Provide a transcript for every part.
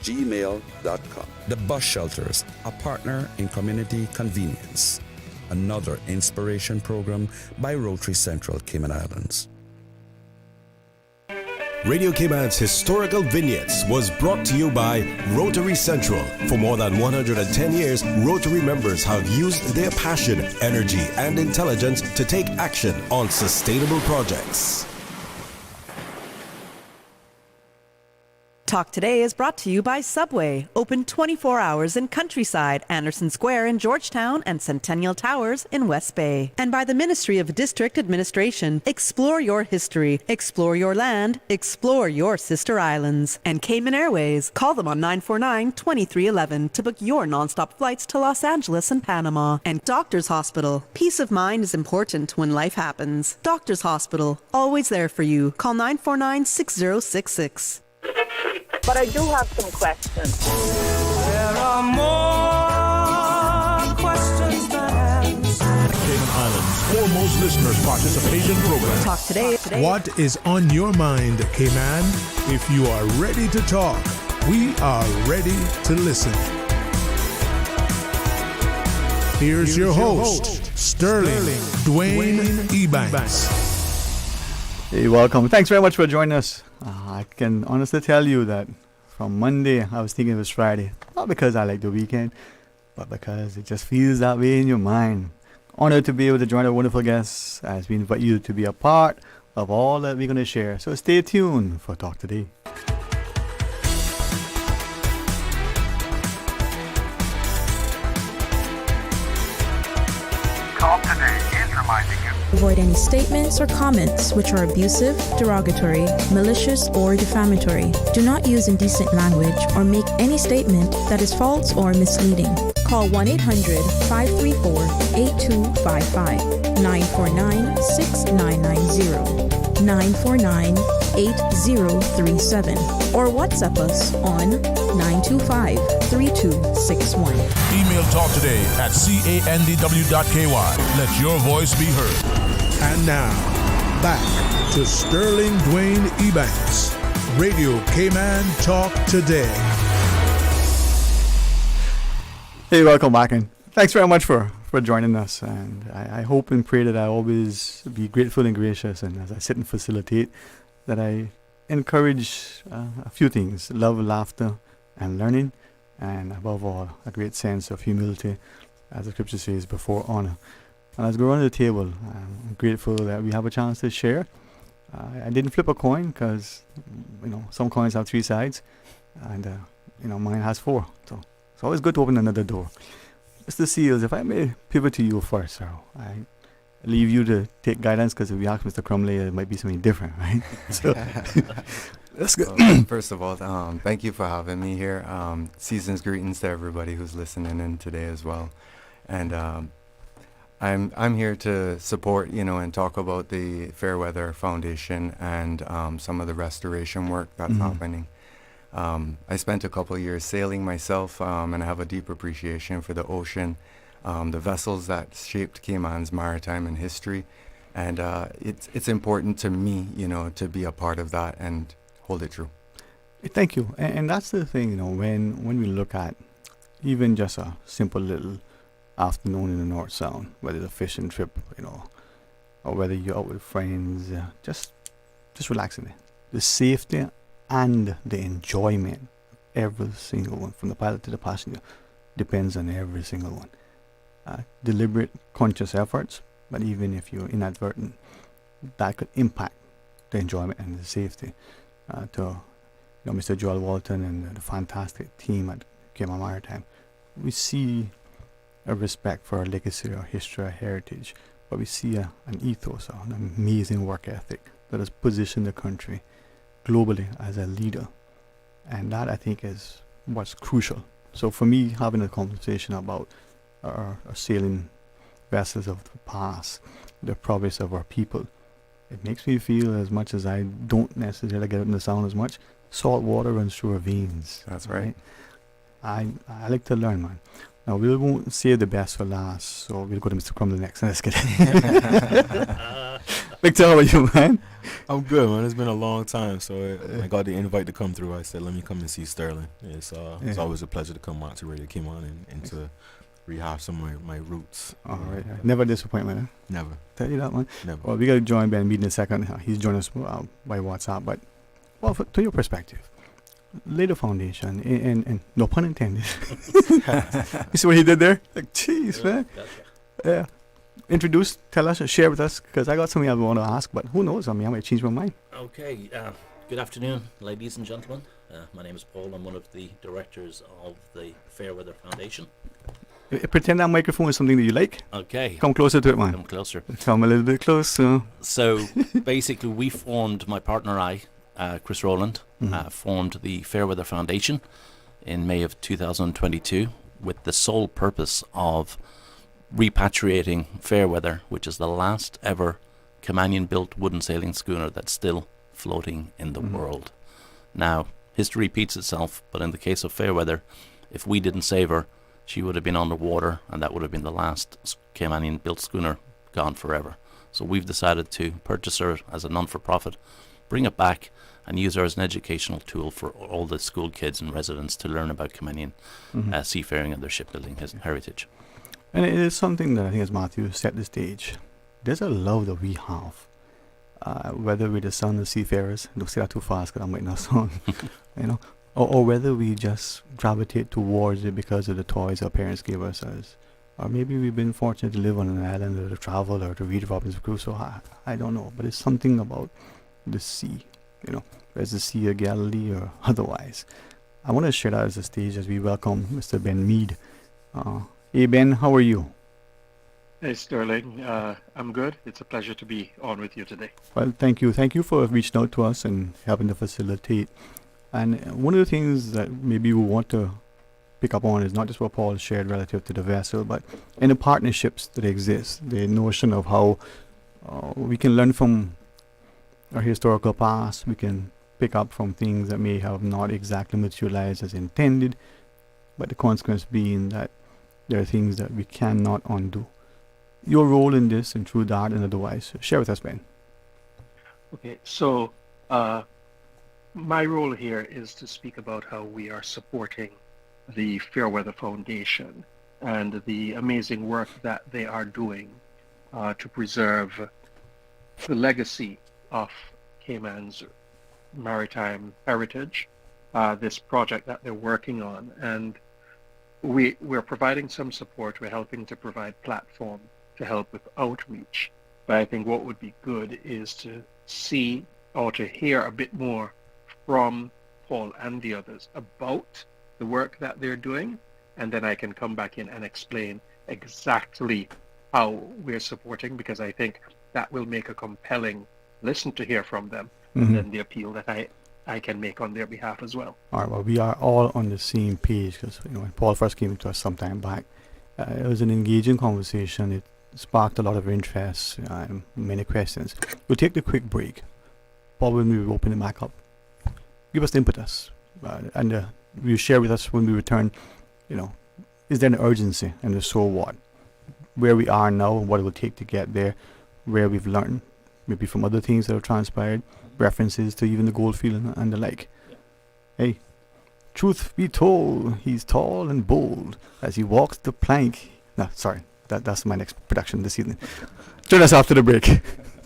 gmail.com. The Bus Shelters, a partner in community convenience. Another inspiration program by Rotary Central Cayman Islands. Radio Cayman's historical vignettes was brought to you by Rotary Central. For more than 110 years, Rotary members have used their passion, energy, and intelligence to take action on sustainable projects. Talk Today is brought to you by Subway, open 24 hours in Countryside, Anderson Square in Georgetown, and Centennial Towers in West Bay. And by the Ministry of District Administration. Explore your history, explore your land, explore your sister islands. And Cayman Airways. Call them on 949-2311 to book your nonstop flights to Los Angeles and Panama. And Doctors Hospital. Peace of mind is important when life happens. Doctors Hospital, always there for you. Call 949-6066. But I do have some questions. There are more questions than answers. Cayman Islands' foremost listeners participation program. Talk Today. What is on your mind, Cayman? If you are ready to talk, we are ready to listen. Here's your host, Sterling Dwayne Ebanks. Hey, welcome. Thanks very much for joining us. I can honestly tell you that from Monday, I was thinking it was Friday. Not because I like the weekend, but because it just feels that way in your mind. Honored to be able to join our wonderful guests as we invite you to be a part of all that we're going to share. So stay tuned for Talk Today. Talk Today is reminding you. Avoid any statements or comments which are abusive, derogatory, malicious, or defamatory. Do not use indecent language or make any statement that is false or misleading. Call 1-800-534-8255, 949-6990, 949-8037, or WhatsApp us on 925-3261. Email Talk Today at candw.ky. Let your voice be heard. And now, back to Sterling Dwayne Ebanks. Radio Cayman Talk Today. Hey, welcome back, and thanks very much for joining us. And I hope and pray that I always be grateful and gracious, and as I sit and facilitate, that I encourage a few things: love, laughter, and learning, and above all, a great sense of humility, as the scripture says, before honor. And as we go around the table, I'm grateful that we have a chance to share. I didn't flip a coin because, some coins have three sides, and, mine has four. So it's always good to open another door. Mr. Seals, if I may pivot to you first, sir, I leave you to take guidance, because if we ask Mr. Crumley, it might be something different, right? So that's good. First of all, thank you for having me here. Season's greetings to everybody who's listening in today as well. And I'm here to support, and talk about the Fairweather Foundation and some of the restoration work that's happening. I spent a couple of years sailing myself, and I have a deep appreciation for the ocean, the vessels that shaped Cayman's maritime and history, and it's important to me, to be a part of that and hold it true. Thank you. And that's the thing, when we look at even just a simple little afternoon in the North Sound, whether it's a fishing trip, or whether you're out with friends, just relaxing it. The safety and the enjoyment of every single one, from the pilot to the passenger, depends on every single one. Deliberate, conscious efforts, but even if you're inadvertent, that could impact the enjoyment and the safety. To Mr. Joel Walton and the fantastic team at Cayman Maritime, we see a respect for our legacy, our history, our heritage, but we see an ethos, an amazing work ethic that has positioned the country globally as a leader, and that, I think, is what's crucial. So for me, having a conversation about our sailing vessels of the past, the progress of our people, it makes me feel, as much as I don't necessarily get in the sound as much, salt water runs through our veins. That's right. I like to learn, man. Now, we won't save the best for last, so we'll go to Mr. Crumley next. Let's get it. Victor, how are you, man? I'm good, man. It's been a long time, so I got the invite to come through. I said, let me come and see Sterling. It's always a pleasure to come out to Radio Cayman and to rehash some of my roots. All right. Never disappointment, huh? Never. Tell you that, man. Never. Well, we got to join Ben Mead in a second. He's joining us by WhatsApp. But, well, to your perspective, lay the foundation, and no pun intended. You see what he did there? Like, jeez, man. Yeah. Introduce, tell us, share with us, because I got something I want to ask, but who knows? I might change my mind. Okay. Good afternoon, ladies and gentlemen. My name is Paul. I'm one of the directors of the Fairweather Foundation. Pretend that microphone is something that you like. Okay. Come closer to it, man. Come closer. Come a little bit closer. So, basically, we formed, my partner and I, Chris Rowland, formed the Fairweather Foundation in May of 2022 with the sole purpose of repatriating Fairweather, which is the last ever Caymanian-built wooden sailing schooner that's still floating in the world. Now, history repeats itself, but in the case of Fairweather, if we didn't save her, she would have been underwater, and that would have been the last Caymanian-built schooner gone forever. So we've decided to purchase her as a non-for-profit, bring it back, and use her as an educational tool for all the school kids and residents to learn about Caymanian seafaring and their shipbuilding heritage. And it is something that I think, as Matthew set the stage, there's a love that we have. Whether we're the son of seafarers, don't say that too fast because I might not sound, or whether we just gravitate towards it because of the toys our parents gave us, or maybe we've been fortunate to live on an island or to travel or to read Robinson Crusoe. I don't know, but it's something about the sea, whether it's the Sea of Galilee or otherwise. I want to share that as a stage as we welcome Mr. Ben Mead. Hey Ben, how are you? Hey Sterling, I'm good. It's a pleasure to be on with you today. Well, thank you. Thank you for reaching out to us and helping to facilitate. And one of the things that maybe we want to pick up on is not just what Paul shared relative to the vessel, but in the partnerships that exist, the notion of how we can learn from our historical past, we can pick up from things that may have not exactly materialized as intended, but the consequence being that there are things that we cannot undo. Your role in this and through that and otherwise, share with us, Ben. Okay, so my role here is to speak about how we are supporting the Fairweather Foundation and the amazing work that they are doing to preserve the legacy of Cayman's maritime heritage, this project that they're working on. And we're providing some support. We're helping to provide platform to help with outreach. But I think what would be good is to see or to hear a bit more from Paul and the others about the work that they're doing, and then I can come back in and explain exactly how we're supporting, because I think that will make a compelling listen to hear from them, and then the appeal that I can make on their behalf as well. All right, well, we are all on the same page, because when Paul first came to us some time back, it was an engaging conversation. It sparked a lot of interest, many questions. We'll take the quick break. Paul, when we open it back up, give us the impetus, and we'll share with us when we return, is there an urgency, and if so, what? Where we are now, what it will take to get there, where we've learned, maybe from other things that have transpired, references to even the Goldfield and the like. Hey, truth be told, he's tall and bold as he walks the plank. No, sorry, that's my next production this evening. Join us after the break.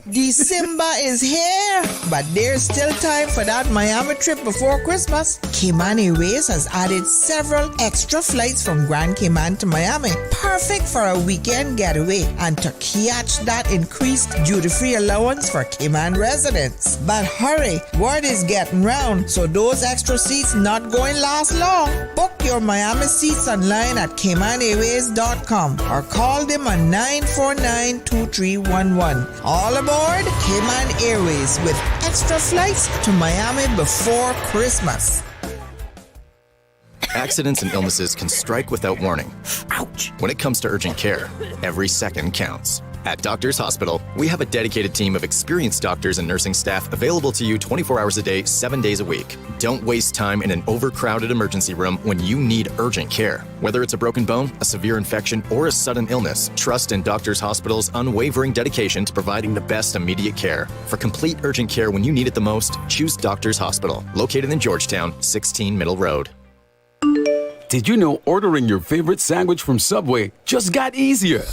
December is here, but there's still time for that Miami trip before Christmas. Cayman Airways has added several extra flights from Grand Cayman to Miami, perfect for a weekend getaway and to catch that increased duty-free allowance for Cayman residents. But hurry, word is getting round, so those extra seats not going to last long. Book your Miami seats online at CaymanAirways.com or call them on 949-2311. All aboard Cayman Airways with extra flights to Miami before Christmas. Accidents and illnesses can strike without warning. Ouch! When it comes to urgent care, every second counts. At Doctors Hospital, we have a dedicated team of experienced doctors and nursing staff available to you 24 hours a day, 7 days a week. Don't waste time in an overcrowded emergency room when you need urgent care. Whether it's a broken bone, a severe infection, or a sudden illness, trust in Doctors Hospital's unwavering dedication to providing the best immediate care. For complete urgent care when you need it the most, choose Doctors Hospital, located in Georgetown, 16 Middle Road. Did you know ordering your favorite sandwich from Subway just got easier?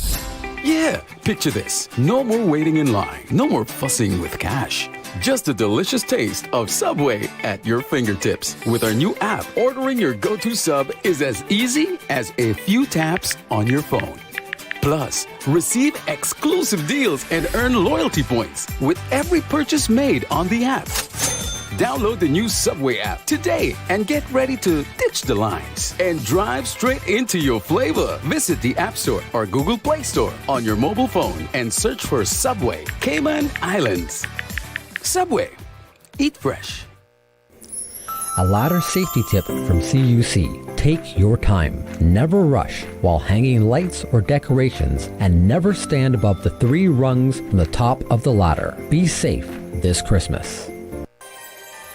Yeah, picture this. No more waiting in line. No more fussing with cash. Just a delicious taste of Subway at your fingertips. With our new app, ordering your go-to sub is as easy as a few taps on your phone. Plus, receive exclusive deals and earn loyalty points with every purchase made on the app. Download the new Subway app today and get ready to ditch the lines and drive straight into your flavor. Visit the App Store or Google Play Store on your mobile phone and search for Subway Cayman Islands. Subway. Eat fresh. A ladder safety tip from CUC. Take your time. Never rush while hanging lights or decorations, and never stand above the 3 rungs from the top of the ladder. Be safe this Christmas.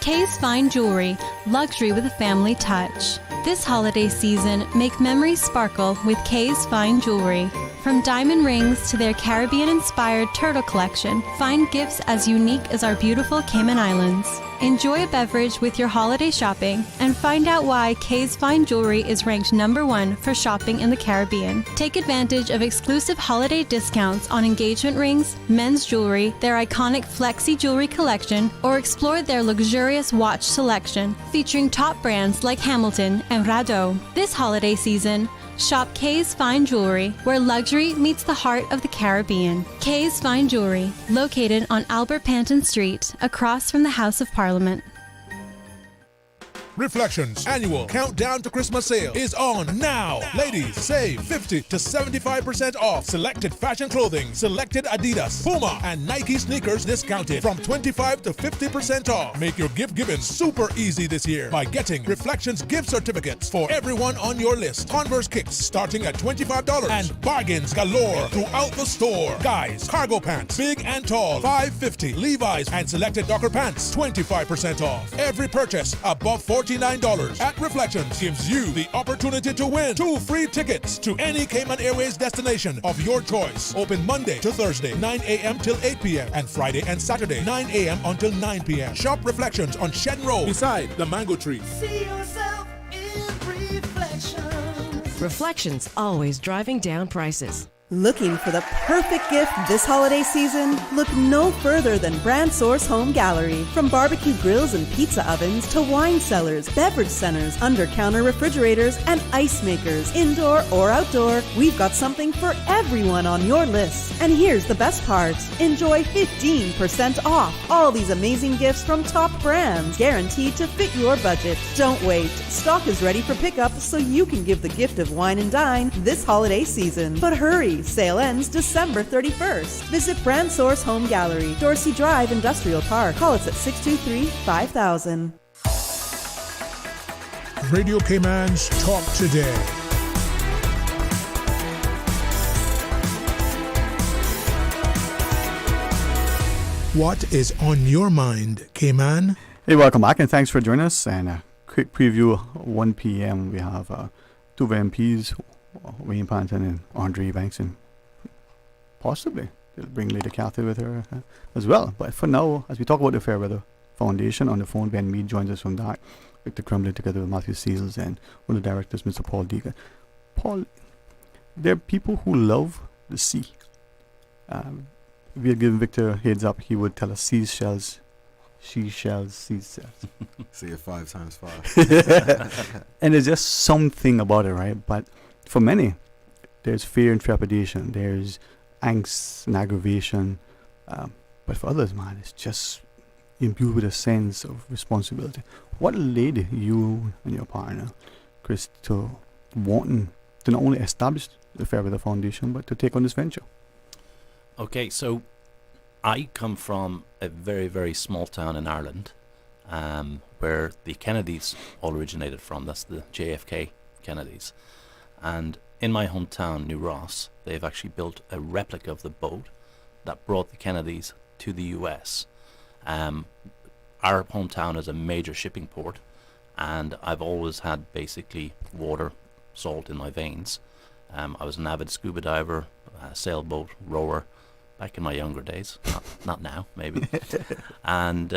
Kay's Fine Jewelry, luxury with a family touch. This holiday season, make memories sparkle with Kay's Fine Jewelry. From diamond rings to their Caribbean-inspired turtle collection, find gifts as unique as our beautiful Cayman Islands. Enjoy a beverage with your holiday shopping and find out why Kay's Fine Jewelry is ranked #1 for shopping in the Caribbean. Take advantage of exclusive holiday discounts on engagement rings, men's jewelry, their iconic Flexi jewelry collection, or explore their luxurious watch selection featuring top brands like Hamilton and Rado. This holiday season, shop Kay's Fine Jewelry, where luxury meets the heart of the Caribbean. Kay's Fine Jewelry, located on Albert Panton Street, across from the House of Parliament. Reflections annual countdown to Christmas sale is on now. Ladies, save 50 to 75% off selected fashion clothing, selected Adidas, Puma, and Nike sneakers discounted from 25 to 50% off. Make your gift giving super easy this year by getting Reflections gift certificates for everyone on your list. Converse kicks starting at $25 and bargains galore throughout the store. Guys, cargo pants, big and tall, $5.50. Levi's and selected Docker pants, 25% off. Every purchase above $49 at Reflections gives you the opportunity to win 2 free tickets to any Cayman Airways destination of your choice. Open Monday to Thursday, 9 a.m. till 8 p.m. and Friday and Saturday, 9 a.m. until 9 p.m. Shop Reflections on Shen Road beside the Mango Tree. See yourself in Reflections. Reflections, always driving down prices. Looking for the perfect gift this holiday season? Look no further than Brand Source Home Gallery. From barbecue grills and pizza ovens to wine cellars, beverage centers, under-counter refrigerators, and ice makers, indoor or outdoor, we've got something for everyone on your list. And here's the best part. Enjoy 15% off all these amazing gifts from top brands, guaranteed to fit your budget. Don't wait. Stock is ready for pickup so you can give the gift of wine and dine this holiday season. But hurry. Sale ends December 31st. Visit Brand Source Home Gallery, Dorsey Drive, Industrial Park. Call us at 623-5000. Radio Cayman's Talk Today. What is on your mind, Cayman? Hey, welcome back and thanks for joining us. And a quick preview, 1 p.m. we have 2 of MPs, Wayne Panton and Andre Ebanks, and possibly they'll bring Lady Cathy with her as well. But for now, as we talk about the Fairweather Foundation, on the phone, Ben Mead joins us from that. Victor Crumley together with Matthew Seals and one of the directors, Mr. Paul Deacon. Paul, there are people who love the sea. If we had given Victor a heads up, he would tell us seashells, she shells, seashells. Say it 5 times 5. And there's just something about it, right? But for many, there's fear and trepidation. There's angst and aggravation. But for others, man, it's just imbued with a sense of responsibility. What led you and your partner, Chris, to wanting to not only establish the Fairweather Foundation, but to take on this venture? Okay, so I come from a very, very small town in Ireland, where the Kennedys all originated from. That's the JFK Kennedys. And in my hometown, New Ross, they've actually built a replica of the boat that brought the Kennedys to the US. Our hometown is a major shipping port, and I've always had basically water, salt in my veins. I was an avid scuba diver, sailboat rower, back in my younger days. Not now, maybe. And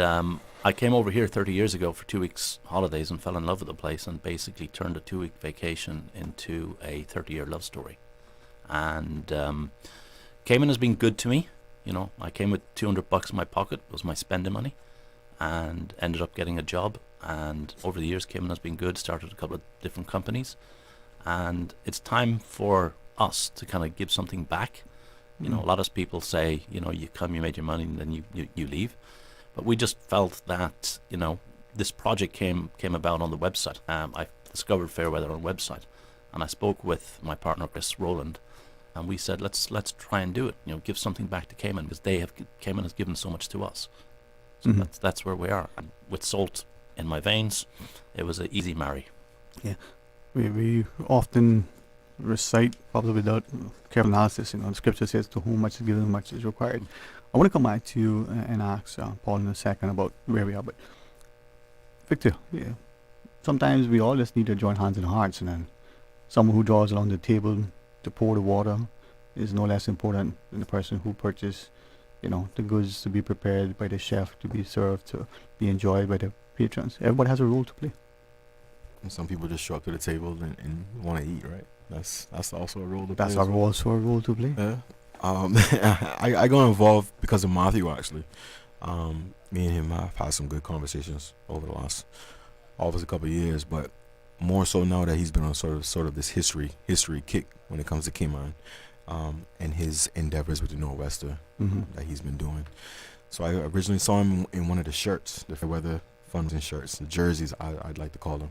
I came over here 30 years ago for 2 weeks holidays and fell in love with the place, and basically turned a 2-week vacation into a 30-year love story. And Cayman has been good to me. You know, I came with $200 in my pocket, was my spending money, and ended up getting a job. And over the years, Cayman has been good, started a couple of different companies. And it's time for us to kind of give something back. You know, a lot of people say, you know, you come, you made your money, and then you leave. But we just felt that, you know, this project came about on the website. I discovered Fairweather on the website, and I spoke with my partner, Chris Rowland, and we said, let's try and do it. You know, give something back to Cayman, because Cayman has given so much to us. So that's where we are. And with salt in my veins, it was an easy marry. Yeah, we often recite, probably without careful analysis. You know, the scripture says, to whom much is given, much is required. I want to come back to you and ask Paul in a second about where we are. But Victor, yeah, sometimes we all just need to join hands and hearts, and then someone who draws along the table to pour the water is no less important than the person who purchased, you know, the goods to be prepared by the chef, to be served, to be enjoyed by the patrons. Everybody has a role to play. And some people just show up to the table and want to eat, right? That's also a role to play. That's also a role to play. Yeah. I got involved because of Matthew, actually. Me and him have had some good conversations over the last almost a couple of years, but more so now that he's been on sort of this history kick when it comes to Cayman, and his endeavors with the Northwester that he's been doing. So I originally saw him in one of the shirts, the Fairweather funds and shirts, the jerseys, I'd like to call them.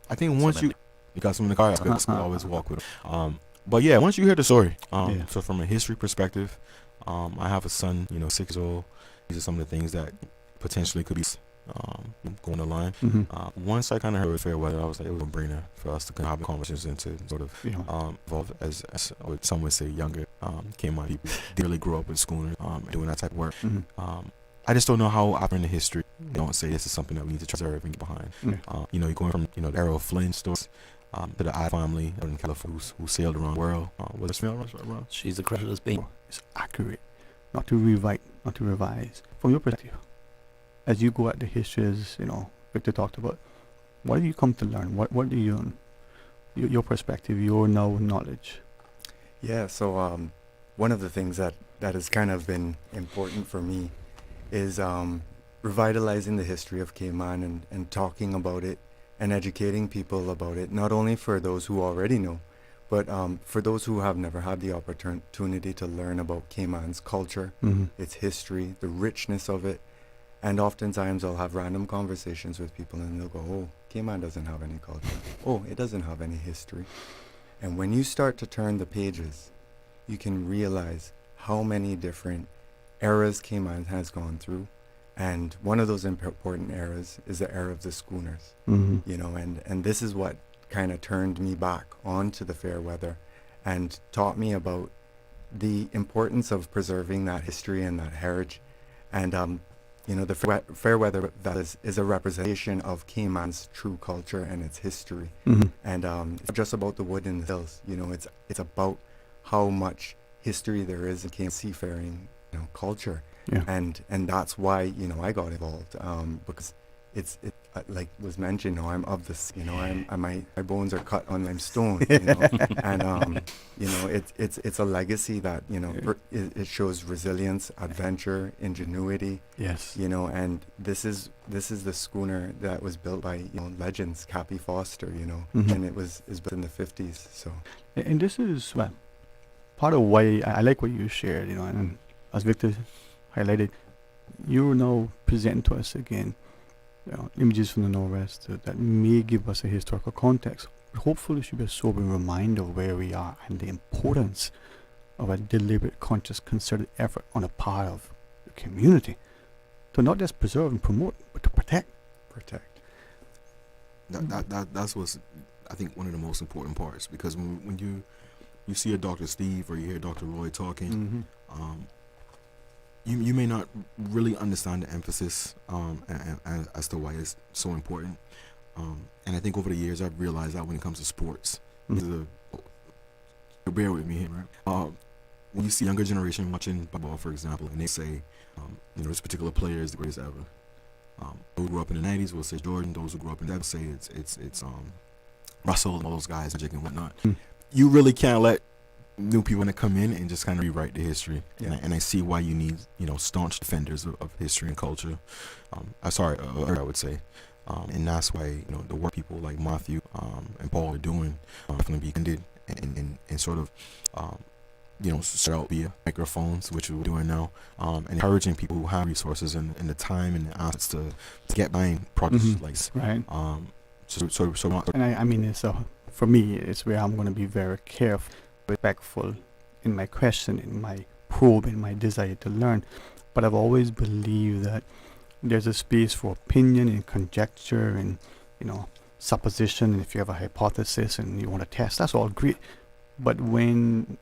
I think once you got some in the car, I always walk with them. But yeah, once you hear the story, so from a history perspective, I have a son, 6 years old. These are some of the things that potentially could be going the line. Once I kind of heard Fairweather, I was like, it was a brainer for us to kind of have conversations and to sort of involve as what some would say younger Cayman people didn't really grow up with Schooner doing that type of work. I just don't know how after in the history don't say this is something that we need to preserve and get behind. You're going from the Errol Flynn stories to the I family in California who sailed around the world. Was it smell right? She's accredited as being. It's accurate, not to rewrite, not to revise. From your perspective, as you go at the history, as Victor talked about, what do you come to learn? What do you your perspective, your knowledge? Yeah, so one of the things that has kind of been important for me is revitalizing the history of Cayman and talking about it and educating people about it, not only for those who already know, but for those who have never had the opportunity to learn about Cayman's culture, its history, the richness of it. And oftentimes I'll have random conversations with people and they'll go, oh, Cayman doesn't have any culture. Oh, it doesn't have any history. And when you start to turn the pages, you can realize how many different eras Cayman has gone through. And one of those important eras is the era of the schooners, and this is what kind of turned me back onto the Fairweather and taught me about the importance of preserving that history and that heritage. And the Fairweather is a representation of Cayman's true culture and its history. And it's not just about the wood and the hills. It's about how much history there is in Cayman seafaring culture. And that's why I got involved, because it's like was mentioned. I'm of this. My bones are cut on limestone. And it's a legacy that it shows resilience, adventure, ingenuity. Yes. And this is the schooner that was built by legends, Cappy Foster. And it was built in the 50s. So. And this is part of why I like what you shared. And as Victor highlighted, you're now presenting to us again images from the Northwest that may give us a historical context. Hopefully it should be a sobering reminder of where we are and the importance of a deliberate, conscious, concerted effort on the part of the community to not just preserve and promote, but to protect. That's what's I think, one of the most important parts, because when you see a Dr. Steve or you hear Dr. Roy talking, you may not really understand the emphasis and as to why it's so important. And I think over the years I've realized that when it comes to sports, bear with me here, right? When you see younger generation watching football, for example, and they say, this particular player is the greatest ever. Those who grew up in the 90s will say Jordan. Those who grew up in that will say it's Russell and all those guys, Magic and whatnot. You really can't let new people to come in and just kind of rewrite the history. Yeah. And I see why you need, staunch defenders of history and culture. I would say. And that's why, the work people like Matthew and Paul are doing definitely be ended and sort of, start out via microphones, which we're doing now, and encouraging people who have resources and the time and the assets to get behind projects like this. Right. And I mean, it's for me, it's where I'm going to be very careful, respectful in my question, in my probe, in my desire to learn. But I've always believed that there's a space for opinion and conjecture and, supposition. And if you have a hypothesis and you want to test, that's all great. But when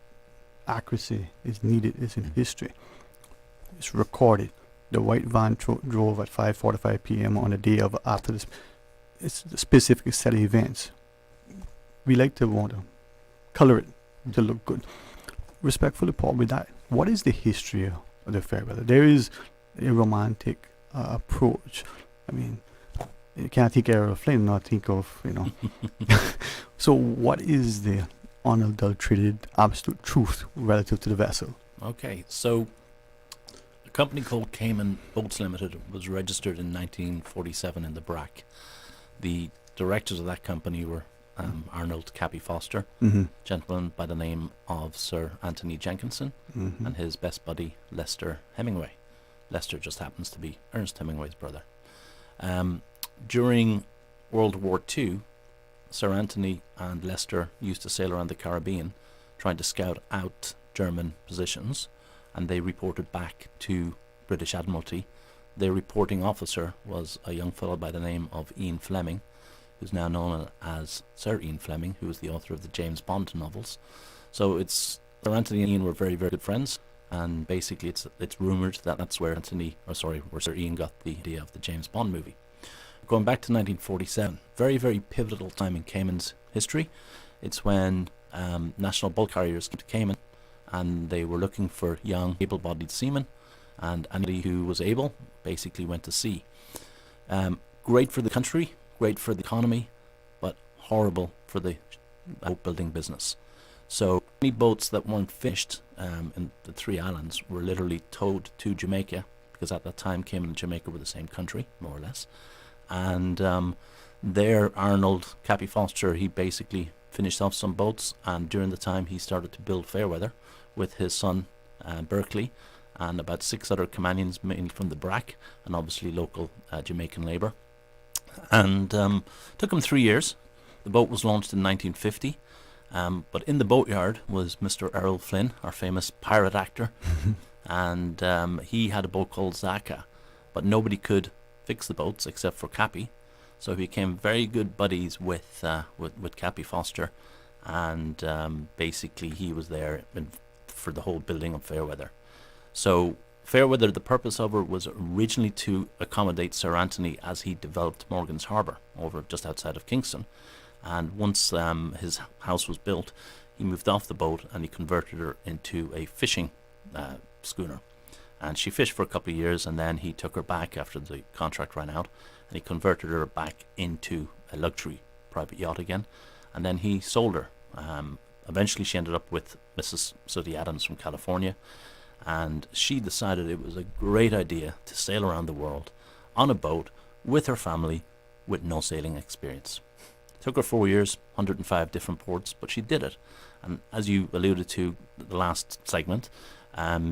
accuracy is needed, is in history, it's recorded. The white van drove at 5:45 p.m. on the day of after this. It's a specific set of events. We like to want to color it to look good. Respectfully, Paul, with that, what is the history of the Fairweather? There is a romantic approach. I mean, you can't think of a flame, not think of, So what is the unadulterated absolute truth relative to the vessel? Okay, so a company called Cayman Boats Limited was registered in 1947 in the BRAC. The directors of that company were Arnold Cappy Foster, gentleman by the name of Sir Anthony Jenkinson, and his best buddy Lester Hemingway. Lester just happens to be Ernest Hemingway's brother. During World War II, Sir Anthony and Lester used to sail around the Caribbean trying to scout out German positions, and they reported back to British Admiralty. Their reporting officer was a young fellow by the name of Ian Fleming, who's now known as Sir Ian Fleming, who was the author of the James Bond novels. So Sir Anthony and Ian were very, very good friends, and basically it's rumoured that that's where Sir Ian got the idea of the James Bond movie. Going back to 1947, very, very pivotal time in Cayman's history. It's when national bulk carriers came to Cayman, and they were looking for young, able-bodied seamen, and anybody who was able basically went to sea. Great for the country, great for the economy, but horrible for the boat building business. So any boats that weren't finished in the three islands were literally towed to Jamaica, because at that time Cayman and Jamaica were the same country, more or less. And there Arnold Cappy Foster, he basically finished off some boats, and during the time he started to build Fairweather with his son Berkeley and about 6 other companions, mainly from the BRAC and obviously local Jamaican labour. And took him 3 years. The boat was launched in 1950, but in the boatyard was Mr. Errol Flynn, our famous pirate actor, and he had a boat called Zaka, but nobody could fix the boats except for Cappy, so he became very good buddies with Cappy Foster, and basically he was there for the whole building of Fairweather. So Fairweather, the purpose of it was originally to accommodate Sir Anthony as he developed Morgan's Harbour over just outside of Kingston, and once his house was built, he moved off the boat and he converted her into a fishing schooner. And she fished for a couple of years, and then he took her back after the contract ran out, and he converted her back into a luxury private yacht again, and then he sold her. Eventually she ended up with Mrs. Sooty Adams from California, and she decided it was a great idea to sail around the world on a boat with her family with no sailing experience. It took her 4 years, 105 different ports, but she did it. And as you alluded to the last segment,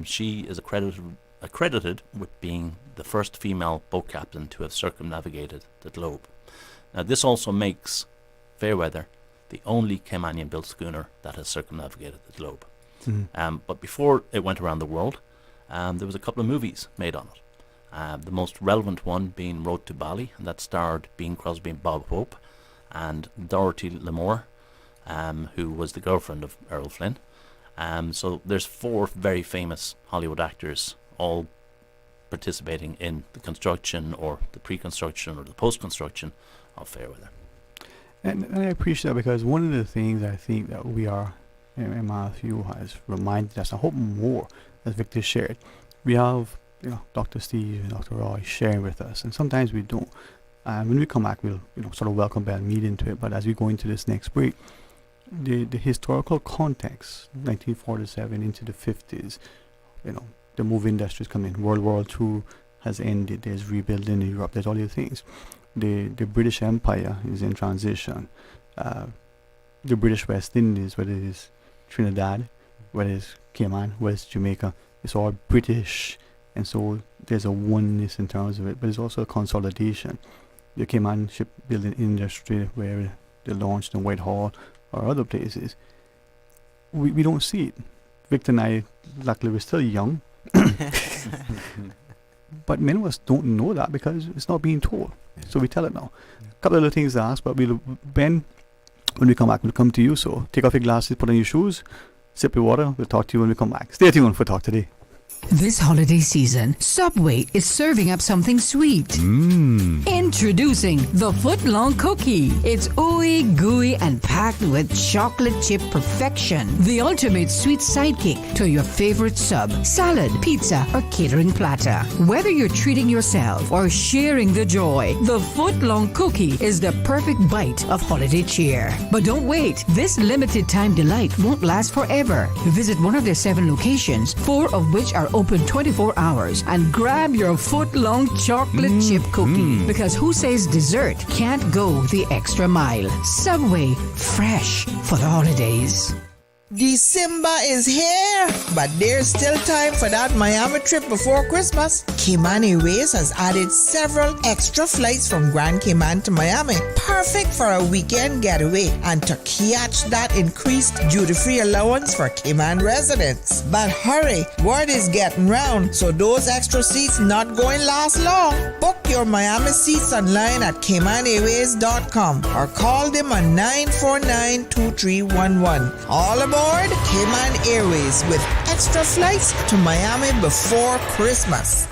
she is accredited with being the first female boat captain to have circumnavigated the globe. Now this also makes Fairweather the only Caymanian-built schooner that has circumnavigated the globe. But before it went around the world, there was a couple of movies made on it. The most relevant one being Road to Bali, and that starred Bing Crosby and Bob Hope. and Dorothy Lamour, who was the girlfriend of Errol Flynn. So there's 4 very famous Hollywood actors all participating in the construction or the pre-construction or the post-construction of Fairweather. And I appreciate that, because one of the things I think that we are, and Matthew has reminded us, I hope more, as Victor shared, we have Dr. Steve and Dr. Roy sharing with us, and sometimes we don't. When we come back, we'll sort of welcome Bell Mead into it, but as we go into this next break, the historical context, 1947 into the 50s, the movie industry is coming, World War II has ended, there's rebuilding in Europe, there's all these things. The British Empire is in transition. The British West Indies, whether it is Trinidad, whether it's Cayman, whether it's Jamaica, it's all British, and so there's a oneness in terms of it, but it's also a consolidation. The Cayman shipbuilding industry, where they launched in Whitehall or other places, we don't see it. Victor and I, luckily, we're still young, but many of us don't know that because it's not being told. So we tell it now. A couple of other things to ask, but Ben, when we come back, we'll come to you. So take off your glasses, put on your shoes, sip your water. We'll talk to you when we come back. Stay tuned for Talk Today. This holiday season, Subway is serving up something sweet. Introducing the Footlong Cookie. It's ooey gooey and packed with chocolate chip perfection. The ultimate sweet sidekick to your favorite sub, salad, pizza, or catering platter. Whether you're treating yourself or sharing the joy, the Footlong Cookie is the perfect bite of holiday cheer. But don't wait. This limited time delight won't last forever. Visit one of their 7 locations, 4 of which are open 24 hours, and grab your foot-long chocolate chip cookie, because who says dessert can't go the extra mile? Subway, fresh for the holidays. December is here, but there's still time for that Miami trip before Christmas. Cayman Airways has added several extra flights from Grand Cayman to Miami, perfect for a weekend getaway and to catch that increased duty-free allowance for Cayman residents. But hurry, word is getting round, so those extra seats not going to last long. Book your Miami seats online at CaymanAirways.com or call them on 949-2311. All aboard Cayman Airways with extra flights to Miami before Christmas.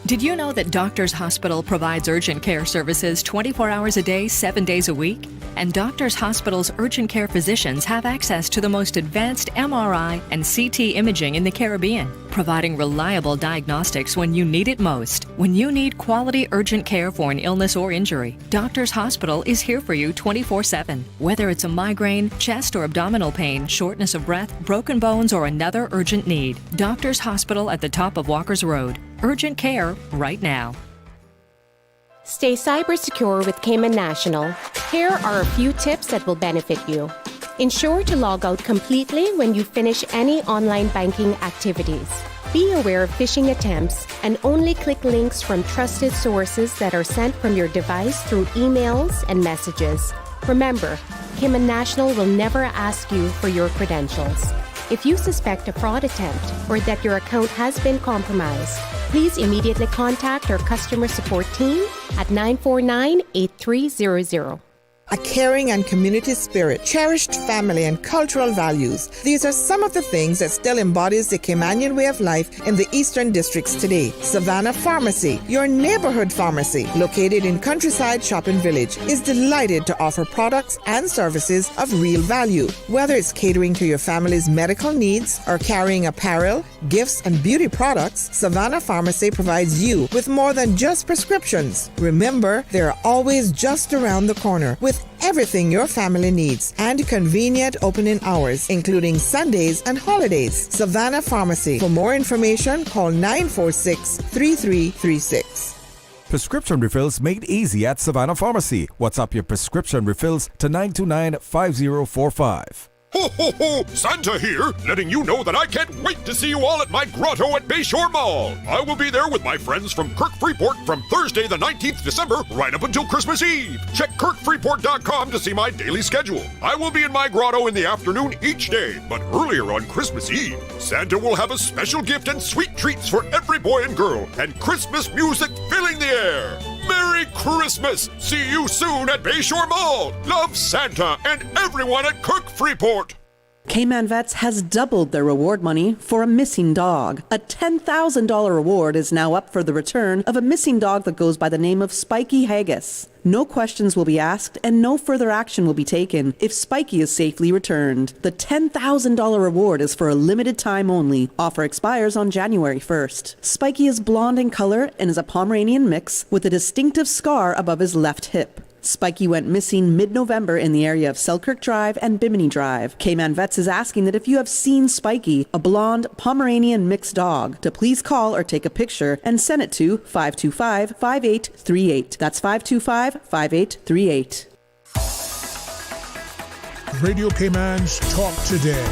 Did you know that Doctors Hospital provides urgent care services 24 hours a day, 7 days a week? And Doctors Hospital's urgent care physicians have access to the most advanced MRI and CT imaging in the Caribbean, providing reliable diagnostics when you need it most. When you need quality urgent care for an illness or injury, Doctors Hospital is here for you 24/7. Whether it's a migraine, chest or abdominal pain, shortness of breath, broken bones, or another urgent need, Doctors Hospital at the top of Walker's Road. Urgent care right now. Stay cyber secure with Cayman National. Here are a few tips that will benefit you. Ensure to log out completely when you finish any online banking activities. Be aware of phishing attempts and only click links from trusted sources that are sent from your device through emails and messages. Remember, Cayman National will never ask you for your credentials. If you suspect a fraud attempt or that your account has been compromised, please immediately contact our customer support team at 949-8300. A caring and community spirit, cherished family and cultural values. These are some of the things that still embodies the Caymanian way of life in the Eastern Districts today. Savannah Pharmacy, your neighborhood pharmacy, located in Countryside Shopping Village, is delighted to offer products and services of real value. Whether it's catering to your family's medical needs or carrying apparel, gifts, and beauty products, Savannah Pharmacy provides you with more than just prescriptions. Remember, they're always just around the corner with everything your family needs and convenient opening hours, including Sundays and holidays. Savannah Pharmacy. For more information, call 946-3336. Prescription refills made easy at Savannah Pharmacy. WhatsApp your prescription refills to 929-5045. Ho, ho, ho! Santa here, letting you know that I can't wait to see you all at my grotto at Bayshore Mall. I will be there with my friends from Kirk Freeport from Thursday the 19th December right up until Christmas Eve. Check kirkfreeport.com to see my daily schedule. I will be in my grotto in the afternoon each day, but earlier on Christmas Eve, Santa will have a special gift and sweet treats for every boy and girl, and Christmas music filling the air. Merry Christmas! See you soon at Bayshore Mall. Love Santa and everyone at Kirk Freeport. Cayman Vets has doubled their reward money for a missing dog. A $10,000 reward is now up for the return of a missing dog that goes by the name of Spiky Haggis. No questions will be asked and no further action will be taken if Spiky is safely returned. The $10,000 reward is for a limited time only. Offer expires on January 1st. Spiky is blonde in color and is a Pomeranian mix with a distinctive scar above his left hip. Spiky went missing mid-November in the area of Selkirk Drive and Bimini Drive. Cayman Vets is asking that if you have seen Spiky, a blonde Pomeranian mixed dog, to please call or take a picture and send it to 525-5838. That's 525-5838. Radio Cayman's Talk Today.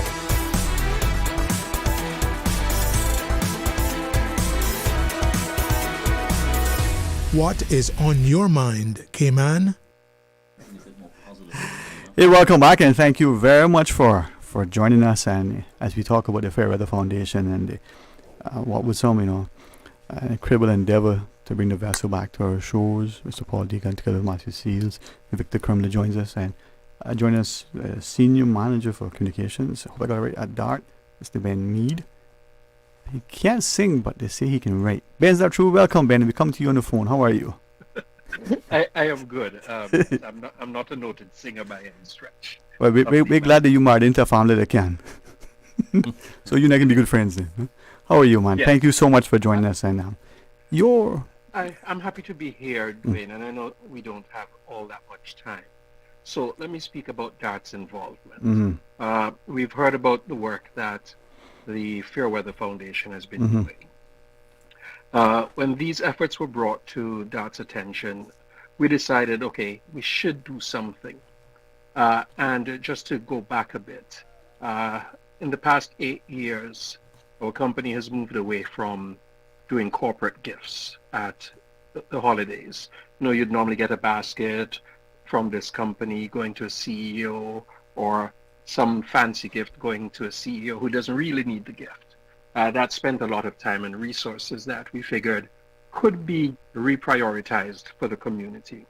What is on your mind, Cayman? Hey, welcome back, and thank you very much for joining us. And as we talk about the Fairweather Foundation and the, what was some, incredible endeavor to bring the vessel back to our shores, Mr. Paul Deacon together with Matthew Seals, Victor Crumley joins us, and joining us, Senior Manager for Communications, I hope I got it right, at DART, Mr. Ben Mead. He can't sing, but they say he can write. Ben, is that true? Welcome, Ben. We come to you on the phone. How are you? I am good. I'm not a noted singer by any stretch. Well, we're glad that you married into a family that can. So you're not going to be good friends then. Huh? How are you, man? Yes. Thank you so much for joining us. And I'm happy to be here, Dwayne, and I know we don't have all that much time. So let me speak about DART's involvement. We've heard about the work that the Fairweather Foundation has been doing. When these efforts were brought to DART's attention, we decided, okay, we should do something. And just to go back a bit, in the past 8 years, our company has moved away from doing corporate gifts at the holidays. You'd normally get a basket from this company going to a CEO, or some fancy gift going to a CEO who doesn't really need the gift. That spent a lot of time and resources that we figured could be reprioritized for the community.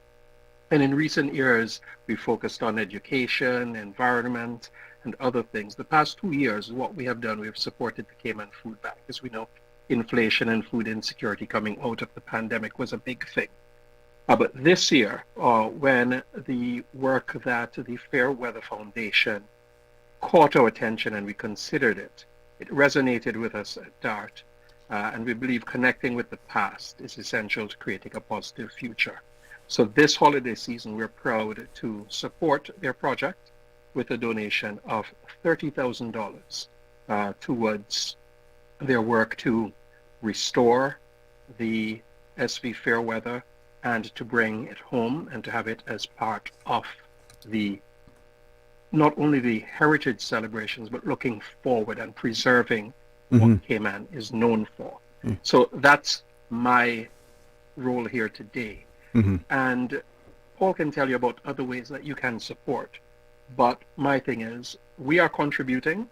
And in recent years, we focused on education, environment, and other things. The past 2 years, what we have done, we have supported the Cayman Food Bank. As we know, inflation and food insecurity coming out of the pandemic was a big thing. But this year, when the work that the Fairweather Foundation caught our attention and we considered it, it resonated with us at DART, and we believe connecting with the past is essential to creating a positive future. So this holiday season, we're proud to support their project with a donation of $30,000 towards their work to restore the SV Fairweather and to bring it home and to have it as part of the not only the heritage celebrations, but looking forward and preserving what Cayman is known for. So that's my role here today. And Paul can tell you about other ways that you can support. But my thing is, we are contributing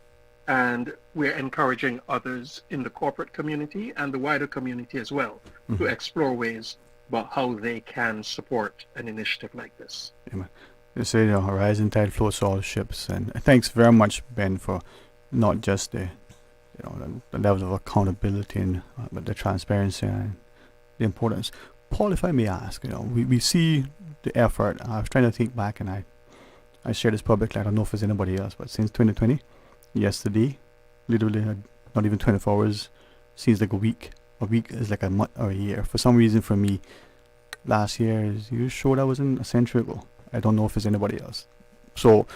and we're encouraging others in the corporate community and the wider community as well to explore ways about how they can support an initiative like this. They say the horizon tide floats all ships, and thanks very much, Ben, for not just the level of accountability and but the transparency and the importance. Paul, if I may ask, we see the effort. I was trying to think back, and I share this publicly. I don't know if there's anybody else, but since 2020, yesterday, literally not even 24 hours, seems like a week. A week is like a month or a year. For some reason, for me, last year, you sure that wasn't a century ago? I don't know if there's anybody else. So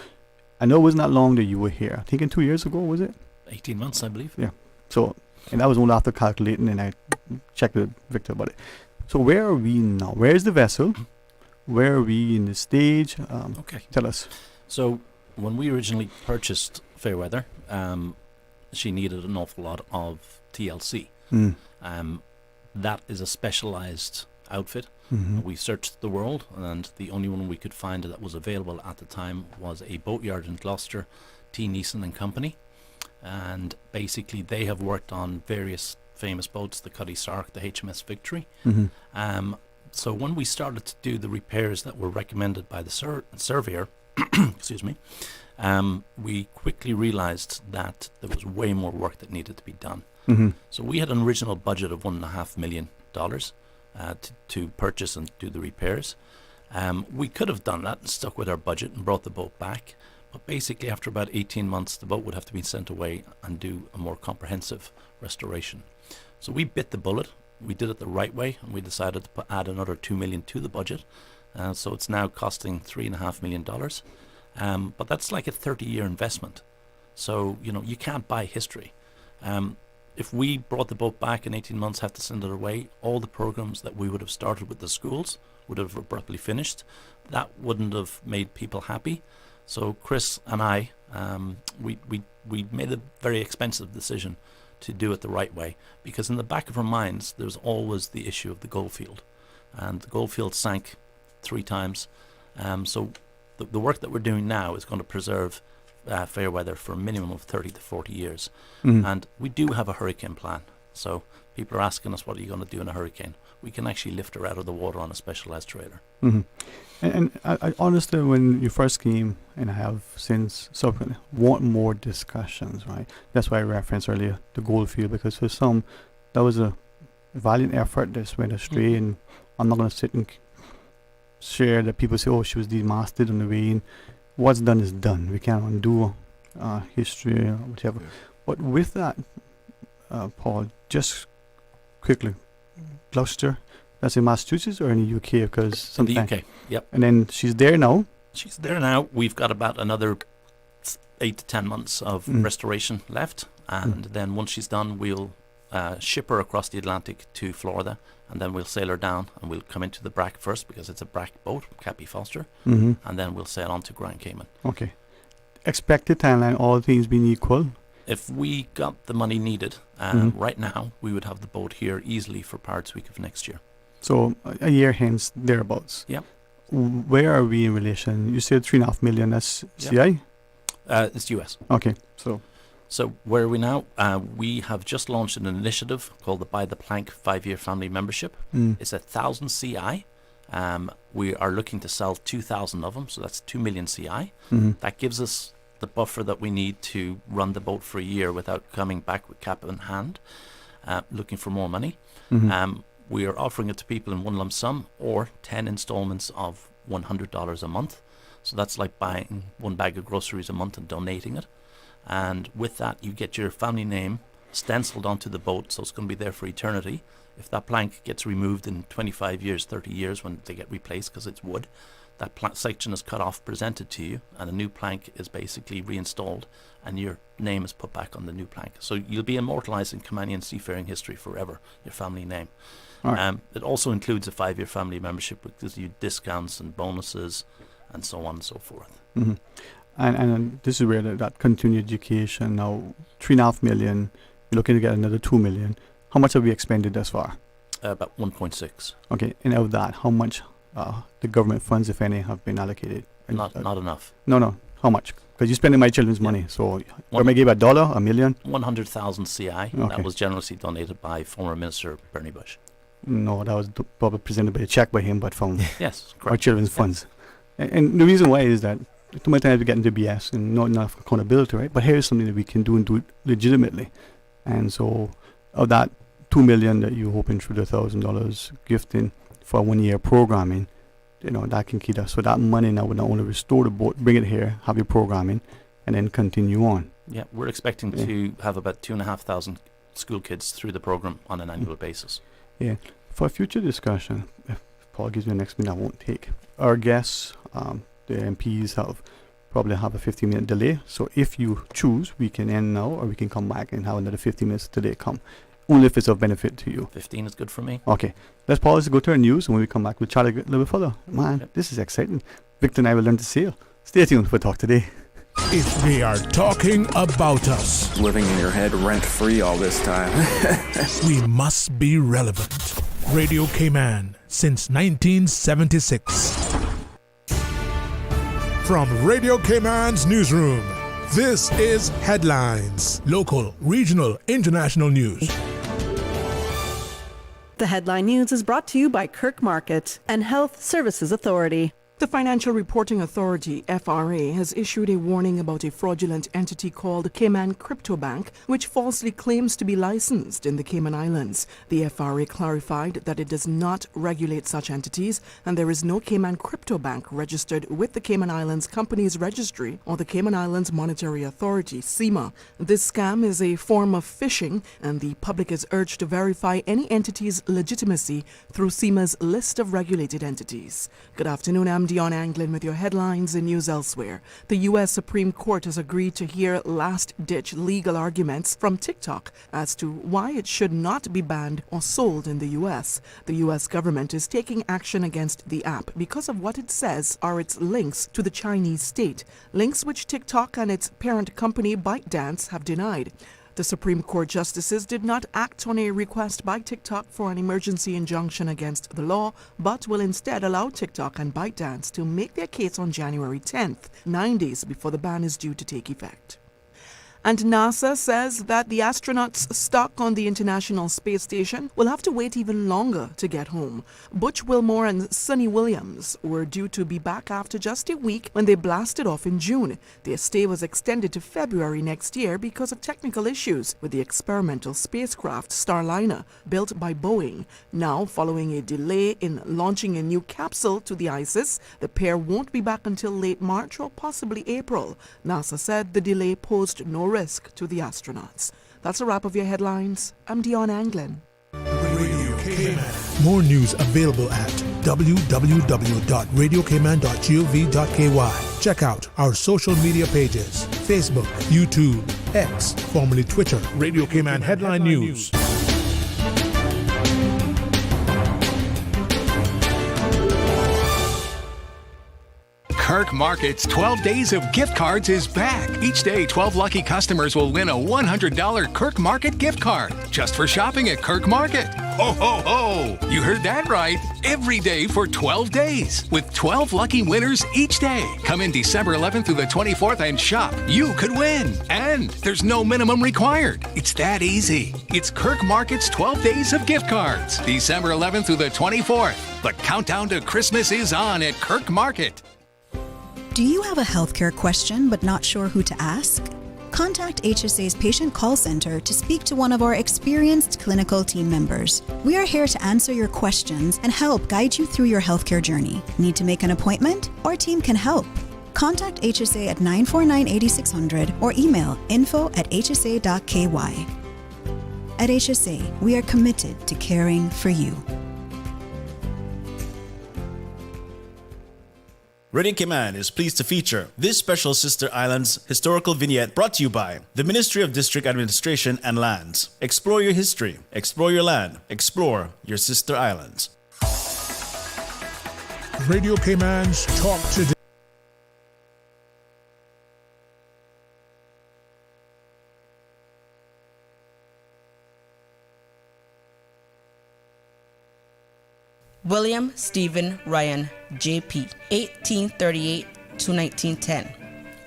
I know it wasn't that long that you were here. I think 2 years ago, was it? 18 months, I believe. Yeah. So, and that was only after calculating, and I checked with Victor about it. So where are we now? Where is the vessel? Where are we in the stage? Okay. Tell us. So when we originally purchased Fairweather, she needed an awful lot of TLC. That is a specialized outfit. We searched the world, and the only one we could find that was available at the time was a boatyard in Gloucester, T. Neeson and Company. And basically they have worked on various famous boats, the Cuddy Sark, the HMS Victory. So when we started to do the repairs that were recommended by the surveyor, excuse me, we quickly realized that there was way more work that needed to be done. Mhm. So we had an original budget of $1.5 million to purchase and do the repairs. We could have done that and stuck with our budget and brought the boat back. But basically, after about 18 months, the boat would have to be sent away and do a more comprehensive restoration. So we bit the bullet. We did it the right way, and we decided to add another $2 million to the budget. So it's now costing $3.5 million. But that's like a 30-year investment. So, you can't buy history. If we brought the boat back in 18 months, have to send it away, all the programs that we would have started with the schools would have abruptly finished. That wouldn't have made people happy. So Chris and I, we made a very expensive decision to do it the right way, because in the back of our minds, there's always the issue of the Goldfield. And the Goldfield sank 3 times. So the work that we're doing now is going to preserve Fairweather for a minimum of 30 to 40 years. Mhm. And we do have a hurricane plan. So people are asking us, what are you going to do in a hurricane? We can actually lift her out of the water on a specialized trailer. Mhm. And I honestly, when you first came, and I have since subsequently, want more discussions, right? That's why I referenced earlier the Goldfield, because for some, that was a valiant effort that went astray, and I'm not going to sit and share that people say, oh, she was demasted on the way in. What's done is done. We can't undo history or whatever. But with that, Paul, just quickly, Gloucester, that's in Massachusetts or in the UK? Because In the UK, yep. And then she's there now. She's there now. We've got about another 8 to 10 months of restoration left. And then once she's done, we'll ship her across the Atlantic to Florida, and then we'll sail her down, and we'll come into the BRAC first, because it's a BRAC boat, Cappy Foster, Mhm. and then we'll sail on to Grand Cayman. Okay. Expected timeline, all things being equal. If we got the money needed right now, we would have the boat here easily for Pirates Week of next year. So a year hence, thereabouts. Yep. Where are we in relation? You said $3.5 million. That's Yep. CI? It's US. Okay. So where are we now? We have just launched an initiative called the Buy the Plank 5-year family membership. It's 1,000 CI. We are looking to sell 2,000 of them, so that's 2 million CI. Mhm. That gives us the buffer that we need to run the boat for a year without coming back with cap in hand, looking for more money. Mhm. We are offering it to people in one lump sum or 10 installments of $100 a month. So that's like buying one bag of groceries a month and donating it. And with that, you get your family name stenciled onto the boat, so it's going to be there for eternity. If that plank gets removed in 25 years, 30 years, when they get replaced because it's wood, that section is cut off, presented to you, and a new plank is basically reinstalled, and your name is put back on the new plank. So you'll be immortalized in Caymanian seafaring history forever, your family name. All right. It also includes a 5-year family membership, which gives you discounts and bonuses and so on and so forth. Mhm. And this is where that continued education, now $3.5 million, you're looking to get another $2 million. How much have we expended thus far? About 1.6. Okay, and of that, how much the government funds, if any, have been allocated? And, Not enough. No. How much? Because you're spending my children's money. So, government gave $1, $1 million? 100,000 CI. Okay. That was generously donated by former Minister Bernie Bush. No, that was probably presented by a check by him, but from Yes, our correct. children's funds. And the reason why is that too much time to get into BS and not enough accountability, right? But here's something that we can do and do it legitimately. And so, of that $2 million that you're hoping through the $1,000 gifting for 1 year programming, that can keep us. So that money now will not only restore the boat, bring it here, have your programming, and then continue on. Yeah, we're expecting to have about 2,500 school kids through the program on an annual basis. Yeah. For future discussion, if Paul gives me the next minute, I won't take. Our guests, the MPs probably have a 15-minute delay. So if you choose, we can end now, or we can come back and have another 15 minutes till they come. Only if it's of benefit to you. 15 is good for me. Okay. Let's pause to go to our news, and when we come back, we'll chat a little bit further. Man, This is exciting. Victor and I will learn to sail. Stay tuned for Talk Today. If they are talking about us, living in your head rent-free all this time. we must be relevant. Radio Cayman since 1976. From Radio Cayman's newsroom, this is Headlines. Local, regional, international news. The headline news is brought to you by Kirk Market and Health Services Authority. The Financial Reporting Authority, FRA, has issued a warning about a fraudulent entity called Cayman Crypto Bank, which falsely claims to be licensed in the Cayman Islands. The FRA clarified that it does not regulate such entities, and there is no Cayman Crypto Bank registered with the Cayman Islands Companies Registry or the Cayman Islands Monetary Authority, CIMA. This scam is a form of phishing, and the public is urged to verify any entity's legitimacy through CIMA's list of regulated entities. Good afternoon, I'm Dion Anglin with your headlines and news elsewhere. The U.S. Supreme Court has agreed to hear last-ditch legal arguments from TikTok as to why it should not be banned or sold in the U.S. The U.S. government is taking action against the app because of what it says are its links to the Chinese state, links which TikTok and its parent company ByteDance have denied. The Supreme Court justices did not act on a request by TikTok for an emergency injunction against the law, but will instead allow TikTok and ByteDance to make their case on January 10th, 9 days before the ban is due to take effect. And NASA says that the astronauts stuck on the International Space Station will have to wait even longer to get home. Butch Wilmore and Sonny Williams were due to be back after just a week when they blasted off in June. Their stay was extended to February next year because of technical issues with the experimental spacecraft Starliner, built by Boeing. Now, following a delay in launching a new capsule to the ISS, the pair won't be back until late March or possibly April. NASA said the delay posed no risk to the astronauts. That's a wrap of your headlines. I'm Dion Anglin. Radio Cayman. More news available at www.radiocayman.gov.ky. Check out our social media pages: Facebook, YouTube, X, formerly Twitter. Radio Cayman Headline News. Kirk Market's 12 Days of Gift Cards is back. Each day, 12 lucky customers will win a $100 Kirk Market gift card just for shopping at Kirk Market. Ho, ho, ho! You heard that right. Every day for 12 days with 12 lucky winners each day. Come in December 11th through the 24th and shop. You could win. And there's no minimum required. It's that easy. It's Kirk Market's 12 Days of Gift Cards. December 11th through the 24th. The countdown to Christmas is on at Kirk Market. Do you have a healthcare question but not sure who to ask? Contact HSA's Patient Call Center to speak to one of our experienced clinical team members. We are here to answer your questions and help guide you through your healthcare journey. Need to make an appointment? Our team can help. Contact HSA at 949-8600 or email info@hsa.ky. At HSA, we are committed to caring for you. Radio Cayman is pleased to feature this special Sister Islands historical vignette brought to you by the Ministry of District Administration and Lands. Explore your history, explore your land, explore your Sister Islands. Radio Cayman's Talk Today. William Stephen Ryan, J.P., 1838 to 1910.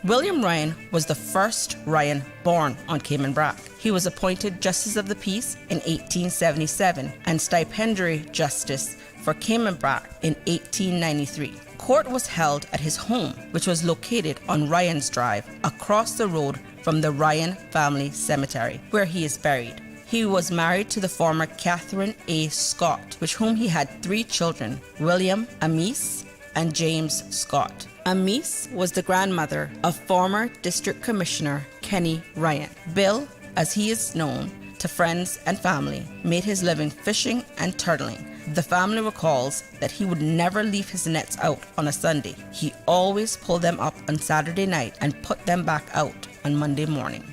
William Ryan was the first Ryan born on Cayman Brac. He was appointed Justice of the Peace in 1877 and Stipendiary Justice for Cayman Brac in 1893. Court was held at his home, which was located on Ryan's Drive, across the road from the Ryan Family Cemetery, where he is buried. He was married to the former Catherine A. Scott, with whom he had 3 children, William, Amis, and James Scott. Amis was the grandmother of former District Commissioner Kenny Ryan. Bill, as he is known to friends and family, made his living fishing and turtling. The family recalls that he would never leave his nets out on a Sunday. He always pulled them up on Saturday night and put them back out on Monday morning.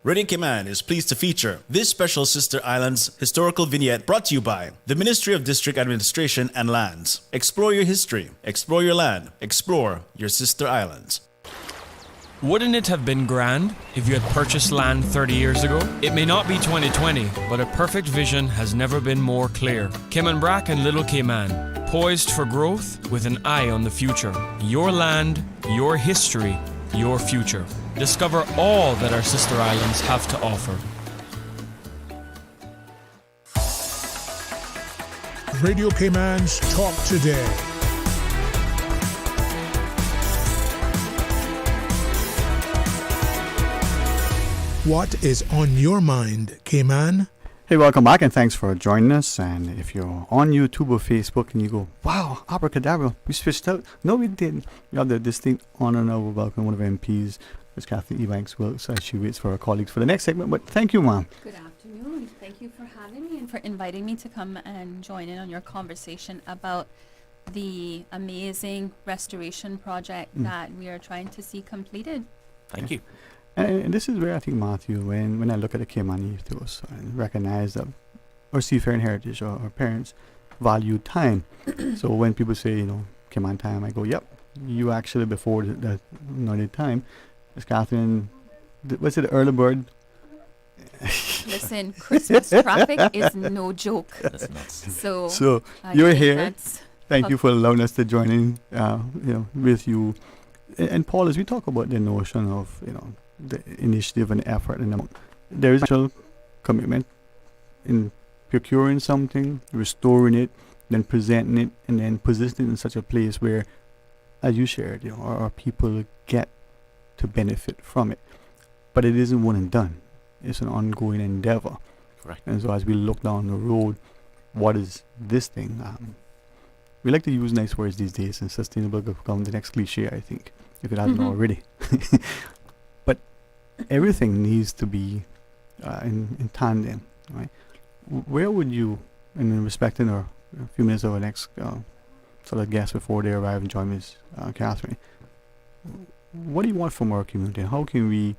Radio Cayman is pleased to feature this special Sister Islands historical vignette brought to you by the Ministry of District Administration and Lands. Explore your history, explore your land, explore your Sister Islands. Wouldn't it have been grand if you had purchased land 30 years ago? It may not be 2020, but a perfect vision has never been more clear. Cayman Brac and Little Cayman, poised for growth with an eye on the future. Your land, your history, your future. Discover all that our sister islands have to offer. Radio Cayman's Talk Today. What is on your mind, Cayman? Hey, welcome back and thanks for joining us. And if you're on YouTube or Facebook and you go, wow, abracadabra, we switched out. No, we didn't. We have the distinct honor now of welcoming one of our MPs, Ms. Kathleen Ebanks Wilkes, as she waits for her colleagues for the next segment. But thank you, ma'am. Good afternoon. Thank you for having me and for inviting me to come and join in on your conversation about the amazing restoration project that we are trying to see completed. Thank you. And this is where I think, Matthew, when I look at the Cayman ethos and recognize that our seafaring heritage, our parents value time. So when people say, you know, Cayman time, I go, yep, you actually before that noted time. Ms. Catherine, was it early bird? Listen, Christmas traffic is no joke. That's nuts. So you're here. Thank you for allowing us to join in, with you. And Paul, as we talk about the notion of, you know, the initiative and effort, and there is actual commitment in procuring something, restoring it, then presenting it, and then positioning it in such a place where, as you shared, you know, our people get to benefit from it. But it isn't one and done. It's an ongoing endeavor. Correct. And so as we look down the road, what is this thing? We like to use nice words these days, and sustainable become the next cliche, I think, if it hasn't already. But everything needs to be in tandem, right? Where would you, and in respecting a few minutes of our next sort of guests before they arrive and join Ms. Catherine, what do you want from our community? How can we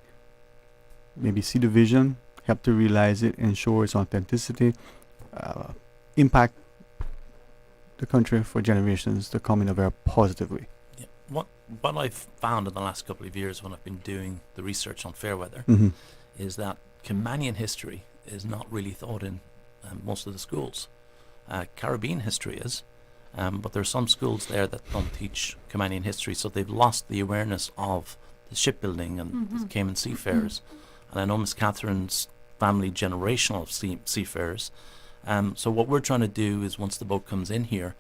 maybe see the vision, help to realize it, ensure its authenticity, impact the country for generations to come in a very positive way? Yeah. What I've found in the last couple of years when I've been doing the research on Fairweather is that Caymanian history is not really taught in most of the schools. Caribbean history is, but there are some schools there that don't teach Caymanian history, so they've lost the awareness of the shipbuilding and the Cayman seafarers. And I know Miss Catherine's family generational seafarers. So what we're trying to do is, once the boat comes in here,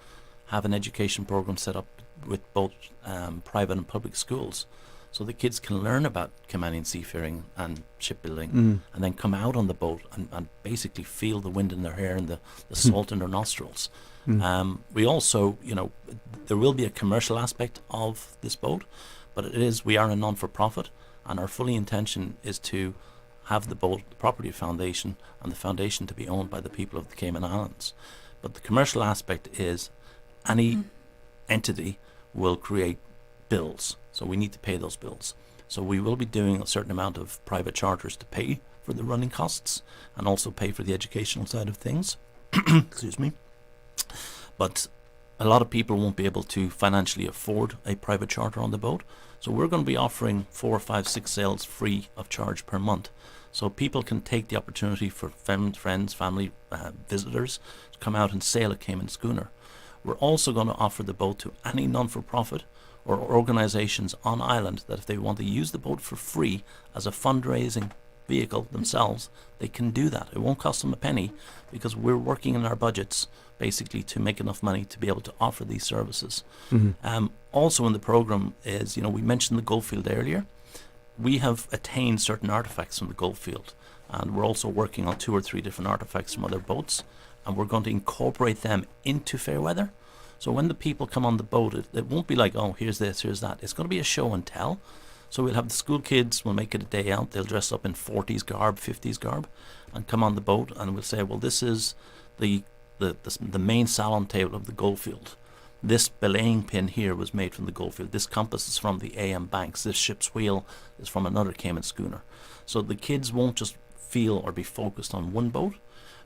have an education program set up with both private and public schools, so the kids can learn about Caymanian seafaring and shipbuilding, and then come out on the boat and basically feel the wind in their hair and the salt in their nostrils. We also, you know, there will be a commercial aspect of this boat, but we are a non-for-profit, and our fully intention is to have the boat, the property foundation, and the foundation to be owned by the people of the Cayman Islands. But the commercial aspect is any entity will create bills, so we need to pay those bills. So we will be doing a certain amount of private charters to pay for the running costs and also pay for the educational side of things. Excuse me. But a lot of people won't be able to financially afford a private charter on the boat, so we're going to be offering 4, 5, 6 sails free of charge per month, so people can take the opportunity for friends, family, visitors to come out and sail a Cayman schooner. We're also going to offer the boat to any non-for-profit or organisations on island that if they want to use the boat for free as a fundraising vehicle themselves, they can do that. It won't cost them a penny, because we're working in our budgets basically to make enough money to be able to offer these services. Also in the program is, you know, we mentioned the Goldfield earlier. We have attained certain artifacts from the Goldfield, and we're also working on 2 or 3 different artifacts from other boats, and we're going to incorporate them into Fairweather. So when the people come on the boat, it won't be like, oh, here's this, here's that. It's going to be a show and tell. So we'll have the school kids, we'll make it a day out, they'll dress up in 40s garb, 50s garb, and come on the boat, and we'll say, well, this is the main salon table of the Goldfield. This belaying pin here was made from the Goldfield. This compass is from the AM Banks. This ship's wheel is from another Cayman schooner. So the kids won't just feel or be focused on one boat,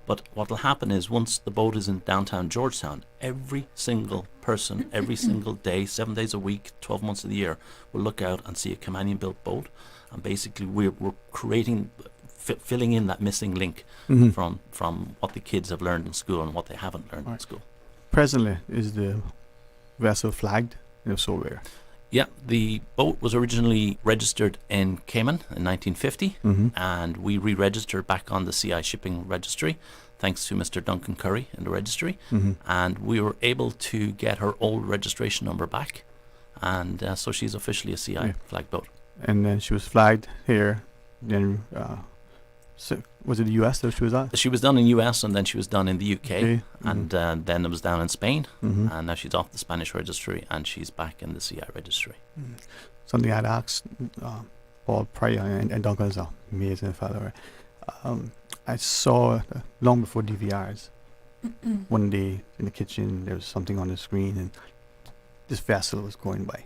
but what will happen is, once the boat is in downtown Georgetown, every single person, every single day, 7 days a week, 12 months of the year, will look out and see a Caymanian-built boat, and basically we're creating, filling in that missing link from what the kids have learned in school and what they haven't learned in school. Presently, is the vessel flagged? If so, where? Yeah, the boat was originally registered in Cayman in 1950, and we re-registered back on the CI Shipping Registry. thanks to Mr. Duncan Curry in the registry, Mhm. and we were able to get her old registration number back, and so she's officially a CI flag boat. And then she was flagged here. Then, so was it the U.S. that she was at? She was done in US, and then she was done in the UK, Okay. and then it was down in Spain, Mhm. and now she's off the Spanish registry, and she's back in the CI registry. Something I'd asked Paul Pryor, and Duncan's an amazing fellow. I saw long before DVRs. One day in the kitchen, there was something on the screen, and this vessel was going by.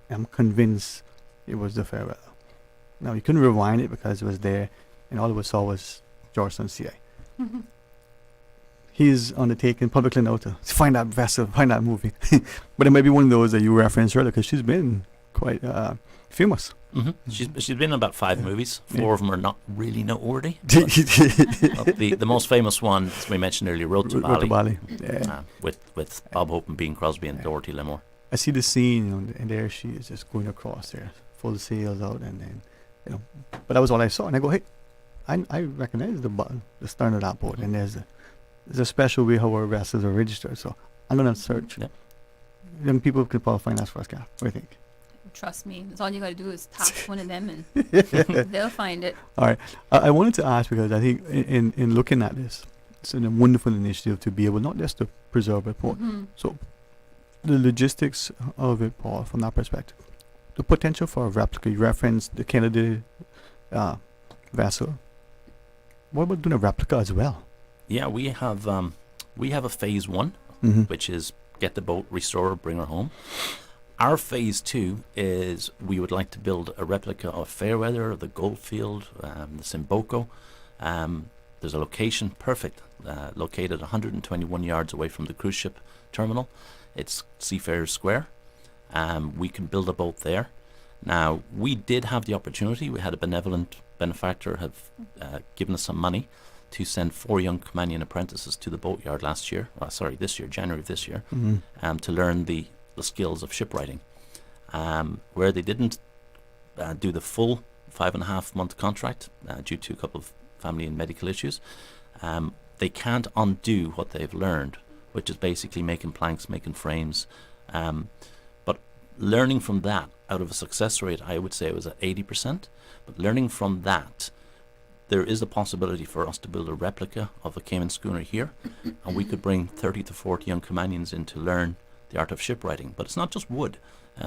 I'm convinced it was the Fairweather. Now you couldn't rewind it because it was there, and all we saw was Georgetown CI. He's undertaken publicly now to find that vessel, find that movie. But it might be one of those that you referenced earlier, because she's been quite famous. She's been in about 5 movies. 4 Yeah. of them are not really noteworthy. But the most famous one, as we mentioned earlier, Road to Road to Bali, Bali, with Bob Hope and Bing Crosby and Dorothy Lamour. I see the scene, and there she is just going across there, full sails out, and then, but that was all I saw, and I go, hey, I recognize the stern of that boat, and there's a special way how our vessels are registered, so I'm gonna search. Yeah. Young people could probably find us for us, Gav. What do you think? Trust me, that's all you got to do is task one of them and they'll find it. All right. I wanted to ask, because I think in looking at this, it's a wonderful initiative to be able not just to preserve a port. Mhm. So the logistics of it, Paul, from that perspective, the potential for a replica. You referenced the Kennedy vessel. What about doing a replica as well? Yeah, we have a phase 1, Mhm. which is get the boat, restore her, bring her home. Our phase 2 is we would like to build a replica of Fairweather, the Goldfield, the Simboco. There's a location perfect, located 121 yards away from the cruise ship terminal. It's Seafarers Square. We can build a boat there. Now, we did have the opportunity. We had a benevolent benefactor have given us some money to send 4 young Caymanian apprentices to the boatyard this year, January of this year, Mhm. to learn the skills of shipwriting. Where they didn't do the full 5.5-month contract due to a couple of family and medical issues, they can't undo what they've learned, which is basically making planks, making frames. But learning from that, out of a success rate, I would say it was at 80%. But learning from that, there is a possibility for us to build a replica of a Cayman schooner here, and we could bring 30 to 40 young Caymanians in to learn the art of shipwriting. But it's not just wood.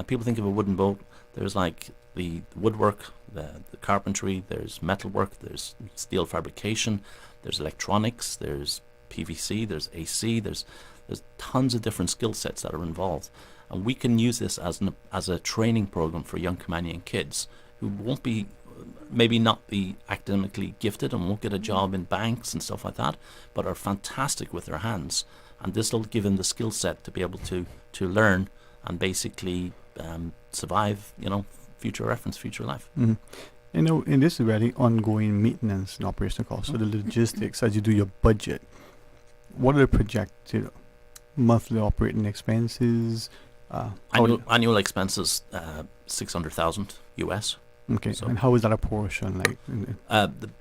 People think of a wooden boat. There's like the woodwork, the carpentry, there's metalwork, there's steel fabrication, there's electronics, there's PVC, there's AC, there's tons of different skill sets that are involved. And we can use this as a training program for young Caymanian kids who won't be, maybe not be academically gifted and won't get a job in banks and stuff like that, but are fantastic with their hands. And this will give them the skill set to be able to learn and basically survive, future reference, future life. Mm-hmm. And this is really ongoing maintenance and operational costs. So the logistics, as you do your budget, what are the projected monthly operating expenses? Annual expenses, $600,000 US. Okay, So, and how is that a portion? Like,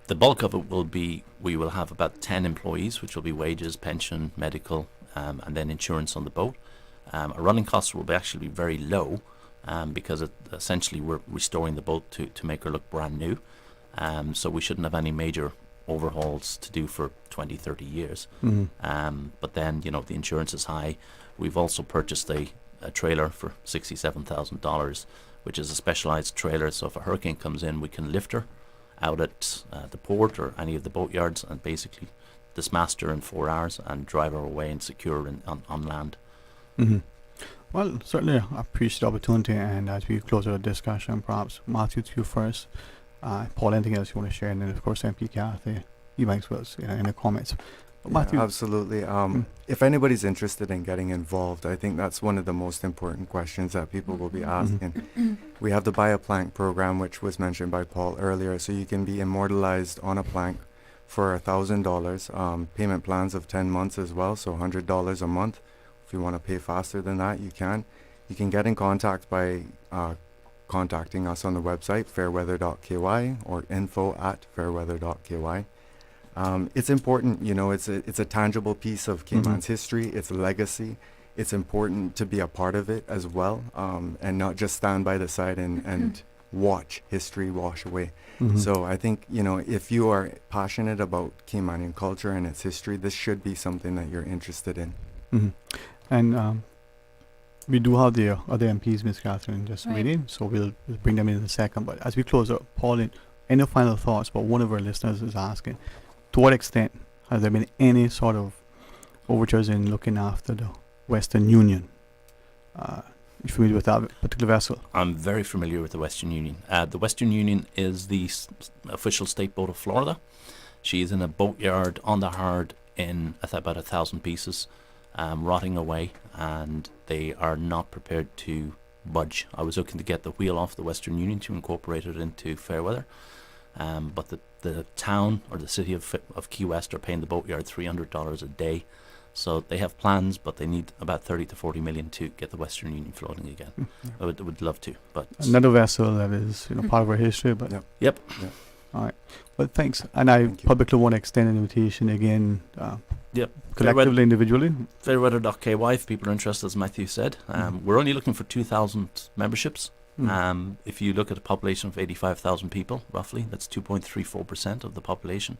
the bulk of it will be, we will have about 10 employees, which will be wages, pension, medical, and then insurance on the boat. Our running costs will be actually very low, because essentially we're restoring the boat to make her look brand new. So we shouldn't have any major overhauls to do for 20, 30 years. Mhm. But then, the insurance is high. We've also purchased a trailer for $67,000, which is a specialized trailer. So if a hurricane comes in, we can lift her out at the port or any of the boatyards and basically dismast her in 4 hours and drive her away and secure her on land. Mm-hmm. Well, certainly I appreciate the opportunity, and as we close our discussion, perhaps Matthew, to you first. Paul, anything else you want to share? And then, of course, MP Kathy Ebanks was in the comments. But Matthew, absolutely. If anybody's interested in getting involved, I think that's one of the most important questions that people will be asking. We have the Buy a Plank program, which was mentioned by Paul earlier, so you can be immortalized on a plank for $1,000. Payment plans of 10 months as well, so $100 a month. If you want to pay faster than that, you can. You can get in contact by contacting us on the website, fairweather.ky, or info@fairweather.ky. It's important, you know, it's a tangible piece of Cayman's history, its legacy. It's important to be a part of it as well, and not just stand by the side and watch history wash away. So I think, you know, if you are passionate about Caymanian culture and its history, this should be something that you're interested in. And we do have the other MPs, Ms. Catherine, just waiting, so we'll bring them in a second. But as we close up, Paul, any final thoughts? But one of our listeners is asking, to what extent has there been any sort of overtures in looking after the Western Union? You familiar with that particular vessel? I'm very familiar with the Western Union. The Western Union is the official state boat of Florida. She is in a boatyard on the hard in about 1,000 pieces, rotting away, and they are not prepared to budge. I was looking to get the wheel off the Western Union to incorporate it into Fairweather, but the town or the city of Key West are paying the boatyard $300 a day. So they have plans, but they need about 30 to 40 million to get the Western Union floating again. I would love to, but another vessel that is, you know, part of our history. But Yep. All right. Well, thanks. And I publicly want to extend an invitation again. Collectively, individually. Fairweather.ky if people are interested, as Matthew said. We're only looking for 2,000 memberships. If you look at a population of 85,000 people, roughly, that's 2.34% of the population.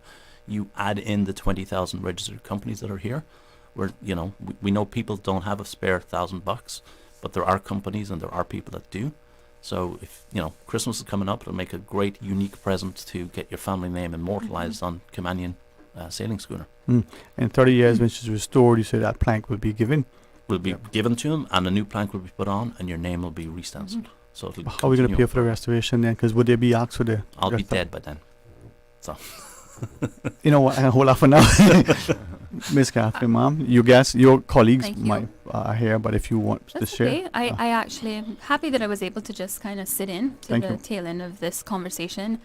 You add in the 20,000 registered companies that are here. We know people don't have a spare $1,000, but there are companies and there are people that do. So if, you know, Christmas is coming up, it'll make a great, unique present to get your family name immortalized on Caymanian sailing schooner. In 30 years, when she's restored, you say that plank will be given? Will be given to him, and a new plank will be put on, and your name will be re-stenciled. So it'll how are we going to pay for the restoration then? Because would there be acts for the... I'll be dead by then. So... You know what? I can hold off for now. Miss Catherine, ma'am, your colleagues might here, but if you want to share. Okay. I actually am happy that I was able to just kind of sit in to the tail end of this conversation.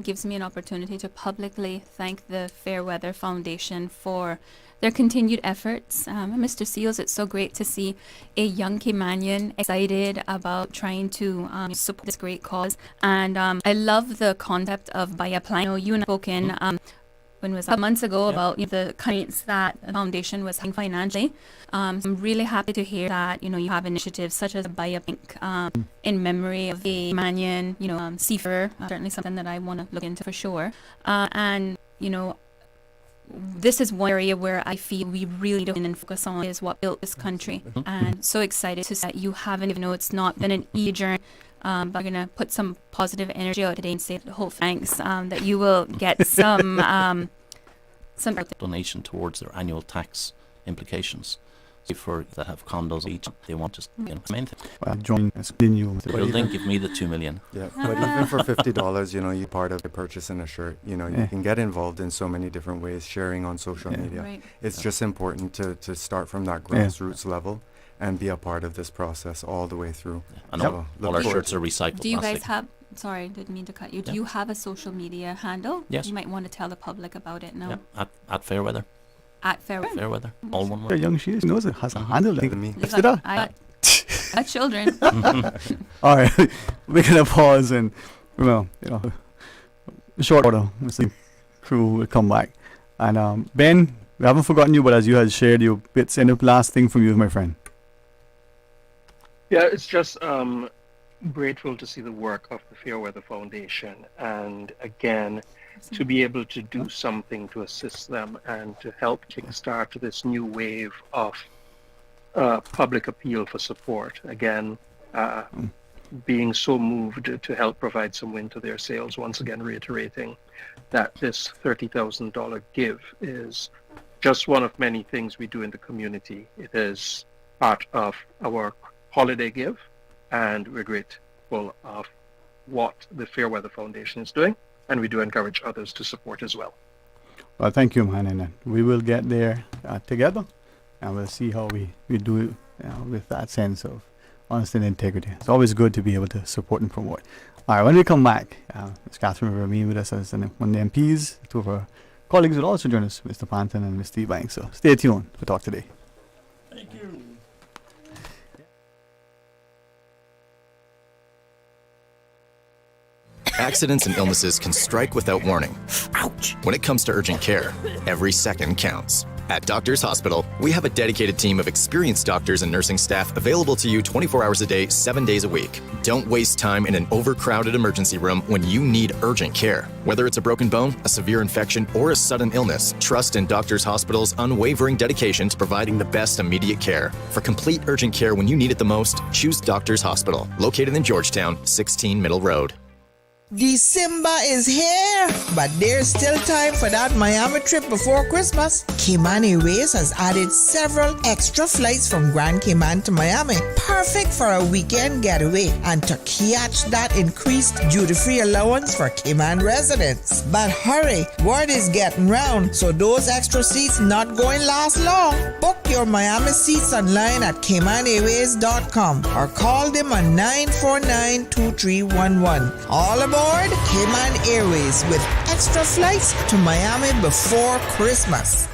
Gives me an opportunity to publicly thank the Fairweather Foundation for their continued efforts. Mr. Seals, it's so great to see a young Caymanian excited about trying to support this great cause. And I love the concept of buy a plank. You and I spoken when was a months ago about the clients that the foundation was having financially. I'm really happy to hear that you have initiatives such as buy a plank in memory of the Caymanian seafarer. Certainly something that I want to look into for sure. And this is one area where I feel we really need to focus on is what built this country. And so excited to see that you haven't, even though it's not been an easy journey, but we're going to put some positive energy out today and say the whole thanks that you will get some donation towards their annual tax implications. For that have condos each, they want just main thing. Well, join us. Continue. Building, give me the $2 million. Yeah, but even for $50, you're part of purchasing a shirt. You can get involved in so many different ways, sharing on social media. Right. It's just important to start from that grassroots level and be a part of this process all the way through. And all our shirts are recycled. Do you guys have? Sorry, didn't mean to cut you. Do you have a social media handle? Yes. You might want to tell the public about it now. Yeah, at Fairweather. At Fairweather. Fairweather. All one The word. young she knows it has a handle like me. I children. All right, we're gonna pause and short order. The crew will come back. And Ben, we haven't forgotten you, but as you had shared your bits, any last thing from you, my friend? Yeah, it's just grateful to see the work of the Fairweather Foundation, and again, to be able to do something to assist them and to help kickstart this new wave of public appeal for support. Again, being so moved to help provide some wind to their sails, once again reiterating that this $30,000 give is just one of many things we do in the community. It is part of our holiday give, and we're grateful of what the Fairweather Foundation is doing. And we do encourage others to support as well. Well, thank you, man. And we will get there together, and we'll see how we do it with that sense of honesty and integrity. It's always good to be able to support and promote. All right, when we come back, Ms. Catherine will remain with us as one of the MPs. Two of our colleagues will also join us, Mr. Panton and Mr. Ebanks. So stay tuned for Talk Today. Thank you. Accidents and illnesses can strike without warning. Ouch! When it comes to urgent care, every second counts. At Doctors Hospital, we have a dedicated team of experienced doctors and nursing staff available to you 24 hours a day, 7 days a week. Don't waste time in an overcrowded emergency room when you need urgent care. Whether it's a broken bone, a severe infection, or a sudden illness, trust in Doctors Hospital's unwavering dedication to providing the best immediate care. For complete urgent care when you need it the most, choose Doctors Hospital, located in Georgetown, 16 Middle Road. December is here, but there's still time for that Miami trip before Christmas. Cayman Airways has added several extra flights from Grand Cayman to Miami, perfect for a weekend getaway and to catch that increased duty-free allowance for Cayman residents. But hurry, word is getting round, so those extra seats not going to last long. Book your Miami seats online at CaymanAirways.com or call them on 949-2311. All aboard Cayman Airways with extra flights to Miami before Christmas.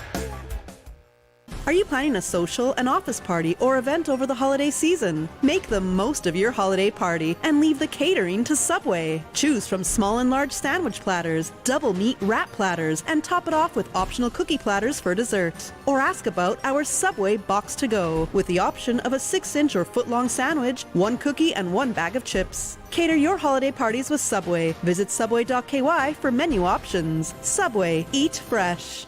Are you planning a social, an office party, or event over the holiday season? Make the most of your holiday party and leave the catering to Subway. Choose from small and large sandwich platters, double meat wrap platters, and top it off with optional cookie platters for dessert. Or ask about our Subway Box to Go with the option of a 6-inch or foot-long sandwich, 1 cookie, and 1 bag of chips. Cater your holiday parties with Subway. Visit subway.ky for menu options. Subway, eat fresh.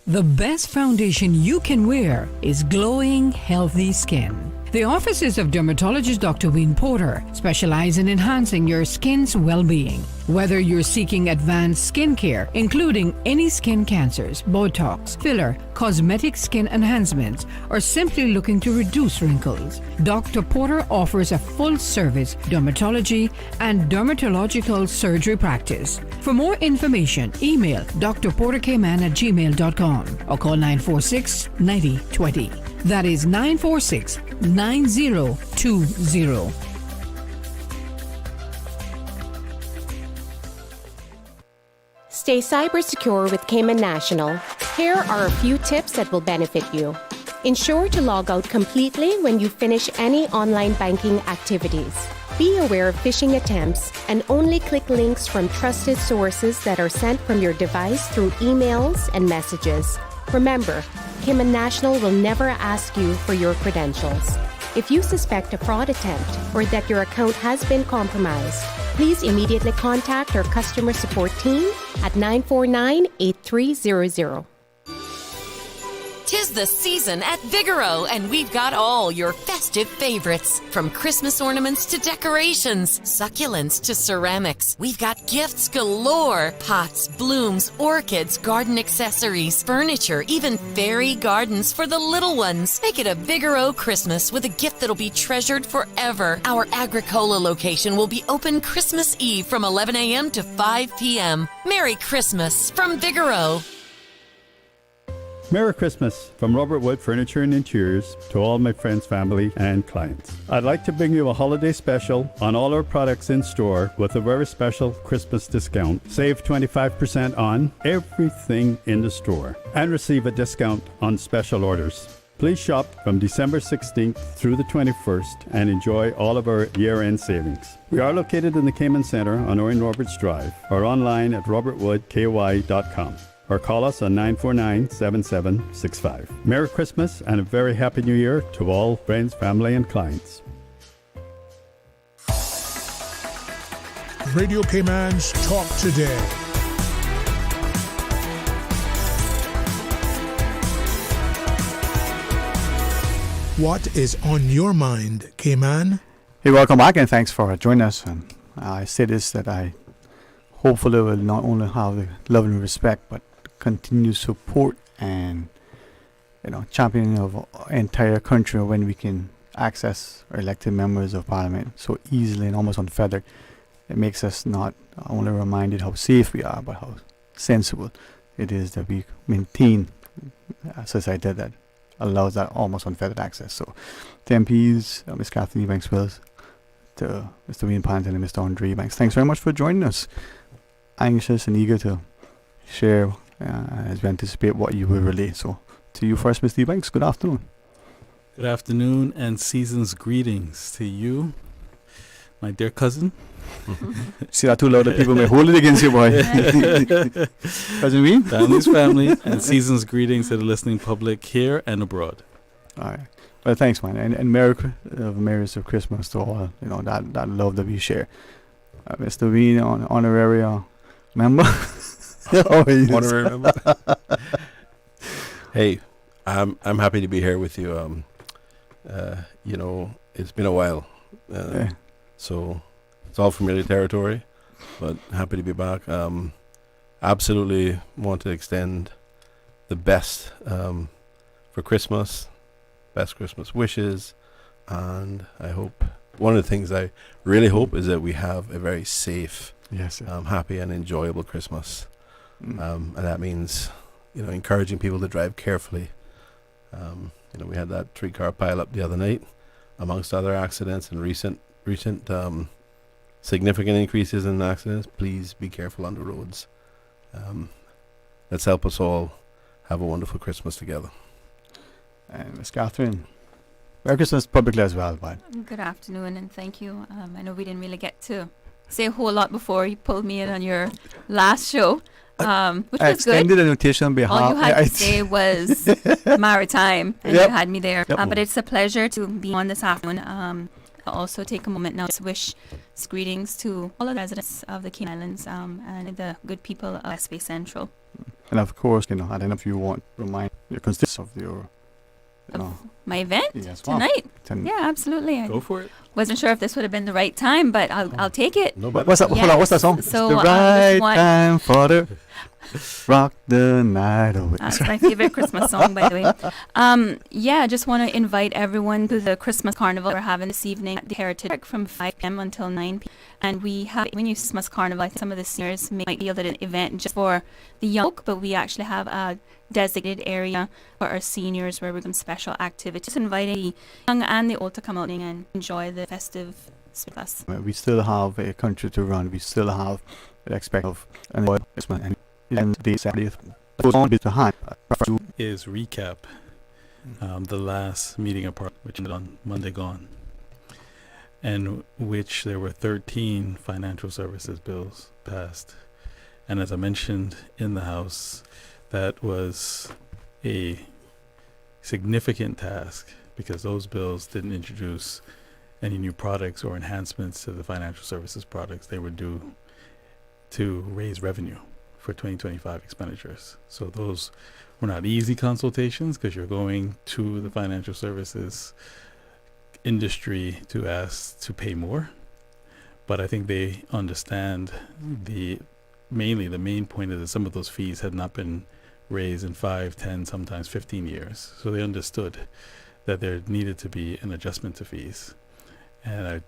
The best foundation you can wear is glowing, healthy skin. The offices of dermatologist Dr. Wayne Porter specialize in enhancing your skin's well-being. Whether you're seeking advanced skincare, including any skin cancers, Botox, filler, cosmetic skin enhancements, or simply looking to reduce wrinkles, Dr. Porter offers a full-service dermatology and dermatological surgery practice. For more information, email drportercayman@gmail.com or call 946-9020. That is 946-9020. Stay cyber secure with Cayman National. Here are a few tips that will benefit you. Ensure to log out completely when you finish any online banking activities. Be aware of phishing attempts and only click links from trusted sources that are sent from your device through emails and messages. Remember, Cayman National will never ask you for your credentials. If you suspect a fraud attempt or that your account has been compromised, please immediately contact our customer support team at 949-8300. 'Tis the season at Vigoro, and we've got all your festive favorites. From Christmas ornaments to decorations, succulents to ceramics. We've got gifts galore. Pots, blooms, orchids, garden accessories, furniture, even fairy gardens for the little ones. Make it a Vigoro Christmas with a gift that'll be treasured forever. Our Agricola location will be open Christmas Eve from 11 a.m. to 5 p.m. Merry Christmas from Vigoro. Merry Christmas from Robert Wood Furniture and Interiors to all my friends, family, and clients. I'd like to bring you a holiday special on all our products in store with a very special Christmas discount. Save 25% on everything in the store and receive a discount on special orders. Please shop from December 16th through the 21st and enjoy all of our year-end savings. We are located in the Cayman Center on Orin Roberts Drive or online at robertwoodky.com. or call us on 949-7765. Merry Christmas and a very Happy New Year to all friends, family, and clients. Radio Cayman's Talk Today. What is on your mind, Cayman? Hey, welcome back and thanks for joining us. And I say this that I hopefully will not only have the love and respect, but continued support and championing of entire country when we can access our elected members of parliament so easily and almost unfettered. It makes us not only reminded how safe we are, but how sensible it is that we maintain a society that allows that almost unfettered access. So to MPs, Ms. Kathleen Ebanks-Wills, to Mr. Wayne Panton and Mr. Andre Ebanks, thanks very much for joining us. Anxious and eager to share as we anticipate what you will relay. So to you first, Mr. Ebanks, good afternoon. Good afternoon and season's greetings to you, my dear cousin, See that too loud that people may hold it against you, boy. Doesn't mean? Family's family, and season's greetings to the listening public here and abroad. All right. Well, thanks, man. And Merry Christmas to all, that love that we share. Mr. Wien, honorary member. Honorary member. Hey, I'm happy to be here with you. It's been a while, so it's all familiar territory, but happy to be back. Absolutely want to extend the best for Christmas, best Christmas wishes, and I hope one of the things I really hope is that we have a very safe, happy and enjoyable Christmas, and that means encouraging people to drive carefully. We had that 3-car pile-up the other night, amongst other accidents and recent significant increases in accidents. Please be careful on the roads. Let's help us all have a wonderful Christmas together. And Miss Catherine, Merry Christmas publicly as well, bud. Good afternoon, and thank you. I know we didn't really get to say a whole lot before you pulled me in on your last show, which was good. I extended a notation on behalf. All you had to say was Maritime, and you had me there. But it's a pleasure to be on this afternoon. I'll also take a moment now to wish greetings to all the residents of the Cayman Islands and the good people of West Bay Central. And of course, I don't know if you want to remind your constituents of your my event tonight. Yeah, absolutely. Go for it. Wasn't sure if this would have been the right time, but I'll take it. No, but what's that? Hold on, what's that song? So, it's the right time for the rock the night away. That's my favorite Christmas song, by the way. I just want to invite everyone to the Christmas Carnival we're having this evening at the Heritage Park from 5 p.m. until 9 p.m. And we have a Christmas Carnival. I think some of the seniors might feel that an event just for the young, but we actually have a designated area for our seniors where we're doing special activities, inviting the young and the old to come out and enjoy the festive with us. We still have a country to run. We still have the expect of an Christmas and the Saturday goes on to hand. Is recap the last meeting of Parliament, which ended on Monday gone, and which there were 13 financial services bills passed. And as I mentioned in the House, that was a significant task because those bills didn't introduce any new products or enhancements to the financial services products. They were due to raise revenue for 2025 expenditures. So those were not easy consultations because you're going to the financial services industry to ask to pay more. But I think they understand the main point is that some of those fees had not been raised in 5, 10, sometimes 15 years. So they understood that there needed to be an adjustment to fees. And I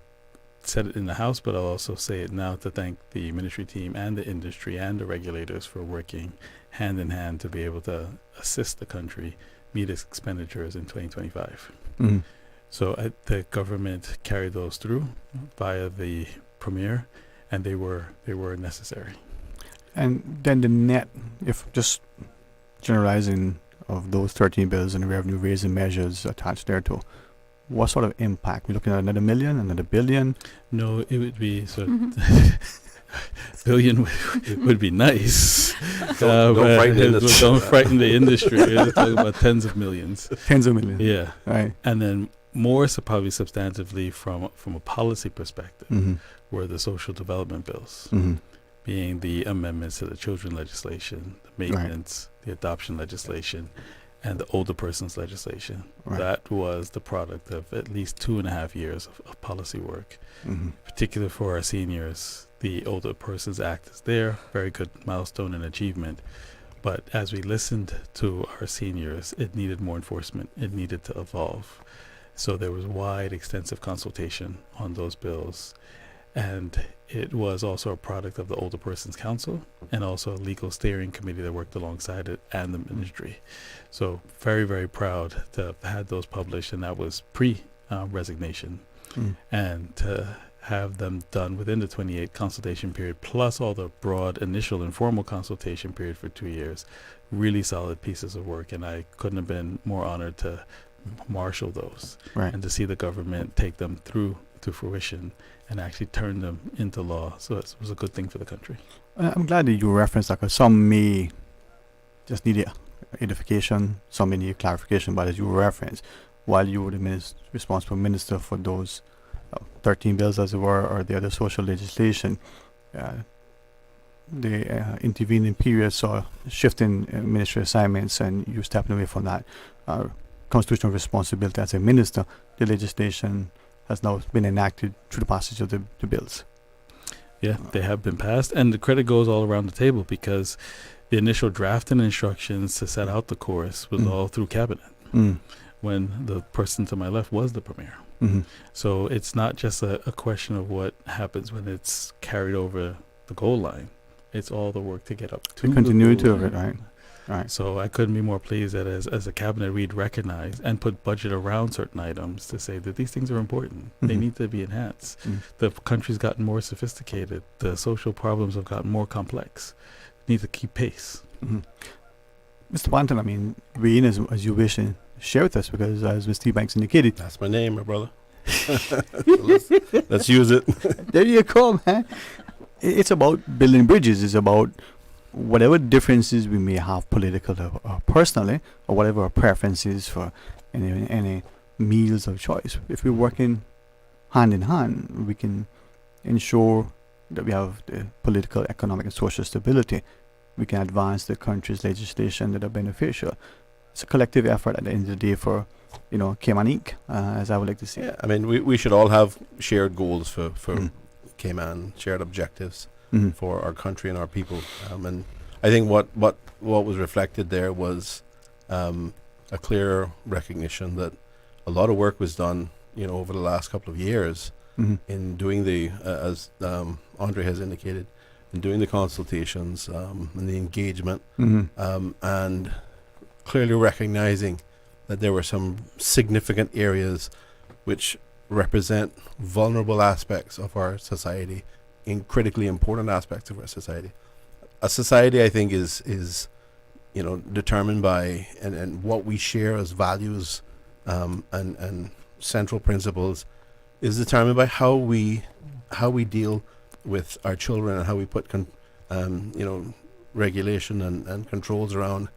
said it in the House, but I'll also say it now to thank the ministry team and the industry and the regulators for working hand in hand to be able to assist the country meet its expenditures in 2025. Mm-hmm. So the government carried those through via the Premier, and they were necessary. And then the net, if just generalizing of those 13 bills and the revenue raising measures attached thereto, what sort of impact? We're looking at another million, another billion? No, it would be billion would be nice. Don't frighten the industry. Don't frighten the industry. We're talking about tens of millions. Tens of millions. Yeah. Right. And then more so probably substantively from a policy perspective, were the social development bills, being the amendments to the children legislation, the maintenance, the adoption legislation, and the older persons legislation. That was the product of at least 2.5 years of policy work, particularly for our seniors. The Older Persons Act is there, very good milestone and achievement. But as we listened to our seniors, it needed more enforcement. It needed to evolve. So there was wide, extensive consultation on those bills. And it was also a product of the Older Persons Council and also a legal steering committee that worked alongside it and the ministry. So very, very proud to have had those published, and that was pre-resignation. And to have them done within the 28 consultation period, plus all the broad initial informal consultation period for 2 years. Really solid pieces of work, and I couldn't have been more honored to marshal those and to see the government take them through to fruition and actually turn them into law. So it was a good thing for the country. I'm glad that you referenced that, because some may just need edification, some may need clarification, but as you referenced, while you were the responsible minister for those 13 bills, as it were, or the other social legislation, the intervening period saw shifting ministry assignments, and you stepping away from that constitutional responsibility as a minister. The legislation has now been enacted through the passage of the bills. Yeah, they have been passed, and the credit goes all around the table, because the initial draft and instructions to set out the course was all through cabinet, when the person to my left was the premier. So it's not just a question of what happens when it's carried over the goal line. It's all the work to get up to the continuity of it, right? Right. So I couldn't be more pleased that as a cabinet we'd recognize and put budget around certain items to say that these things are important. They need to be enhanced. The country's gotten more sophisticated. The social problems have gotten more complex. Need to keep pace. Mr. Banton, I mean, weigh in as you wish and share with us, because as Mr. Ebanks indicated, that's my name, my brother. Let's use it. There you go, man. It's about building bridges. It's about whatever differences we may have politically or personally, or whatever our preferences for any meals of choice. If we're working hand in hand, we can ensure that we have the political, economic, and social stability. We can advance the country's legislation that are beneficial. It's a collective effort at the end of the day for, Cayman Inc., as I would like to say. Yeah, I mean, we should all have shared goals for Cayman, shared objectives for our country and our people. And I think what was reflected there was a clear recognition that a lot of work was done, over the last couple of years in doing as Andre has indicated, in doing the consultations and the engagement, and clearly recognizing that there were some significant areas which represent vulnerable aspects of our society, in critically important aspects of our society. A society, I think, is determined by and what we share as values and central principles is determined by how we deal with our children, and how we put regulation and controls around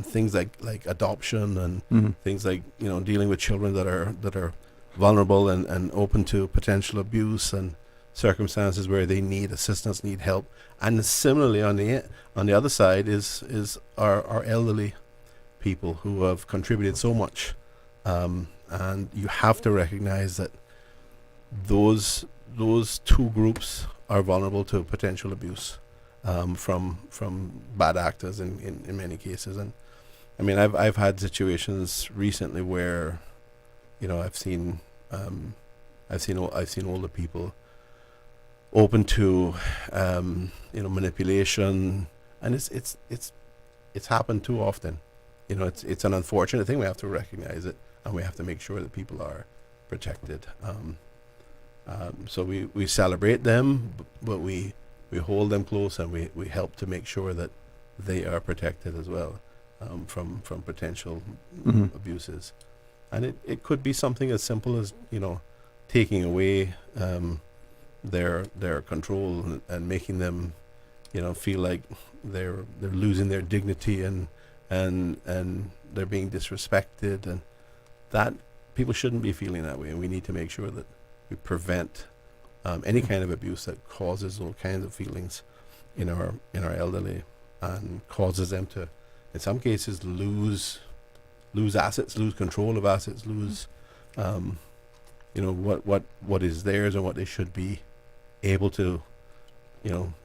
things like adoption and things like dealing with children that are vulnerable and open to potential abuse and circumstances where they need assistance, need help. And similarly, on the other side is our elderly people who have contributed so much, and you have to recognize that those two groups are vulnerable to potential abuse from bad actors in many cases. And I mean, I've had situations recently where I've seen older people open to manipulation, and it's happened too often. It's an unfortunate thing. We have to recognize it, and we have to make sure that people are protected. So we celebrate them, but we hold them close, and we help to make sure that they are protected as well from potential abuses. And it could be something as simple as taking away their control and making them feel like they're losing their dignity and they're being disrespected, and that people shouldn't be feeling that way. And we need to make sure that we prevent any kind of abuse that causes those kinds of feelings in our elderly, and causes them to, in some cases, lose assets, lose control of assets, lose what is theirs and what they should be able to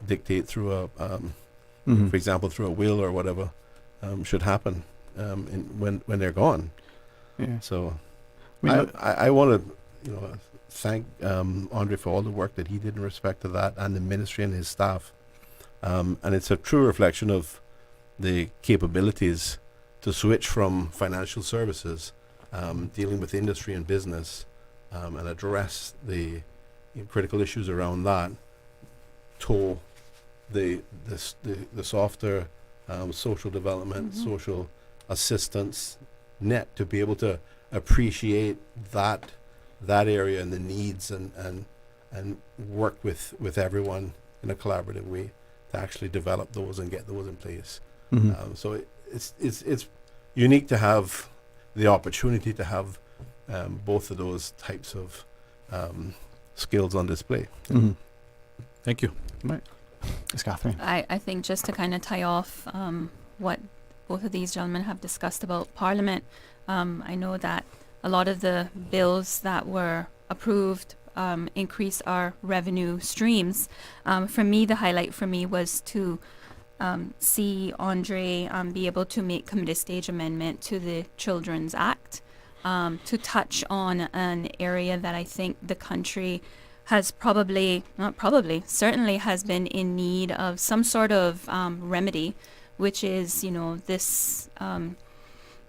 dictate through a for example, through a will or whatever should happen when they're gone. Yeah. So I want to thank Andre for all the work that he did in respect to that, and the ministry and his staff, and it's a true reflection of the capabilities to switch from financial services, dealing with industry and business, and address the critical issues around that, to the softer social development, social assistance net, to be able to appreciate that that area and the needs and work with everyone in a collaborative way to actually develop those and get those in place. So it's unique to have the opportunity to have both of those types of skills on display. Thank you. Right. It's Catherine. I think just to kind of tie off what both of these gentlemen have discussed about Parliament, I know that a lot of the bills that were approved increase our revenue streams. For me, the highlight for me was to see Andre be able to make committee stage amendment to the Children's Act to touch on an area that I think the country has certainly has been in need of some sort of remedy, which is, this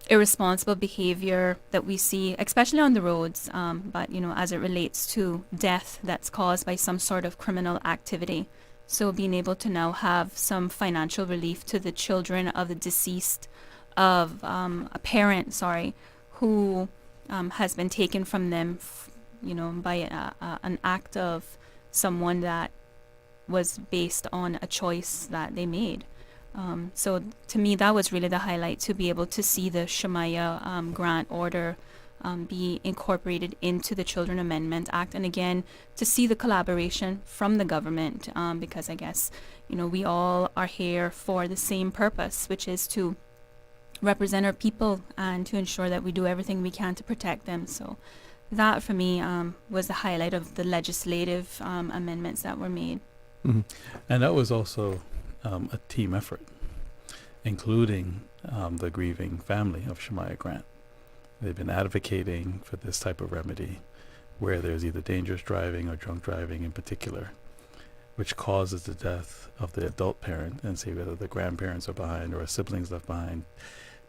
irresponsible behavior that we see, especially on the roads, but, as it relates to death that's caused by some sort of criminal activity. So being able to now have some financial relief to the children of the deceased of a parent, who has been taken from them, by an act of someone that was based on a choice that they made. So to me, that was really the highlight, to be able to see the Shemaya grant order be incorporated into the Children Amendment Act. And again, to see the collaboration from the government, because I guess, we all are here for the same purpose, which is to represent our people and to ensure that we do everything we can to protect them. So that for me was the highlight of the legislative amendments that were made. And that was also a team effort, including the grieving family of Shemaya Grant. They've been advocating for this type of remedy where there's either dangerous driving or drunk driving in particular, which causes the death of the adult parent, and say whether the grandparents are behind or a siblings left behind,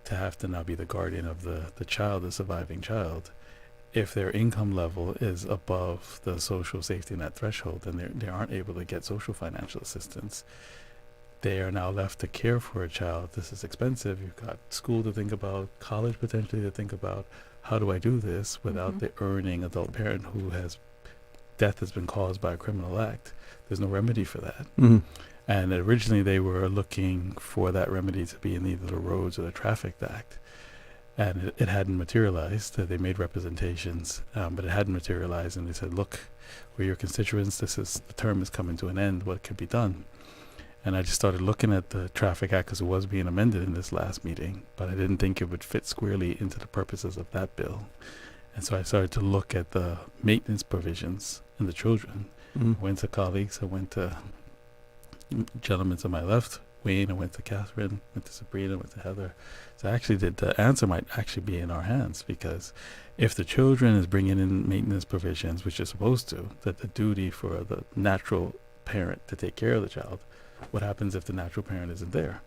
to have to now be the guardian of the child, the surviving child. If their income level is above the social safety net threshold, then they aren't able to get social financial assistance. They are now left to care for a child. This is expensive. You've got school to think about, college potentially to think about. How do I do this without the earning adult parent who death has been caused by a criminal act? There's no remedy for that. And originally they were looking for that remedy to be in either the Roads or the Traffic Act. And it hadn't materialized. They made representations, but it hadn't materialized. And they said, look, we're your constituents. The term is coming to an end. What could be done? And I just started looking at the Traffic Act because it was being amended in this last meeting, but I didn't think it would fit squarely into the purposes of that bill. And so I started to look at the maintenance provisions in the children. I went to colleagues. I went to gentlemen to my left, Wayne. I went to Catherine, went to Sabrina, went to Heather. So actually the answer might actually be in our hands, because if the children is bringing in maintenance provisions, which is supposed to, that the duty for the natural parent to take care of the child, what happens if the natural parent isn't there?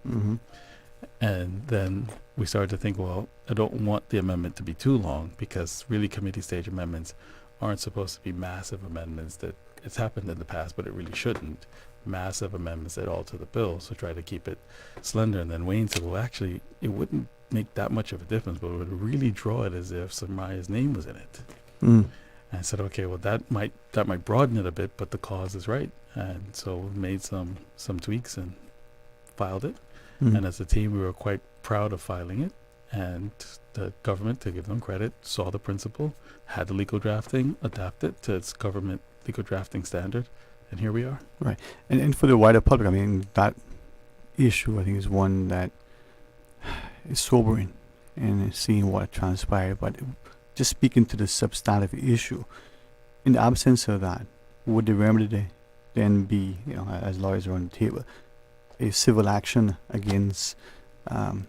And then we started to think, well, I don't want the amendment to be too long, because really committee stage amendments aren't supposed to be massive amendments that it's happened in the past, but it really shouldn't. Massive amendments that alter the bill, so try to keep it slender. And then Wayne said, well, actually, it wouldn't make that much of a difference, but it would really draw it as if Samaya's name was in it. And I said, okay, well, that might broaden it a bit, but the cause is right. And so we made some tweaks and filed it. And as a team, we were quite proud of filing it. And the government, to give them credit, saw the principle, had the legal drafting, adapted to its government legal drafting standard, and here we are. Right. And for the wider public, I mean, that issue, I think, is one that is sobering, and seeing what transpired. But just speaking to the substantive issue, in the absence of that, would the remedy then be, as lawyers are on the table, a civil action against the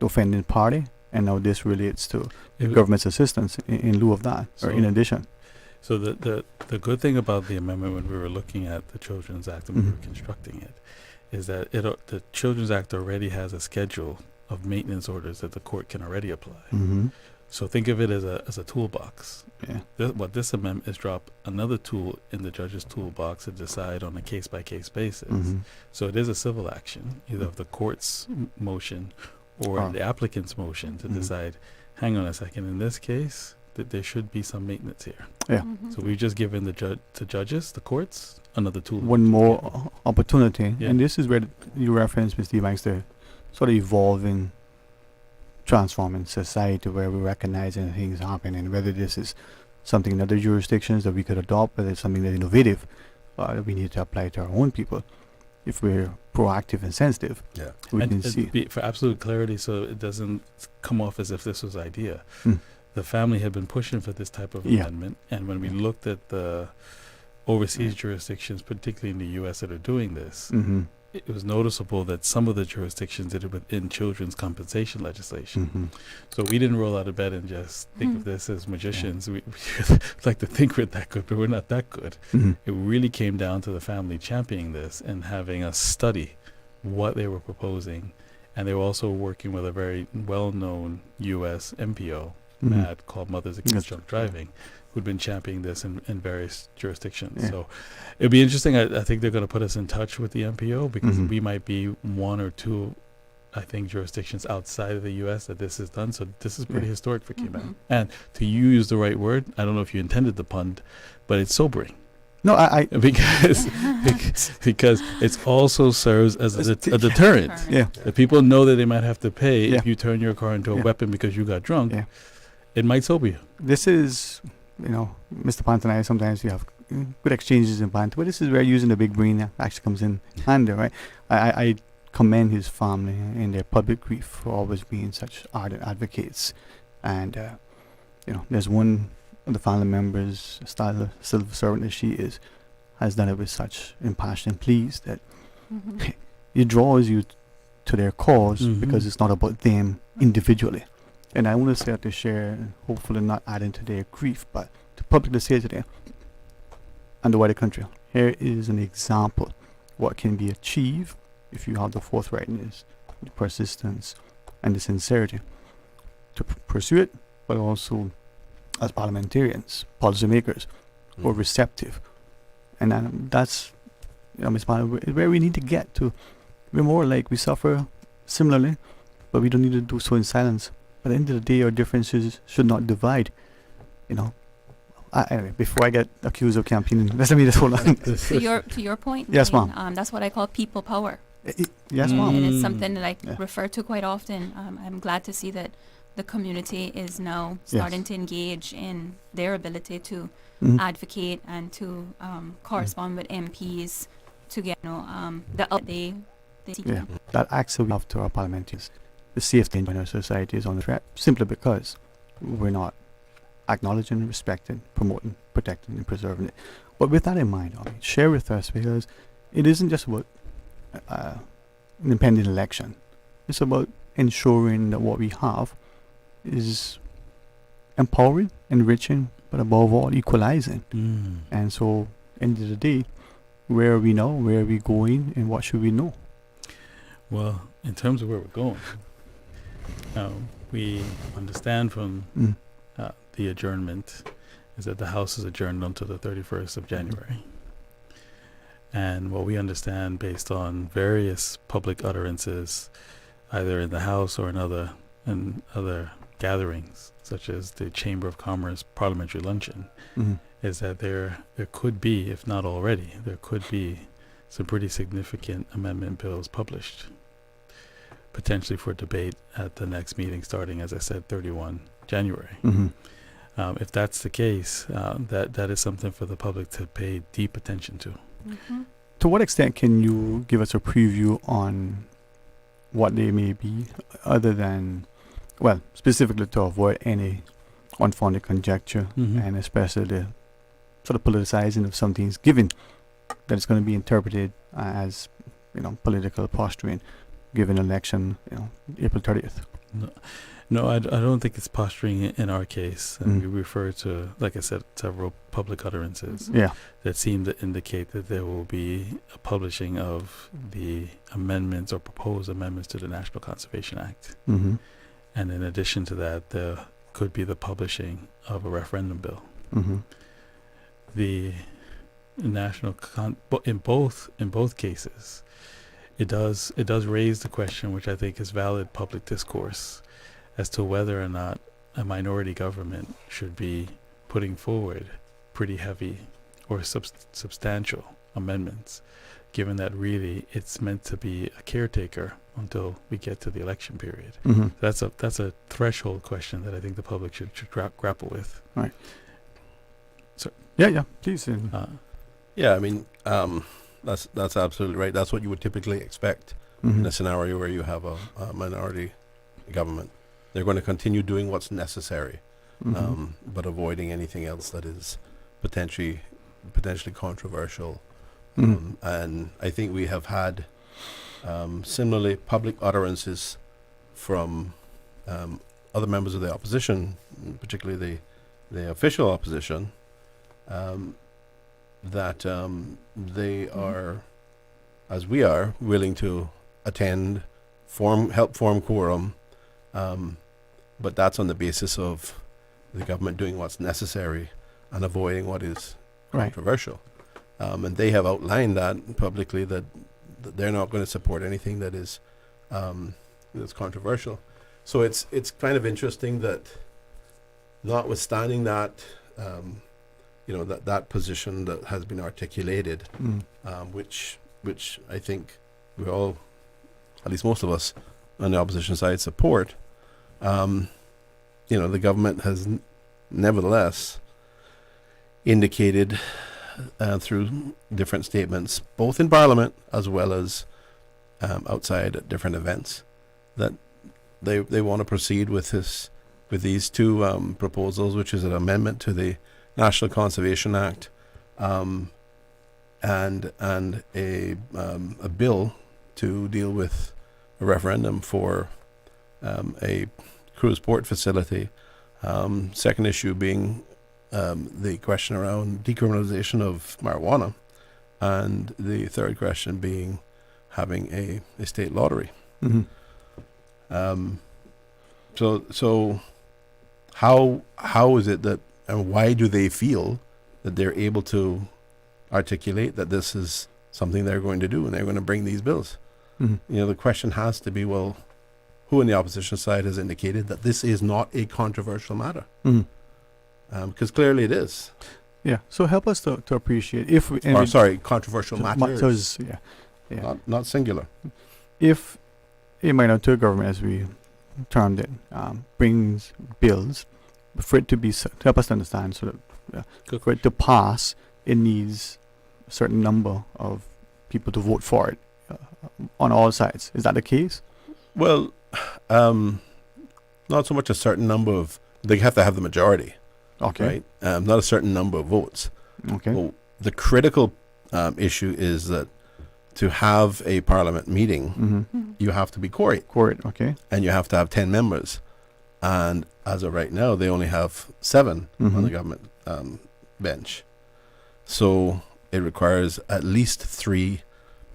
offending party? And now this relates to government's assistance in lieu of that, or in addition. So the good thing about the amendment when we were looking at the Children's Act and we were constructing it is that the Children's Act already has a schedule of maintenance orders that the court can already apply. So think of it as a toolbox. What this amendment is drop another tool in the judge's toolbox to decide on a case-by-case basis. So it is a civil action, either of the court's motion or the applicant's motion to decide, hang on a second, in this case, that there should be some maintenance here. Yeah. So we've just given the judges, the courts, another tool. One more opportunity, Yeah. and this is where you reference, Mr. Ebanks, the sort of evolving, transforming society where we recognize things happening, whether this is something in other jurisdictions that we could adopt, whether it's something that's innovative that we need to apply to our own people. If we're proactive and sensitive, we can see. For absolute clarity, so it doesn't come off as if this was idea. Mm. The family had been pushing for this type of Yeah. amendment, and when we looked at the overseas jurisdictions, particularly in the U.S., that are doing this, Mhm. it was noticeable that some of the jurisdictions did it within children's compensation legislation. Mhm. So we didn't roll out of bed and just think of this as magicians. We like to think we're that good, but we're not that good. Mhm. It really came down to the family championing this and having us study what they were proposing. And they were also working with a very well-known U.S. MPO, Mhm. MAD, called Mothers Against Yes. Drunk Driving, who'd been championing this in various jurisdictions. Yeah. So it'd be interesting. I think they're going to put us in touch with the MPO because Mhm. we might be one or two, I think, jurisdictions outside of the U.S. that this is done. So this is pretty Yeah. historic for Cayman. And to use the right word, I don't know if you intended the pun, but it's sobering. No, I because it also serves as a deterrent. Yeah. If people know that they might have to pay Yeah. if you turn your car into a Yeah. weapon because you got drunk, Yeah. it might sober you. This is, Mr. Pant and I, sometimes we have good exchanges in banter, but this is where using the big brain actually comes in handy, right? I commend his family in their public grief for always being such ardent advocates. And, there's one of the family members, style of civil servant as she is, has done it with such impassioned pleas that it draws you to their cause because it's not about them individually. And I want to say that to share, hopefully not adding to their grief, but to publicly say to them and the wider country, here is an example what can be achieved if you have the forthrightness, the persistence, and the sincerity to pursue it, but also as parliamentarians, policymakers, who are receptive. And that's, Ms. Palmer, where we need to get to. We're more like we suffer similarly, but we don't need to do so in silence. At the end of the day, our differences should not divide. Anyway, before I get accused of campaigning, let me just hold on. To your point, Yes, Dwayne, ma'am. that's what I call people power. Yes, ma'am. And it's something that I Yeah. refer to quite often. I'm glad to see that the community is now Yes. starting to engage in their ability to Mhm. advocate and to correspond with MPs to get the they seek. Yeah, that acts we have to our parliamentarians. The safety in our society is on the threat simply because we're not acknowledging, respecting, promoting, protecting, and preserving it. But with that in mind, share with us, because it isn't just about an impending election. It's about ensuring that what we have is empowering, enriching, but above all, equalizing. And so, end of the day, where are we now? Where are we going? And what should we know? Well, in terms of where we're going, we understand from the adjournment is that the House is adjourned until the 31st of January. And what we understand based on various public utterances, either in the House or in other gatherings, such as the Chamber of Commerce Parliamentary Luncheon, is that there could be, if not already, there could be some pretty significant amendment bills published, potentially for debate at the next meeting starting, as I said, 31 January. If that's the case, that is something for the public to pay deep attention to. To what extent can you give us a preview on what they may be, other than, well, specifically to avoid any unfounded conjecture, and especially the sort of politicizing of some things, given that it's going to be interpreted as, political posturing, given election, April 30th? No, I don't think it's posturing in our case. And we refer to, like I said, several public utterances that seem to indicate that there will be a publishing of the amendments or proposed amendments to the National Conservation Act. And in addition to that, there could be the publishing of a referendum bill. The national in both cases, it does raise the question, which I think is valid public discourse, as to whether or not a minority government should be putting forward pretty heavy or substantial amendments, given that really it's meant to be a caretaker until we get to the election period. Mm-hmm. That's a threshold question that I think the public should grapple with. Right. So yeah, please. Yeah, I mean, that's absolutely right. That's what you would typically expect in a scenario where you have a minority government. They're going to continue doing what's necessary, but avoiding anything else that is potentially controversial. And I think we have had similarly public utterances from other members of the opposition, particularly the official opposition, that they are, as we are, willing to attend, help form quorum, but that's on the basis of the government doing what's necessary and avoiding what is controversial. And they have outlined that publicly, that they're not going to support anything that is that's controversial. So it's kind of interesting that, notwithstanding that, that position that has been articulated, which I think we all, at least most of us on the opposition side, support. The government has nevertheless indicated through different statements, both in Parliament as well as outside at different events, that they want to proceed with these two proposals, which is an amendment to the National Conservation Act, and a bill to deal with a referendum for a cruise port facility. Second issue being the question around decriminalization of marijuana, and the third question being having a state lottery. So how is it that, and why do they feel that they're able to articulate that this is something they're going to do and they're going to bring these bills? The question has to be, well, who on the opposition side has indicated that this is not a controversial matter? Because clearly it is. Yeah. So help us to appreciate controversial matters. Not singular. If a minority government, as we termed it, brings bills, for it to be, to help us to understand, for it to pass, it needs a certain number of people to vote for it on all sides. Is that the case? Well, not so much a certain number of. They have to have the majority. Okay. Right. Not a certain number of votes. Okay. Well, the critical issue is that to have a parliament meeting, you have to be quorate. Okay. And you have to have 10 members. And as of right now, they only have 7 on the government bench. So it requires at least 3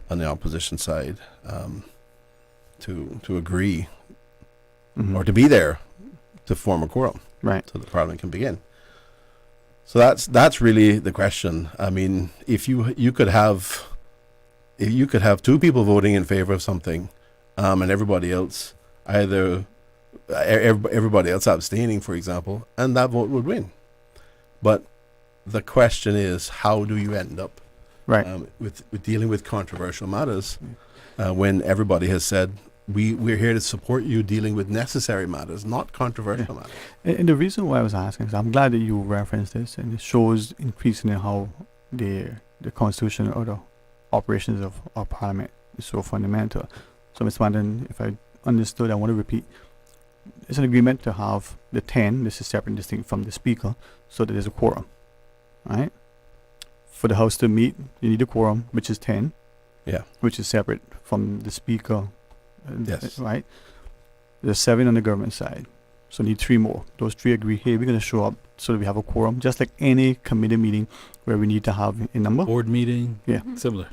on the opposition side to agree or to be there to form a quorum, right? So the parliament can begin. So that's really the question. I mean, if you could have 2 people voting in favor of something, and everybody else everybody else abstaining, for example, and that vote would win. But the question is, how do you end up with dealing with controversial matters when everybody has said, we're here to support you dealing with necessary matters, not controversial matters. And the reason why I was asking is I'm glad that you referenced this, and it shows increasingly how the Constitution or the operations of our Parliament is so fundamental. So, Mr. Mandan, if I understood, I want to repeat. It's an agreement to have the 10, this is separate and distinct from the Speaker, so that there's a quorum, right? For the House to meet, you need a quorum, which is 10, which is separate from the Speaker. Yes. Right? There's 7 on the government side. So need 3 more. Those 3 agree, hey, we're going to show up so that we have a quorum, just like any committee meeting where we need to have a number. Board meeting. Yeah. Similar.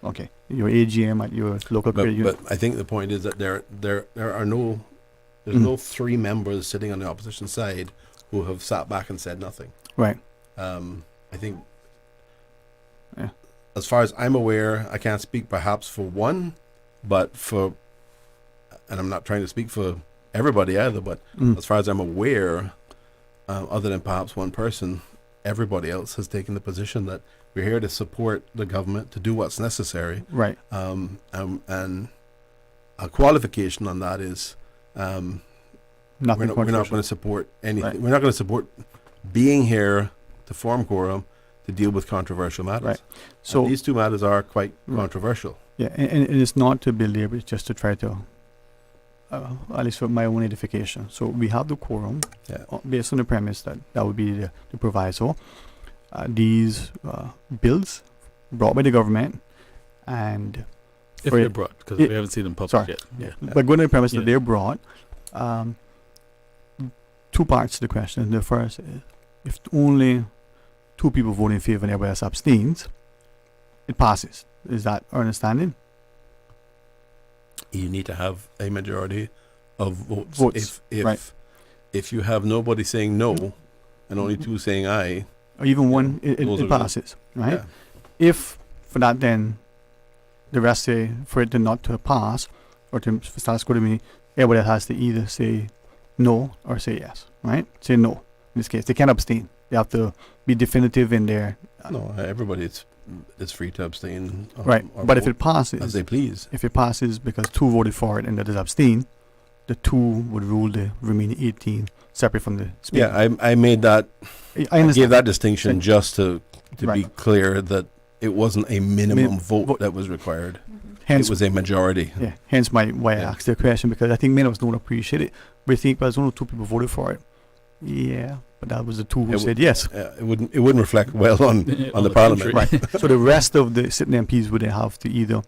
Okay. Your AGM at your local credit union. But I think the point is that there are no, there's no 3 members sitting on the opposition side who have sat back and said nothing. Right. I think, as far as I'm aware, I can't speak perhaps for one, but and I'm not trying to speak for everybody either, but as far as I'm aware, other than perhaps one person, everybody else has taken the position that we're here to support the government to do what's necessary. Right. And a qualification on that is we're not going to support anything. Right. We're not going to support being here to form quorum to deal with controversial matters. Right. So these two matters are quite controversial. Yeah, and it's not to belabor, it's just to try to, at least for my own edification. So we have the quorum, based on the premise that that would be the proviso. These bills brought by the government, and if they're brought, because we haven't seen them published yet. Yeah. But going on the premise that they're brought, two parts to the question. The first is, if only 2 people vote in favor and everybody else abstains, it passes. Is that our understanding? You need to have a majority of votes. If you have nobody saying no and only 2 saying aye, or even one, it passes, right? Yeah. If for that, then the rest say for it to not to pass or to status quo to me, everybody has to either say no or say yes, right? Say no. In this case, they can't abstain. They have to be definitive in their. No, everybody is free to abstain. Right, but if it passes, as they please. If it passes because 2 voted for it and that is abstain, the 2 would rule the remaining 18 separate from the speaker. Yeah, I made that. I gave that distinction just to be clear that it wasn't a minimum vote that was required. Hence, it was a majority. Yeah. Hence why I asked the question, because I think many of us don't appreciate it. We think, well, there's only 2 people voted for it. Yeah, but that was the 2 who said yes. It wouldn't reflect well on the Parliament. Right. So the rest of the sitting MPs would have to either,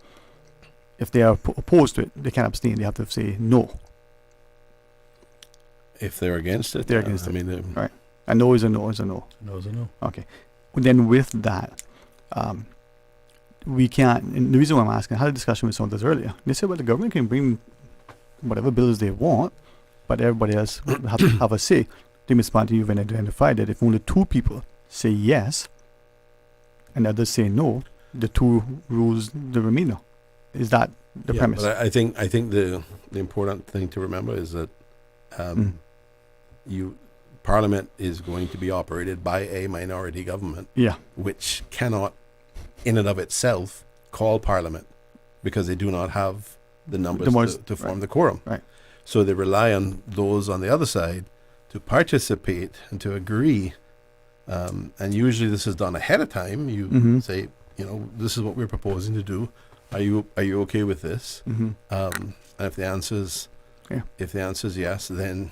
if they are opposed to it, they can't abstain. They have to say no. If they're against it, they're against it. I mean, right. A no is a no is a no. No is a no. Okay. Well, then with that, we can't. And the reason why I'm asking, I had a discussion with someone this earlier. They said, well, the government can bring whatever bills they want, but everybody else have to have a say. The municipality you've identified that if only 2 people say yes and others say no, the 2 rules the remainder. Is that the premise? But I think the important thing to remember is that Parliament is going to be operated by a minority government, which cannot, in and of itself, call Parliament because they do not have the numbers to form the quorum. Right. So they rely on those on the other side to participate and to agree. And usually this is done ahead of time. You say, this is what we're proposing to do. Are you okay with this? And if the answer is yes, then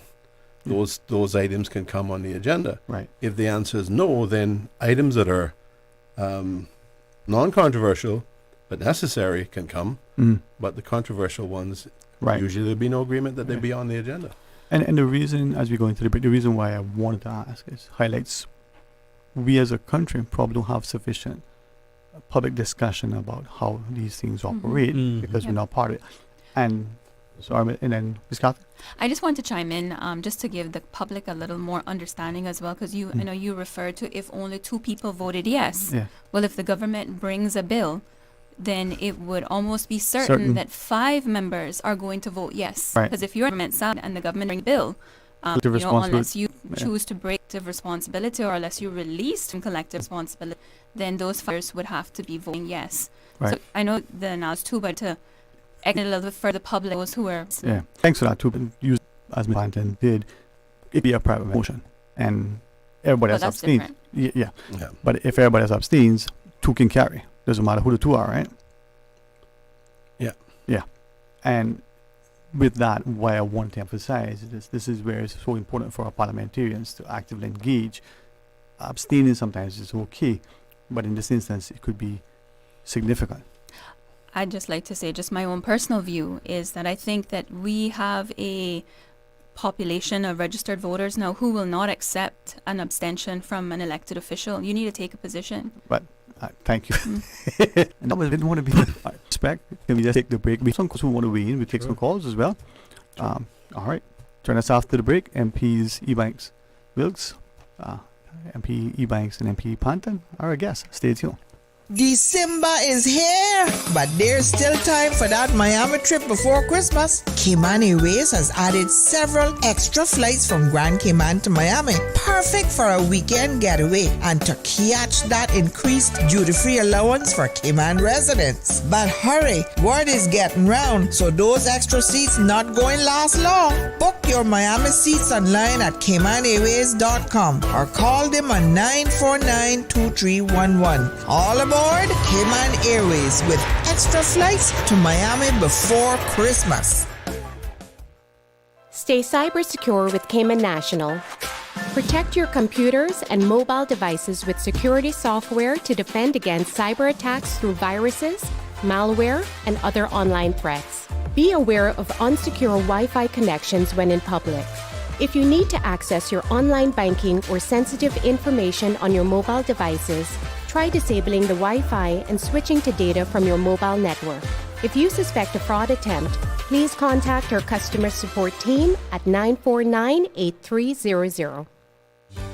those items can come on the agenda. Right. If the answer is no, then items that are non-controversial but necessary can come. But the controversial ones, usually there'll be no agreement that they be on the agenda. And the reason, as we go into the reason why I wanted to ask is highlights we as a country probably don't have sufficient public discussion about how these things operate because we're not part of it. And then Ms. Catherine? I just want to chime in just to give the public a little more understanding as well, because you know you referred to if only 2 people voted yes. Yeah. Well, if the government brings a bill, then it would almost be certain that 5 members are going to vote yes. Because if you're government side and the government brings a bill, unless you choose to break the responsibility or unless you release from collective responsibility, then those fighters would have to be voting yes. Right. So I know the announced too, but to explain a little bit further public, those who are... Yeah, thanks for that too. But use as Ms. Planton did, it'd be a private motion and everybody else abstains. Yeah. But if everybody else abstains, 2 can carry. Doesn't matter who the 2 are, right? Yeah. And with that, why I want to emphasize this is where it's so important for our parliamentarians to actively engage. Abstaining sometimes is okay, but in this instance, it could be significant. I'd just like to say, just my own personal view is that I think that we have a population of registered voters now who will not accept an abstention from an elected official. You need to take a position. But thank you. And we didn't want to be respect. Can we just take the break? We have some calls who want to weigh in. We take some calls as well. All right. Join us after the break. MPs Ebanks Wilkes, MP Ebanks and MP Panton are our guests. Stay tuned. December is here, but there's still time for that Miami trip before Christmas. Cayman Airways has added several extra flights from Grand Cayman to Miami, perfect for a weekend getaway and to catch that increased duty-free allowance for Cayman residents. But hurry, word is getting round, so those extra seats not going last long. Book your Miami seats online at CaymanAirways.com or call them on 949-2311. All aboard Cayman Airways with extra flights to Miami before Christmas. Stay cyber secure with Cayman National. Protect your computers and mobile devices with security software to defend against cyber attacks through viruses, malware, and other online threats. Be aware of unsecure Wi-Fi connections when in public. If you need to access your online banking or sensitive information on your mobile devices, try disabling the Wi-Fi and switching to data from your mobile network. If you suspect a fraud attempt, please contact our customer support team at 949-8300.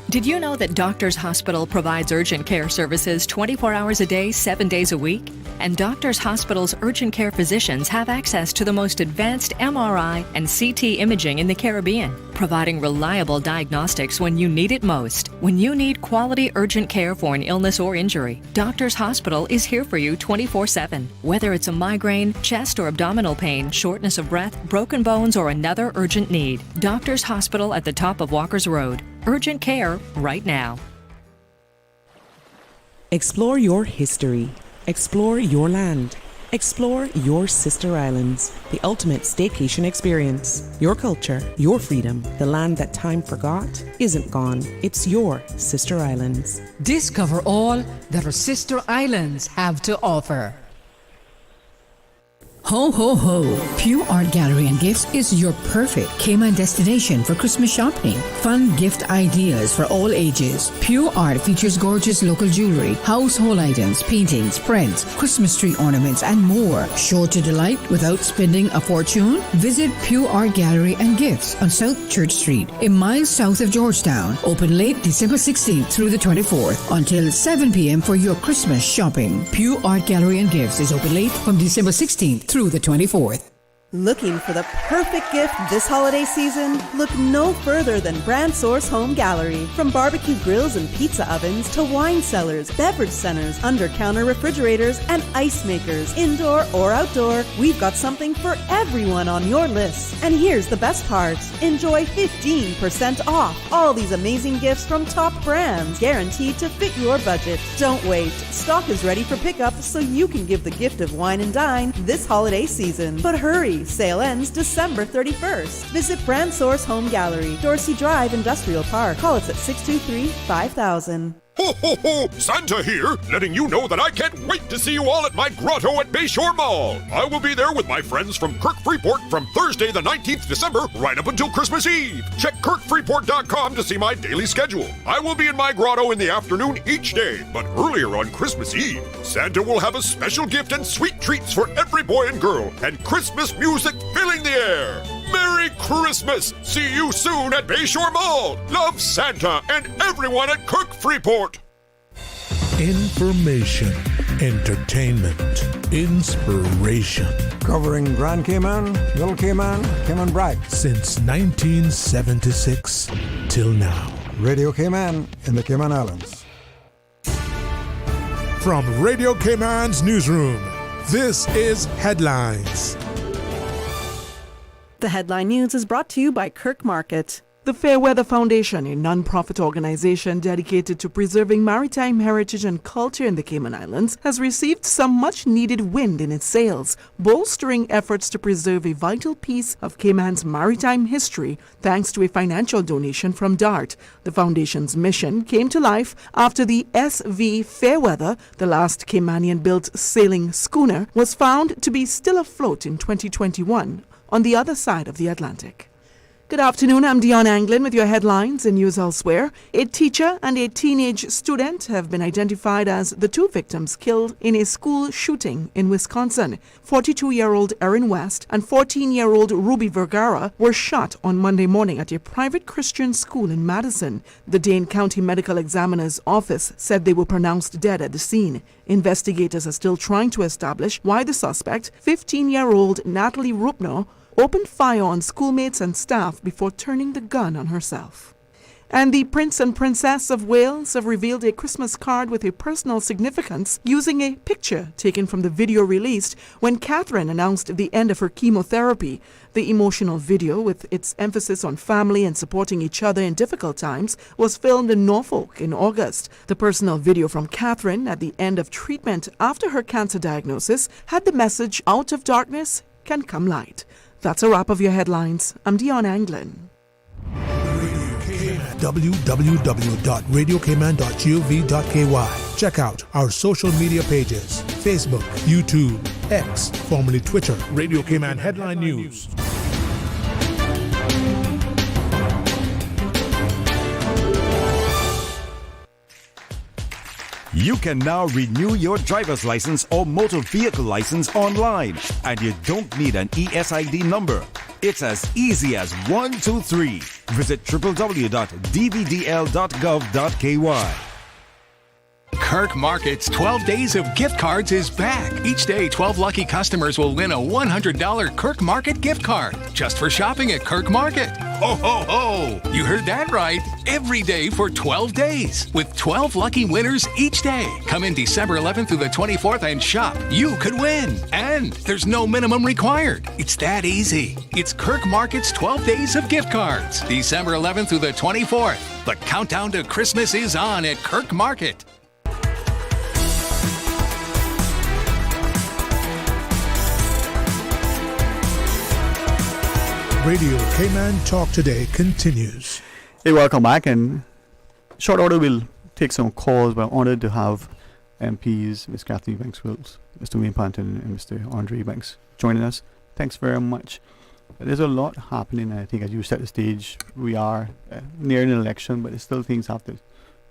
Did you know that Doctors Hospital provides urgent care services 24 hours a day, 7 days a week? And Doctors Hospital's urgent care physicians have access to the most advanced MRI and CT imaging in the Caribbean, providing reliable diagnostics when you need it most. When you need quality urgent care for an illness or injury, Doctors Hospital is here for you 24/7. Whether it's a migraine, chest or abdominal pain, shortness of breath, broken bones, or another urgent need, Doctors Hospital at the top of Walker's Road. Urgent care right now. Explore your history. Explore your land. Explore your sister islands. The ultimate staycation experience. Your culture, your freedom. The land that time forgot isn't gone. It's your sister islands. Discover all that our sister islands have to offer. Ho, ho, ho! Pure Art Gallery and Gifts is your perfect Cayman destination for Christmas shopping. Fun gift ideas for all ages. Pure Art features gorgeous local jewelry, household items, paintings, prints, Christmas tree ornaments, and more. Sure to delight without spending a fortune? Visit Pure Art Gallery and Gifts on South Church Street, a mile south of Georgetown. Open late December 16th through the 24th until 7 p.m. for your Christmas shopping. Pure Art Gallery and Gifts is open late from December 16th through the 24th. Looking for the perfect gift this holiday season? Look no further than Brand Source Home Gallery. From barbecue grills and pizza ovens to wine cellars, beverage centers, under-counter refrigerators, and ice makers, indoor or outdoor, we've got something for everyone on your list. And here's the best part. Enjoy 15% off all these amazing gifts from top brands, guaranteed to fit your budget. Don't wait. Stock is ready for pickup so you can give the gift of wine and dine this holiday season. But hurry. Sale ends December 31st. Visit Brand Source Home Gallery, Dorsey Drive, Industrial Park. Call us at 623-5000. Ho, ho, ho! Santa here, letting you know that I can't wait to see you all at my grotto at Bayshore Mall. I will be there with my friends from Kirk Freeport from Thursday the 19th December right up until Christmas Eve. Check KirkFreeport.com to see my daily schedule. I will be in my grotto in the afternoon each day, but earlier on Christmas Eve, Santa will have a special gift and sweet treats for every boy and girl, and Christmas music filling the air. Merry Christmas! See you soon at Bayshore Mall. Love, Santa and everyone at Kirk Freeport. Information, entertainment, inspiration. Covering Grand Cayman, Little Cayman, Cayman Brac. Since 1976 till now. Radio Cayman in the Cayman Islands. From Radio Cayman's newsroom, this is Headlines. The headline news is brought to you by Kirk Market. The Fairweather Foundation, a non-profit organization dedicated to preserving maritime heritage and culture in the Cayman Islands, has received some much-needed wind in its sails, bolstering efforts to preserve a vital piece of Cayman's maritime history thanks to a financial donation from DART. The foundation's mission came to life after the SV Fairweather, the last Caymanian-built sailing schooner, was found to be still afloat in 2021 on the other side of the Atlantic. Good afternoon, I'm Dion Anglin with your headlines and news elsewhere. A teacher and a teenage student have been identified as the two victims killed in a school shooting in Wisconsin. 42-year-old Erin West and 14-year-old Ruby Vergara were shot on Monday morning at a private Christian school in Madison. The Dane County Medical Examiner's Office said they were pronounced dead at the scene. Investigators are still trying to establish why the suspect, 15-year-old Natalie Rupno, opened fire on schoolmates and staff before turning the gun on herself. And the Prince and Princess of Wales have revealed a Christmas card with a personal significance using a picture taken from the video released when Catherine announced the end of her chemotherapy. The emotional video, with its emphasis on family and supporting each other in difficult times, was filmed in Norfolk in August. The personal video from Catherine at the end of treatment after her cancer diagnosis had the message, "Out of darkness can come light." That's a wrap of your headlines. I'm Dion Anglin. www.radiocayman.gov.ky. Check out our social media pages: Facebook, YouTube, X, formerly Twitter, Radio Cayman Headline News. You can now renew your driver's license or motor vehicle license online, and you don't need an ESID number. It's as easy as 1, 2, 3. Visit www.dvdl.gov.ky. Kirk Market's 12 Days of Gift Cards is back. Each day, 12 lucky customers will win a $100 Kirk Market gift card just for shopping at Kirk Market. Ho, ho, ho! You heard that right. Every day for 12 days with 12 lucky winners each day. Come in December 11th through the 24th and shop. You could win. And there's no minimum required. It's that easy. It's Kirk Market's 12 Days of Gift Cards. December 11th through the 24th. The countdown to Christmas is on at Kirk Market. Radio Cayman Talk Today continues. Hey, welcome back. And short order, we'll take some calls. We're honored to have MPs, Ms. Kathleen Ebanks-Wills, Mr. Wayne Panton, and Mr. Andre Ebanks joining us. Thanks very much. There's a lot happening, and I think as you set the stage, we are near an election, but there's still things have to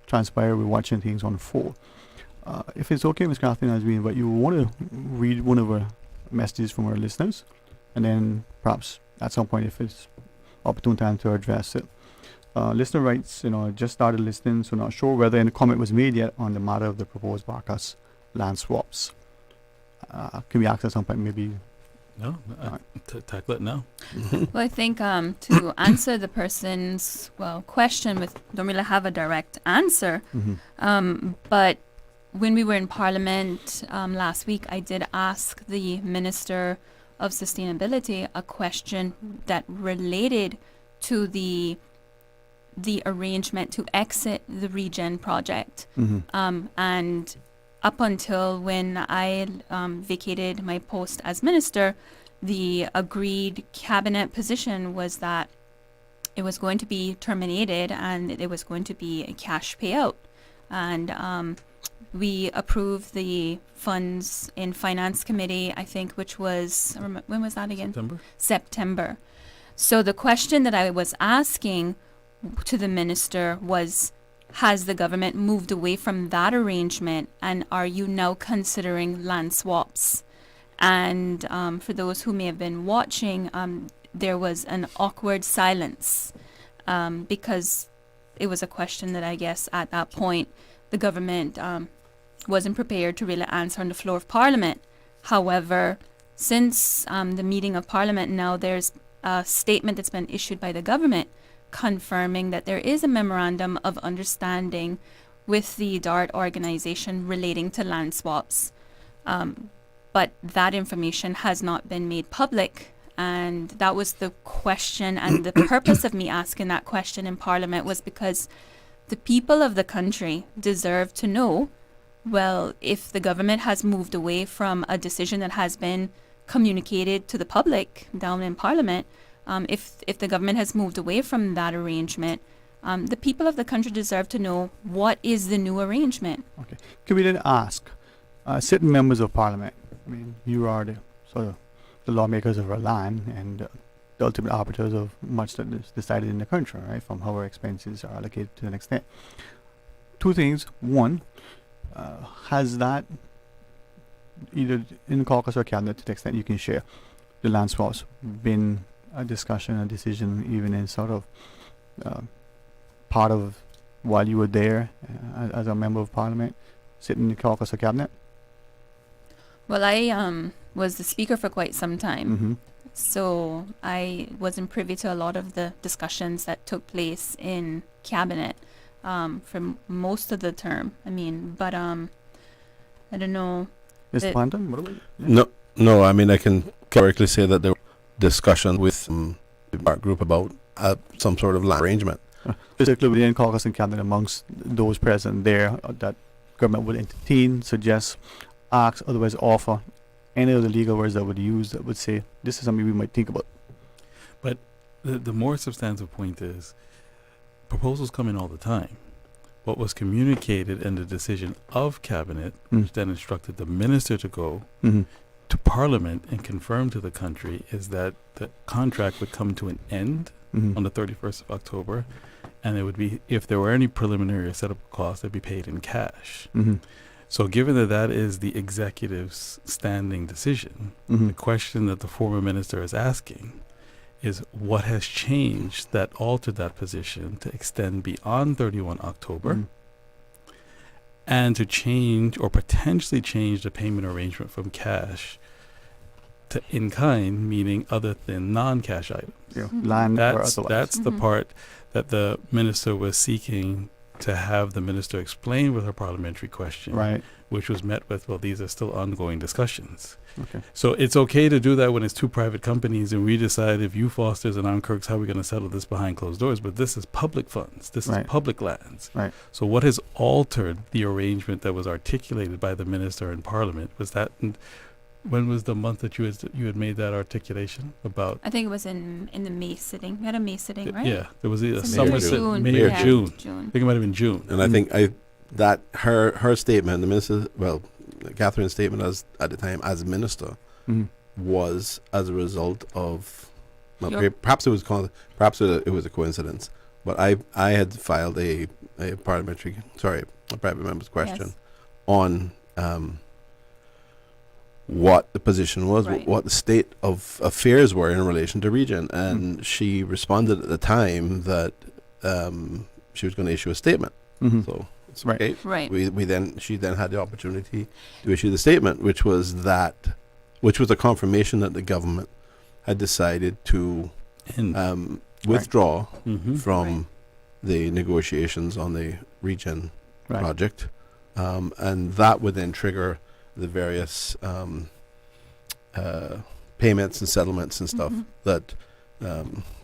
transpire. We're watching things unfold. If it's okay, Ms. Kathleen, as we invite you, want to read one of our messages from our listeners, and then perhaps at some point, if it's opportune time to address it. Listener writes, just started listening, so not sure whether any comment was made yet on the matter of the proposed Barkas land swaps. Can we ask at some point, maybe? No, tackle it now. Well, I think to answer the person's question, don't really have a direct answer. But when we were in Parliament last week, I did ask the Minister of Sustainability a question that related to the arrangement to exit the Regen project. And up until when I vacated my post as minister, the agreed cabinet position was that it was going to be terminated and it was going to be a cash payout. And we approved the funds in Finance Committee, I think, which was, when was that again? September. So the question that I was asking to the minister was, has the government moved away from that arrangement, and are you now considering land swaps? And for those who may have been watching, there was an awkward silence because it was a question that I guess at that point the government wasn't prepared to really answer on the floor of Parliament. However, since the meeting of Parliament now, there's a statement that's been issued by the government confirming that there is a memorandum of understanding with the DART organization relating to land swaps. But that information has not been made public. And that was the question, and the purpose of me asking that question in Parliament was because the people of the country deserve to know, well, if the government has moved away from a decision that has been communicated to the public down in Parliament, if the government has moved away from that arrangement, the people of the country deserve to know what is the new arrangement. Okay. Can we then ask sitting members of Parliament? I mean, you are the lawmakers of our land, and the ultimate arbiters of much that is decided in the country, right? From how our expenses are allocated to an extent. Two things. One, has that either in the caucus or cabinet, to the extent you can share, the land swaps been a discussion, a decision, even in sort of part of while you were there as a member of parliament, sitting in the caucus or cabinet? Well, I was the speaker for quite some time. Mm-hmm. So I wasn't privy to a lot of the discussions that took place in cabinet for most of the term. I mean, but I don't know. Mr. Planton, what about you? No. I mean, I can correctly say that there were discussions with our group about some sort of land arrangement. Particularly within caucus and cabinet amongst those present there, that government would entertain, suggest, ask, otherwise offer any of the legal words that would use that would say this is something we might think about. But the more substantive point is proposals come in all the time. What was communicated in the decision of cabinet, which then instructed the minister to go to parliament and confirm to the country, is that the contract would come to an end on the 31st of October, and it would be, if there were any preliminary or setup costs, they'd be paid in cash. So given that that is the executive's standing decision, the question that the former minister is asking is what has changed that altered that position to extend beyond 31 October and to change or potentially change the payment arrangement from cash to in-kind, meaning other than non-cash items. Land or otherwise. That's the part that the minister was seeking to have the minister explain with her parliamentary question, right, which was met with, well, these are still ongoing discussions. Okay. So it's okay to do that when it's two private companies and we decide if you Fosters and I'm Kirk's, how are we going to settle this behind closed doors? But this is public funds. This is public lands. Right. So what has altered the arrangement that was articulated by the minister in Parliament? Was that, when was the month that you had made that articulation about? I think it was in the May sitting. We had a May sitting, right? Yeah, there was a So summer June. May or Yeah, June. June. I think it might have been June. And I think that her statement, the minister, Catherine's statement at the time as minister, was as a result of, perhaps it was a coincidence, but I had filed a private member's question on what the position was, what the state of affairs were in relation to region, and she responded at the time that she was going to issue a statement. So it's okay. Right. She then had the opportunity to issue the statement, which was a confirmation that the government had decided to withdraw from the negotiations on the region project, and that would then trigger the various payments and settlements and stuff that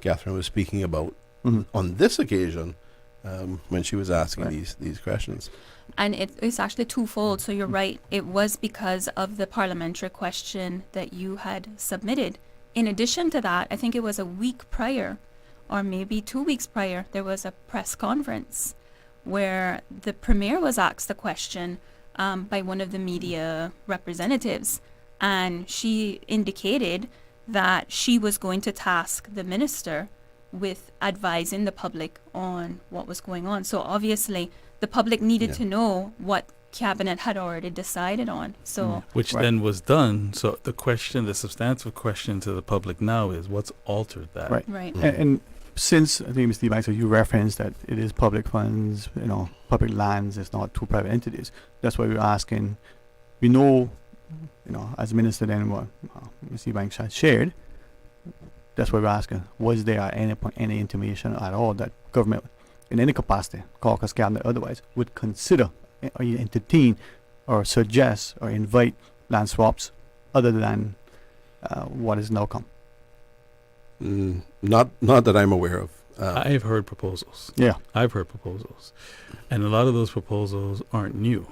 Catherine was speaking about on this occasion when she was asking these questions. And it's actually twofold. So you're right. It was because of the parliamentary question that you had submitted. In addition to that, I think it was a week prior, or maybe 2 weeks prior, there was a press conference where the Premier was asked the question by one of the media representatives. And she indicated that she was going to task the minister with advising the public on what was going on. So obviously, the public needed to know what cabinet had already decided on. So which then was done. So the substantive question to the public now is what's altered that? Right. And since I think Mr. Ebanks, you referenced that it is public funds, public lands, it's not two private entities. That's why we're asking. We know, as Minister then what Mr. Ebanks has shared. That's why we're asking: was there any intimation at all that government, in any capacity, caucus, cabinet, otherwise, would consider or entertain or suggest or invite land swaps other than what is now come? Not that I'm aware of. I've heard proposals. Yeah. I've heard proposals. And a lot of those proposals aren't new.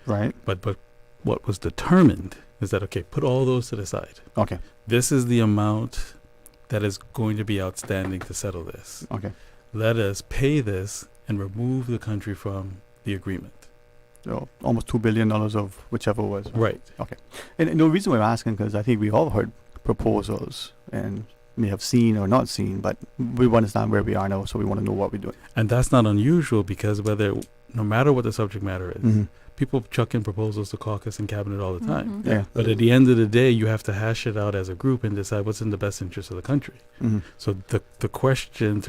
Right. But what was determined is that, okay, put all those to the side. Okay. This is the amount that is going to be outstanding to settle this. Okay. Let us pay this and remove the country from the agreement. So almost $2 billion of whichever was. Right. Okay. And the reason why I'm asking, because I think we've all heard proposals, and may have seen or not seen, but we understand where we are now, so we want to know what we're doing. And that's not unusual because no matter what the subject matter is, people chuck in proposals to caucus and cabinet all the time. Yeah. But at the end of the day, you have to hash it out as a group and decide what's in the best interest of the country. So the question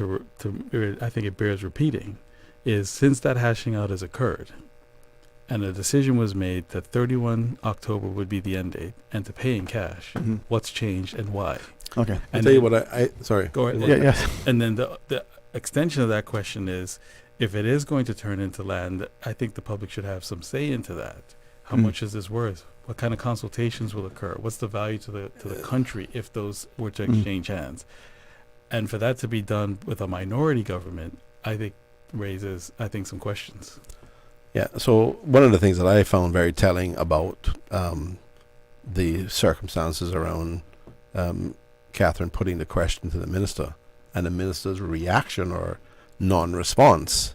I think it bears repeating is, since that hashing out has occurred and a decision was made that 31 October would be the end date and to pay in cash, what's changed and why? Okay. I'll tell you what sorry. Go ahead. Yeah. And then the extension of that question is, if it is going to turn into land, I think the public should have some say into that. How much is this worth? What kind of consultations will occur? What's the value to the country if those were to exchange hands? And for that to be done with a minority government, I think raises some questions. Yeah. So one of the things that I found very telling about the circumstances around Catherine putting the question to the minister and the minister's reaction or non-response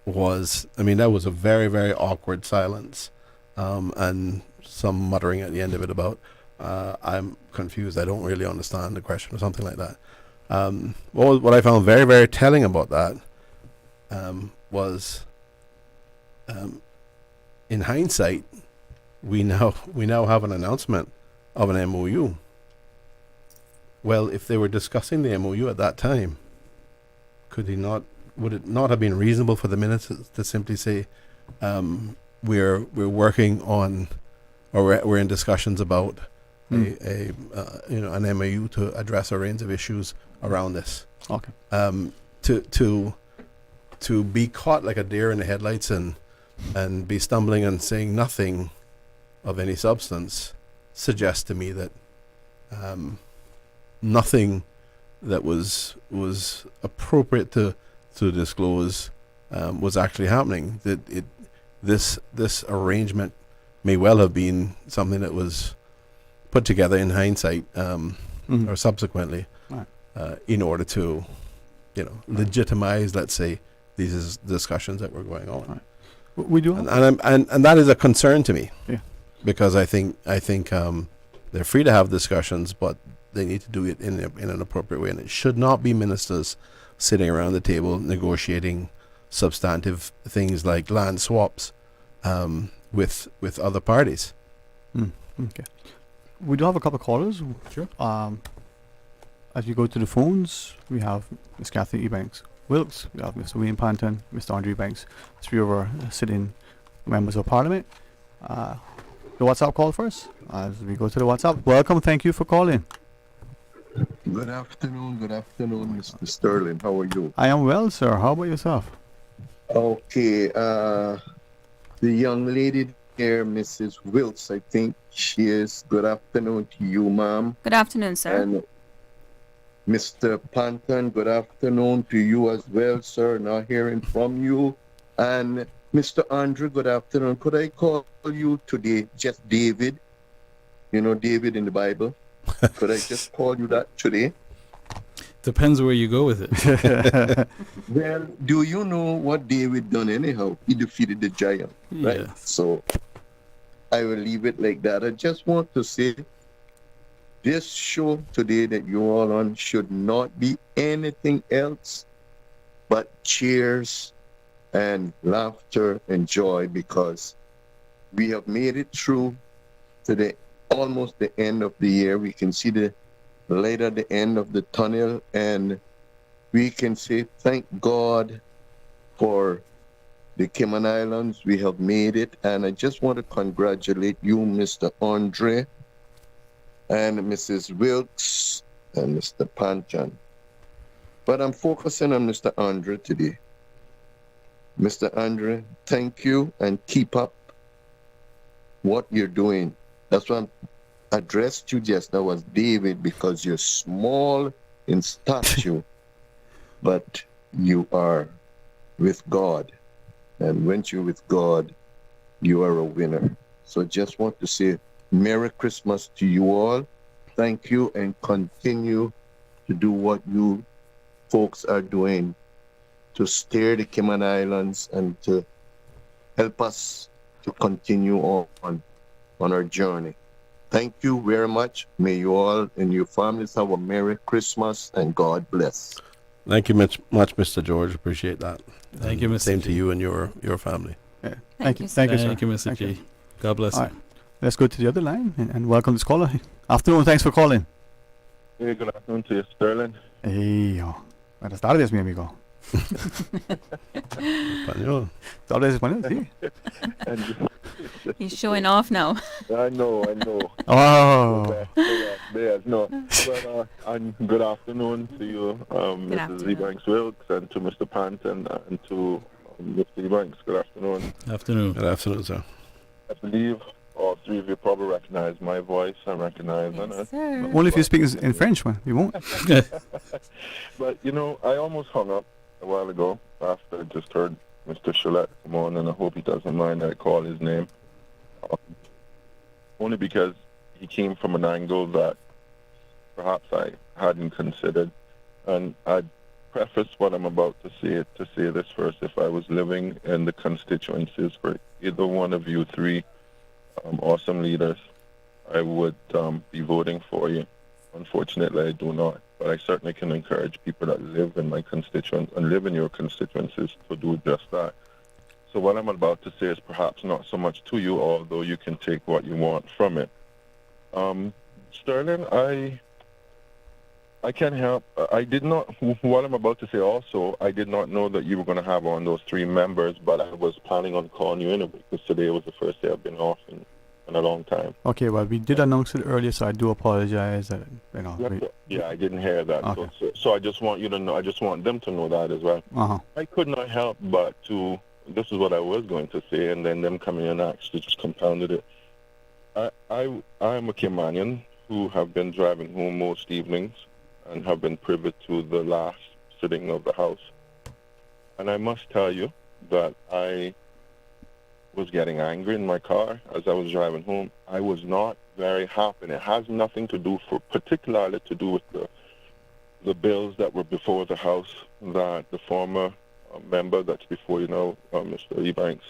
was, that was a very, very awkward silence, and some muttering at the end of it about, I'm confused, I don't really understand the question, or something like that. What I found very, very telling about that was, in hindsight, we now have an announcement of an MOU. Well, if they were discussing the MOU at that time, would it not have been reasonable for the ministers to simply say, we're working on, or we're in discussions about an MOU to address a range of issues around this. Okay. To be caught like a deer in the headlights and be stumbling and saying nothing of any substance suggests to me that nothing that was appropriate to disclose was actually happening. That this arrangement may well have been something that was put together in hindsight or subsequently in order to legitimize, let's say, these discussions that were going on. Right. We do, and that is a concern to me. Yeah. Because I think they're free to have discussions, but they need to do it in an appropriate way, and it should not be ministers sitting around the table negotiating substantive things like land swaps with other parties. Okay. We do have a couple of callers. Sure. As we go to the phones, we have Ms. Kathy Ebanks Wilkes, we have Mr. William Panton, Mr. Andre Ebanks, three of our sitting members of Parliament. The WhatsApp call first. As we go to the WhatsApp, welcome, thank you for calling. Good afternoon, Mr. Sterling. How are you? I am well, sir. How about yourself? Okay, the young lady here, Mrs. Wilkes, I think she is. Good afternoon to you, ma'am. Good afternoon, sir. And Mr. Panton, good afternoon to you as well, sir. Not hearing from you. And Mr. Andre, good afternoon. Could I call you today just David? You know David in the Bible? Could I just call you that today? Depends where you go with it. Well, do you know what David done anyhow? He defeated the giant, right? Yeah. So I will leave it like that. I just want to say this show today that you're all on should not be anything else but cheers and laughter and joy, because we have made it through to the almost the end of the year. We can see the light at the end of the tunnel, and we can say thank God for the Cayman Islands. We have made it, and I just want to congratulate you, Mr. Andre, and Mrs. Wilkes, and Mr. Panton. But I'm focusing on Mr. Andre today. Mr. Andre, thank you, and keep up what you're doing. That's why I addressed you just now as David, because you're small in stature, but you are with God. And when you're with God, you are a winner. So just want to say Merry Christmas to you all. Thank you, and continue to do what you folks are doing to steer the Cayman Islands and to help us to continue on our journey. Thank you very much. May you all and your families have a Merry Christmas and God bless. Thank you much, Mr. George. Appreciate that. Thank you, Mr. Same G. to you and your family. Yeah. Thank you, Thank you, sir. Thank you, Mr. Thank G. you. God bless All you. right. Let's go to the other line and welcome this caller. Afternoon. Thanks for calling. Hey, good afternoon to you, Sterling. Hey, buenas tardes, mi amigo. Español. ¿Hablas español? Sí. He's showing off now. I know. Oh. No. But, and good afternoon to you, Mrs. Ebanks Wilkes, and to Mr. Panton, and to Mr. Ebanks. Good afternoon. Afternoon. Good afternoon, sir. I believe all three of you probably recognize my voice. I recognize it. Only if you speak in French, man. You won't. But, I almost hung up a while ago after I just heard Mr. Cholette come on, and I hope he doesn't mind that I call his name. Only because he came from an angle that perhaps I hadn't considered. And I'd preface what I'm about to say this first. If I was living in the constituencies for either one of you three awesome leaders, I would be voting for you. Unfortunately, I do not. But I certainly can encourage people that live in my constituent and live in your constituencies to do just that. So what I'm about to say is perhaps not so much to you, although you can take what you want from it. Sterling, I can't help. I did not. What I'm about to say also, I did not know that you were going to have on those three members, but I was planning on calling you anyway because today was the first day I've been off in a long time. Okay, well, we did announce it earlier, so I do apologize. Yeah, I didn't hear that. Okay. So I just want you to know. I just want them to know that as well. Uh-huh. I could not help but to. This is what I was going to say, and then them coming in actually just compounded it. I'm a Caymanian who have been driving home most evenings and have been privy to the last sitting of the House. And I must tell you that I was getting angry in my car as I was driving home. I was not very happy, and it has nothing to do particularly to do with the bills that were before the House that the former member that's before you now, Mr. Ebanks,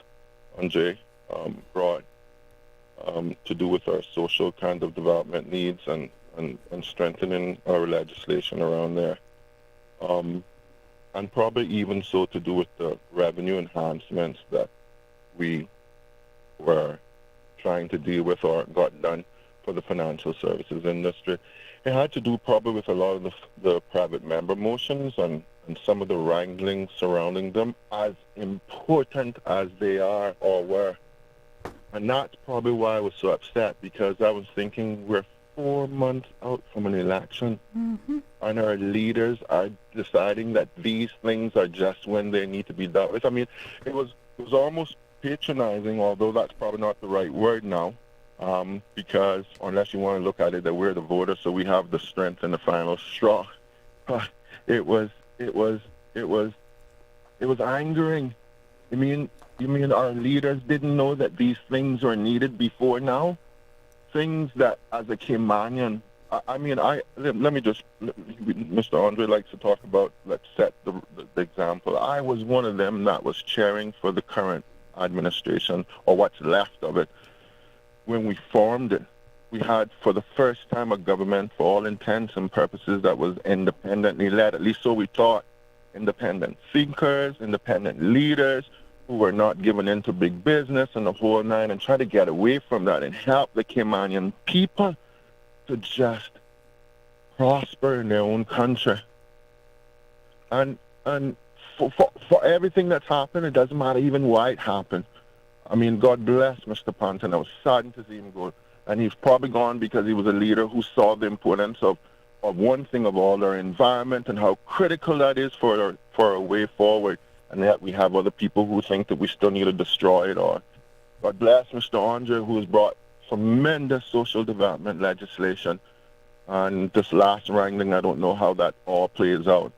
Andre, brought to do with our social kind of development needs and strengthening our legislation around there. And probably even so to do with the revenue enhancements that we were trying to deal with or got done for the financial services industry. It had to do probably with a lot of the private member motions and some of the wrangling surrounding them, as important as they are or were. And that's probably why I was so upset, because I was thinking we're 4 months out from an election, and our leaders are deciding that these things are just when they need to be dealt with. I mean, it was almost patronizing, although that's probably not the right word now, because unless you want to look at it that we're the voters, so we have the strength in the final straw. But it was angering. You mean our leaders didn't know that these things were needed before now? Things that, as a Caymanian, let me just, Mr. Andre likes to talk about, let's set the example. I was one of them that was cheering for the current administration, or what's left of it. When we formed it, we had, for the first time, a government, for all intents and purposes, that was independently led, at least so we thought. Independent thinkers, independent leaders, who were not given into big business and the whole nine, and try to get away from that and help the Caymanian people to just prosper in their own country. And for everything that's happened, it doesn't matter even why it happened. I mean, God bless Mr. Ponton. I was saddened to see him go. And he's probably gone because he was a leader who saw the importance of one thing of all, our environment, and how critical that is for our way forward. And yet we have other people who think that we still need to destroy it. Or God bless Mr. Andre, who has brought tremendous social development legislation. And this last wrangling, I don't know how that all plays out.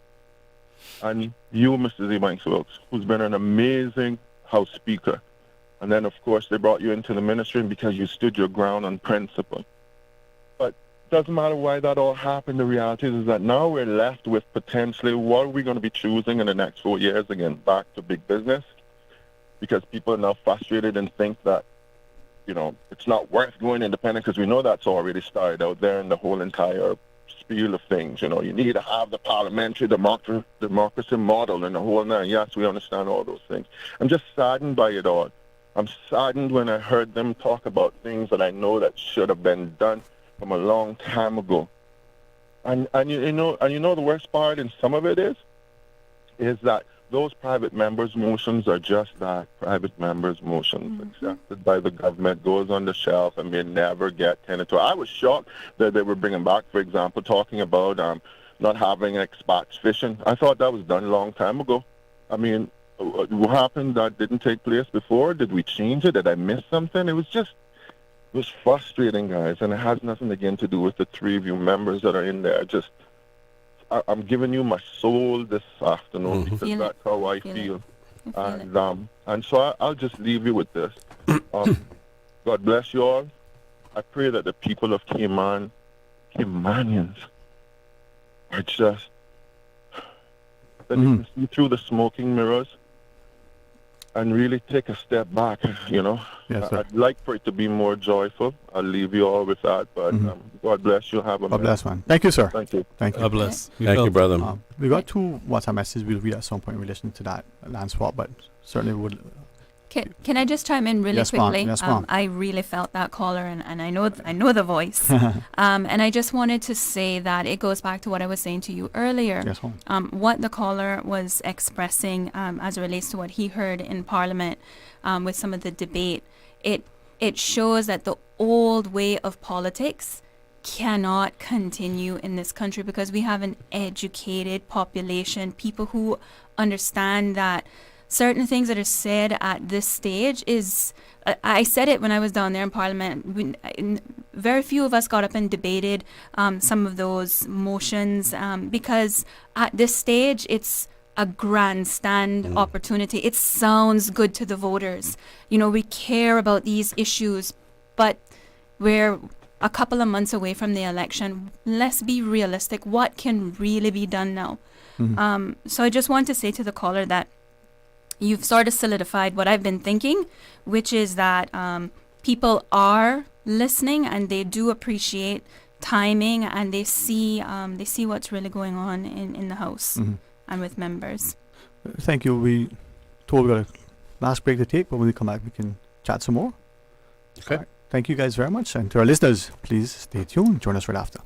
And you, Mr. Ebanks Wilkes, who's been an amazing House Speaker. And then, of course, they brought you into the ministry because you stood your ground on principle. But it doesn't matter why that all happened. The reality is that now we're left with potentially what are we going to be choosing in the next 4 years again, back to big business? Because people are now frustrated and think that it's not worth going independent because we know that's already started out there in the whole entire spiel of things. You need to have the parliamentary democracy model and the whole nine. Yes, we understand all those things. I'm just saddened by it all. I'm saddened when I heard them talk about things that I know that should have been done from a long time ago. And you know the worst part in some of it is that those private members' motions are just that, private members' motions, accepted by the government, goes on the shelf, and may never get tended to. I was shocked that they were bringing back, for example, talking about not having expats fishing. I thought that was done a long time ago. I mean, what happened that didn't take place before? Did we change it? Did I miss something? It was frustrating, guys, and it has nothing, again, to do with the three of you members that are in there. I'm giving you my soul this afternoon because that's how I feel. And so I'll just leave you with this. God bless you all. I pray that the people of Caymanians are just, that they can see through the smoking mirrors and really take a step back, Yes, sir. I'd like for it to be more joyful. I'll leave you all with that, but God bless you. Have a God bless, man. Thank you, sir. Thank you. Thank you. God bless. Thank you, brother. We got two WhatsApp messages we'll read at some point in relation to that land swap, but certainly would. Can I just chime in really Yes, ma'am. quickly? Yes, ma'am. I really felt that caller, and I know the voice. And I just wanted to say that it goes back to what I was saying to you earlier. Yes, ma'am. What the caller was expressing as it relates to what he heard in Parliament with some of the debate, it shows that the old way of politics cannot continue in this country because we have an educated population, people who understand that certain things that are said at this stage is, I said it when I was down there in Parliament, very few of us got up and debated some of those motions because at this stage it's a grandstand opportunity. It sounds good to the voters. We care about these issues, but we're a couple of months away from the election. Let's be realistic. What can really be done now? So I just want to say to the caller that you've sort of solidified what I've been thinking, which is that people are listening and they do appreciate timing and they see what's really going on in the House and with members. Thank you. We got a last break to take, but when we come back, we can chat some more. Okay. Right. Thank you guys very much. And to our listeners, please stay tuned. Join us right after.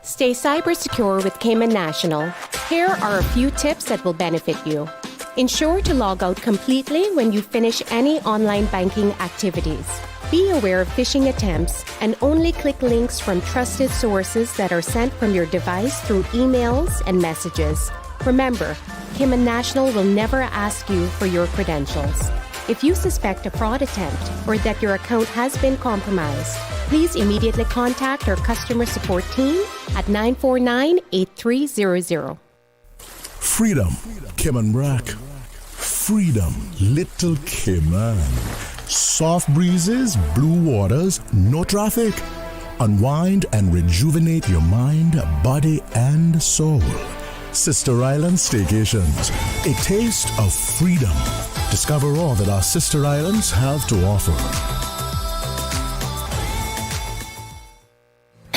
Stay cyber secure with Cayman National. Here are a few tips that will benefit you. Ensure to log out completely when you finish any online banking activities. Be aware of phishing attempts and only click links from trusted sources that are sent from your device through emails and messages. Remember, Cayman National will never ask you for your credentials. If you suspect a fraud attempt or that your account has been compromised, please immediately contact our customer support team at 949-8300. Freedom, Cayman Brack. Freedom, Little Cayman. Soft breezes, blue waters, no traffic. Unwind and rejuvenate your mind, body, and soul. Sister Island Staycations, a taste of freedom. Discover all that our sister islands have to offer.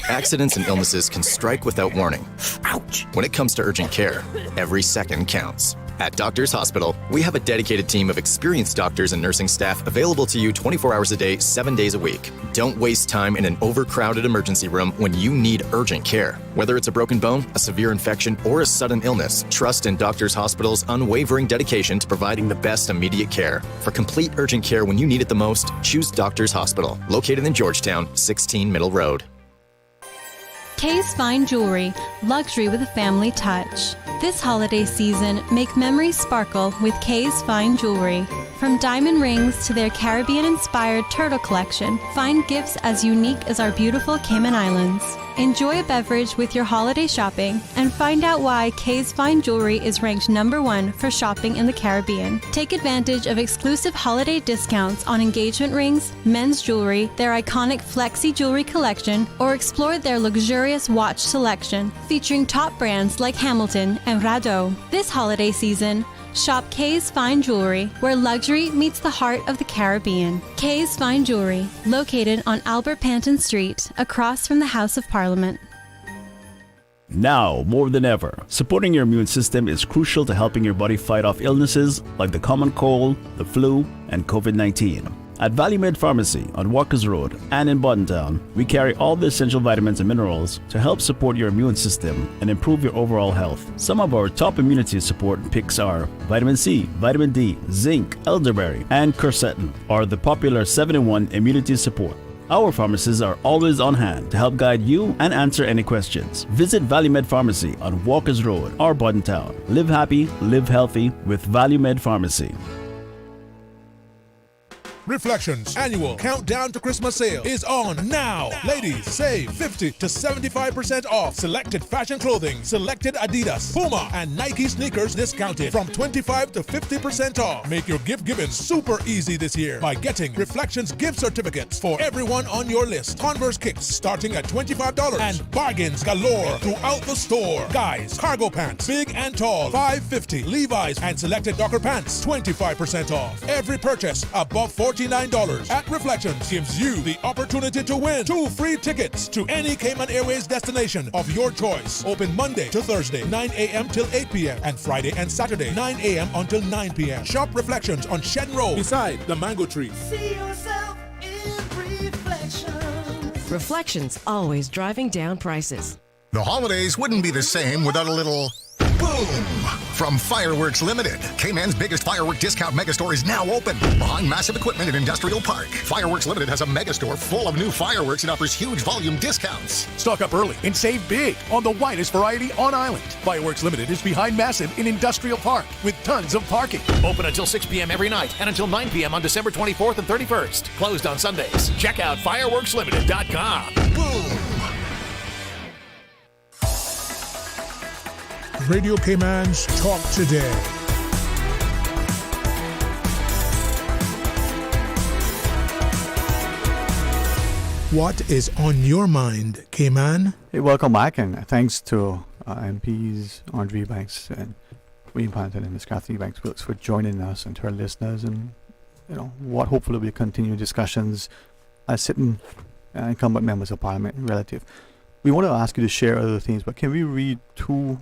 Accidents and illnesses can strike without warning. Ouch! When it comes to urgent care, every second counts. At Doctors Hospital, we have a dedicated team of experienced doctors and nursing staff available to you 24 hours a day, 7 days a week. Don't waste time in an overcrowded emergency room when you need urgent care. Whether it's a broken bone, a severe infection, or a sudden illness, trust in Doctors Hospital's unwavering dedication to providing the best immediate care. For complete urgent care when you need it the most, choose Doctors Hospital, located in Georgetown, 16 Middle Road. Kay's Fine Jewelry, luxury with a family touch. This holiday season, make memories sparkle with Kay's Fine Jewelry. From diamond rings to their Caribbean-inspired turtle collection, find gifts as unique as our beautiful Cayman Islands. Enjoy a beverage with your holiday shopping and find out why Kay's Fine Jewelry is ranked #1 for shopping in the Caribbean. Take advantage of exclusive holiday discounts on engagement rings, men's jewelry, their iconic Flexi jewelry collection, or explore their luxurious watch selection featuring top brands like Hamilton and Rado. This holiday season, Shop Kay's Fine Jewelry, where luxury meets the heart of the Caribbean. Kay's Fine Jewelry, located on Albert Panton Street, across from the House of Parliament. Now, more than ever, supporting your immune system is crucial to helping your body fight off illnesses like the common cold, the flu, and COVID-19. At ValueMed Pharmacy on Walkers Road and in Buttontown, we carry all the essential vitamins and minerals to help support your immune system and improve your overall health. Some of our top immunity support picks are vitamin C, vitamin D, zinc, elderberry, and quercetin are the popular 7-in-1 immunity support. Our pharmacists are always on hand to help guide you and answer any questions. Visit ValueMed Pharmacy on Walkers Road or Buttontown. Live happy, live healthy with ValueMed Pharmacy. Reflections annual countdown to Christmas sale is on now. Ladies, save 50 to 75% off selected fashion clothing, selected Adidas, Puma, and Nike sneakers discounted from 25 to 50% off. Make your gift giving super easy this year by getting Reflections gift certificates for everyone on your list. Converse kicks starting at $25 and bargains galore throughout the store. Guys, cargo pants, big and tall, $5.50. Levi's and selected Docker pants, 25% off. Every purchase above $49 at Reflections gives you the opportunity to win 2 free tickets to any Cayman Airways destination of your choice. Open Monday to Thursday, 9 a.m. till 8 p.m. and Friday and Saturday, 9 a.m. until 9 p.m. Shop Reflections on Shen Road beside the Mango Tree. See yourself in Reflections. Reflections, always driving down prices. The holidays wouldn't be the same without a little boom from Fireworks Limited. Cayman's biggest firework discount megastore is now open behind Massive Equipment in Industrial Park. Fireworks Limited has a megastore full of new fireworks and offers huge volume discounts. Stock up early and save big on the widest variety on island. Fireworks Limited is behind Massive in Industrial Park with tons of parking. Open until 6 p.m. every night and until 9 p.m. on December 24th and 31st. Closed on Sundays. Check out fireworkslimited.com. Boom! Radio Cayman's Talk Today. What is on your mind, Cayman? Hey, welcome back, and thanks to MPs Andre Ebanks and William Panton and Ms. Kathy Ebanks-Wilkes for joining us, and to our listeners, and what hopefully will be continued discussions as sitting incumbent members of Parliament relative. We want to ask you to share other things, but can we read 2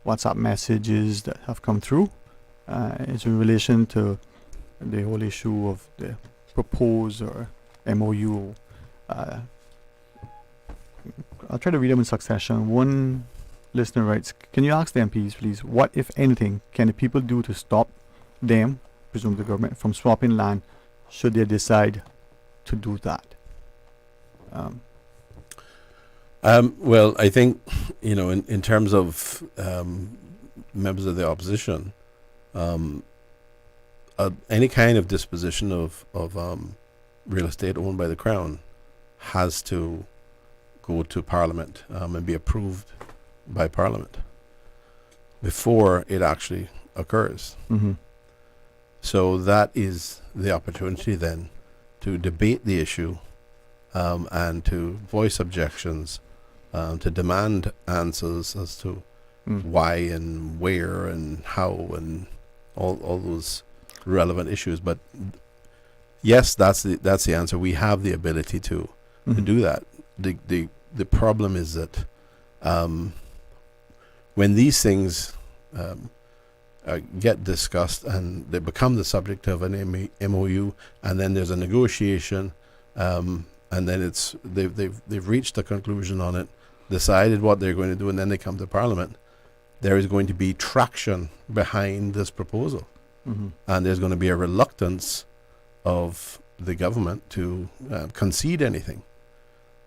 WhatsApp messages that have come through? It's in relation to the whole issue of the proposed or MOU. I'll try to read them in succession. One listener writes, can you ask the MPs, please, what, if anything, can the people do to stop them, presume the government, from swapping land should they decide to do that? Well, I think, in terms of members of the opposition, any kind of disposition of real estate owned by the Crown has to go to Parliament and be approved by Parliament before it actually occurs. Mm-hmm. So that is the opportunity then to debate the issue and to voice objections, to demand answers as to why and where and how and all those relevant issues. But yes, that's the answer. We have the ability to do that. The problem is that when these things get discussed and they become the subject of an MOU, and then there's a negotiation, and then they've reached a conclusion on it, decided what they're going to do, and then they come to Parliament, there is going to be traction behind this proposal. Mm-hmm. And there's going to be a reluctance of the government to concede anything.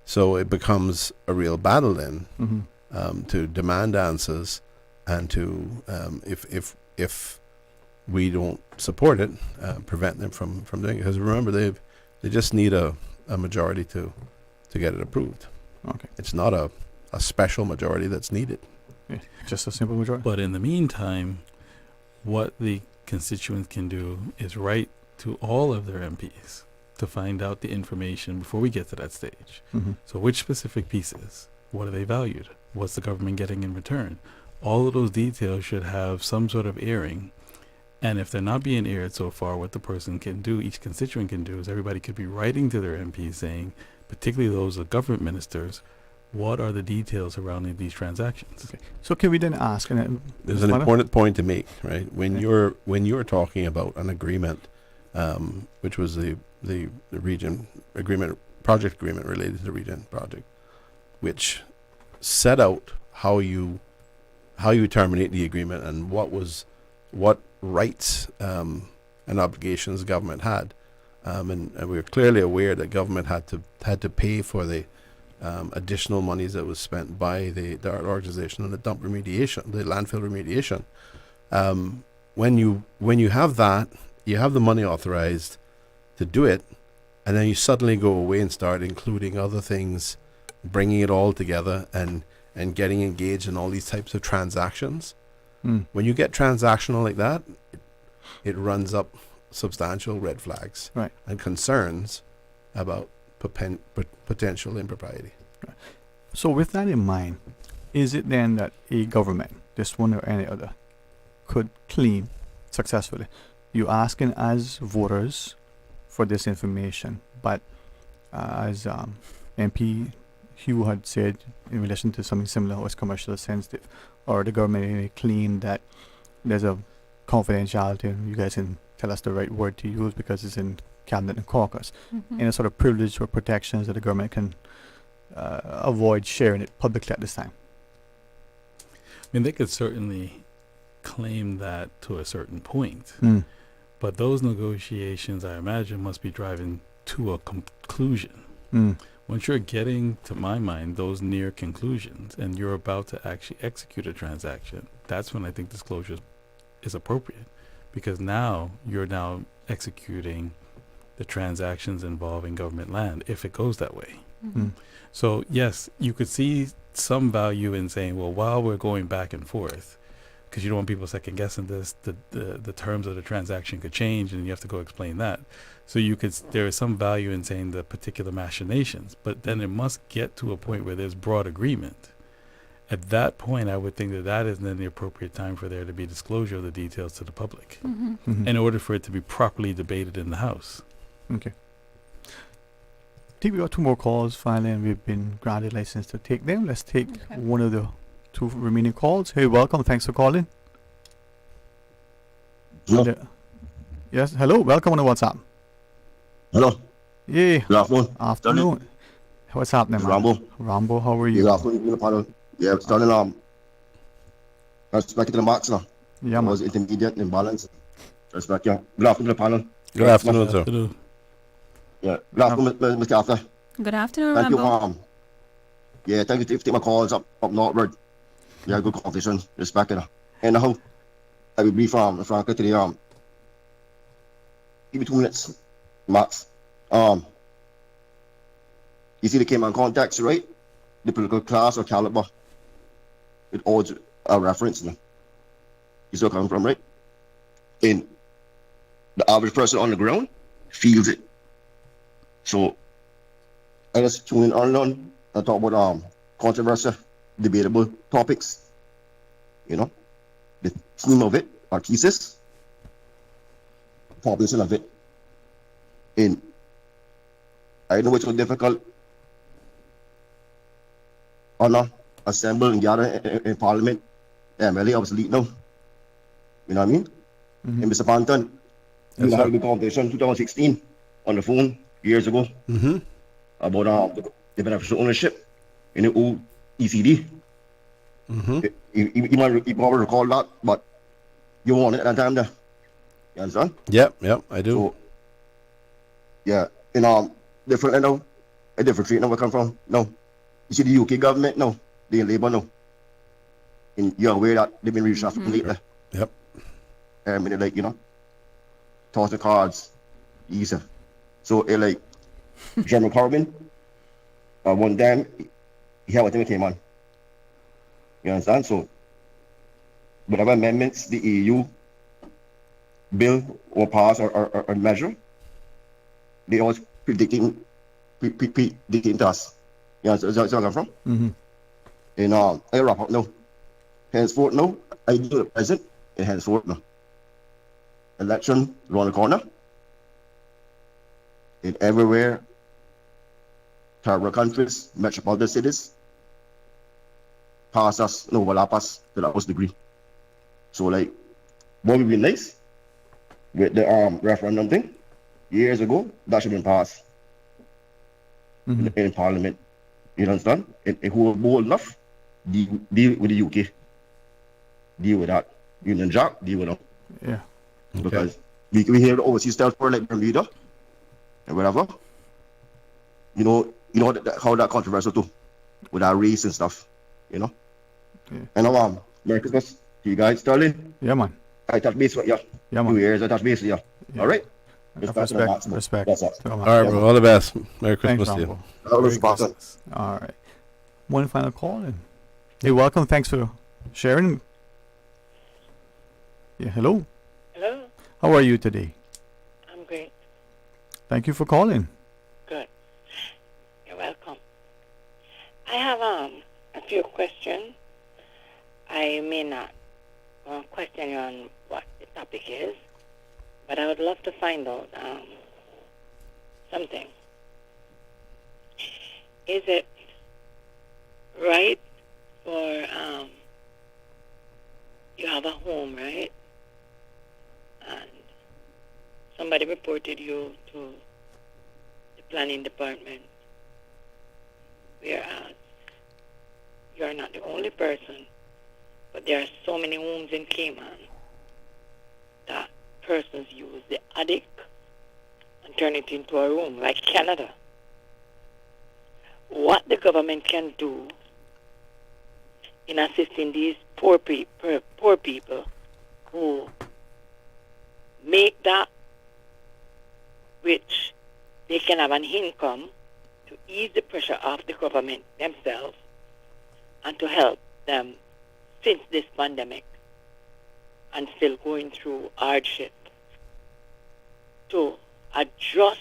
So it becomes a real battle then to demand answers and to, if we don't support it, prevent them from doing it. Because remember, they just need a majority to get it approved. Okay. It's not a special majority that's needed. Yeah, just a simple majority. But in the meantime, what the constituents can do is write to all of their MPs to find out the information before we get to that stage. Mm-hmm. So which specific pieces? What are they valued? What's the government getting in return? all of those details should have some sort of airing. And if they're not being aired so far, what the person can do, each constituent can do, is everybody could be writing to their MPs saying, particularly those of government ministers, what are the details surrounding these transactions? Okay. So can we then ask? There's an important point to make, right? When you're talking about an agreement, which was the region agreement, project agreement related to the region project, which set out how you terminate the agreement and what rights and obligations government had, and we're clearly aware that government had to pay for the additional monies that was spent by the organization on the dump remediation, the landfill remediation. When you have that, you have the money authorized to do it, and then you suddenly go away and start including other things, bringing it all together and getting engaged in all these types of transactions. When you get transactional like that, it runs up substantial red flags and concerns about potential impropriety. Right. So with that in mind, is it then that a government, this one or any other, could claim successfully, you asking as voters for this information, but as MP Hugh had said in relation to something similar, or it's commercially sensitive, or the government may claim that there's a confidentiality, and you guys can tell us the right word to use because it's in cabinet and caucus, and a sort of privilege or protections that the government can avoid sharing it publicly at this time. I mean, they could certainly claim that to a certain point, but those negotiations, I imagine, must be driving to a conclusion. Once you're getting, to my mind, those near conclusions and you're about to actually execute a transaction, that's when I think disclosure is appropriate, because now you're now executing the transactions involving government land if it goes that way. So yes, you could see some value in saying, well, while we're going back and forth, because you don't want people second guessing this, the terms of the transaction could change and you have to go explain that. So there is some value in saying the particular machinations, but then it must get to a point where there's broad agreement. At that point, I would think that is then the appropriate time for there to be disclosure of the details to the public in order for it to be properly debated in the House. Okay. I think we got 2 more calls finally, and we've been granted license to take them. Let's take one of the 2 remaining calls. Hey, welcome. Thanks for calling. Hello. Yes, hello. Welcome on the WhatsApp. Hello. Yeah. Good afternoon. Afternoon. What's happening, man? Rambo, how are you? Good afternoon. Yeah, Sterling, respect to the marks now. Yeah, man. Was intermediate in balance. Respect, yeah. Good afternoon to the panel. Good afternoon, sir. Yeah. Good afternoon, Mr. Arthur. Good afternoon, Thank Rambo. you, yeah, thank you for taking my calls up northward. Yeah, good conversation. Respect it. Anyhow, I will brief Franca today. Give me 2 minutes, max. You see the Cayman context, right? The political class or caliber. It all a reference. You see where I'm coming from, right? And the average person on the ground feels it. So I just tune in on and talk about controversial, debatable topics. You know, the theme of it, our thesis, population of it. And I know it's so difficult assemble and gather in Parliament. MLA obsolete now. You know what I mean? And Mr. Panton, we had a good conversation 2016 on the phone years ago about the beneficial ownership in the old ECD. You probably recall that, but you want it at that time there. You understand? Yep, I do. So, yeah, different now, a different treatment where I come from. No. You see the UK government now, they in Labour now. And you're aware that they've been reshuffling lately. Yep. Like, toss the cards, easy. So, like, Jeremy Corbyn, one time, he had what thing came on. You understand? So, whatever amendments the EU bill or pass or measure, they always predicting to us. You know, that's where I'm from. And I wrap up now. Henceforth now, I do the present and henceforth now. Election around the corner. In everywhere, third world countries, metropolitan cities, pass us, no, will pass to the house degree. So like, what would be nice with the referendum thing years ago, that should have been passed in Parliament. You understand? And who are bold enough, deal with the UK. Deal with that. Union Jack, deal with them. Yeah. Because we hear the overseas stuff for like Bermuda and whatever. You know how that controversial too, with our race and stuff. You know. Yeah. And Merry Christmas to you guys, Sterling. Yeah, man. I touch base with you. Yeah, man. 2 years I touch base with you. Yeah. All right. Respect. That's all. All right, bro. All the best. Merry Christmas to you. Merry Christmas. All right. One final call. And hey, welcome. Thanks for sharing. Yeah, hello. Hello. How are you today? I'm great. Thank you for calling. Good. You're welcome. I have a few questions. I may not question you on what the topic is, but I would love to find out something. Is it right for you have a home, right? And somebody reported you to the planning department, whereas you're not the only person, but there are so many homes in Cayman that persons use the attic and turn it into a room, like Canada. What the government can do in assisting these poor people who make that which they can have an income to ease the pressure off the government themselves and to help them since this pandemic and still going through hardship, to adjust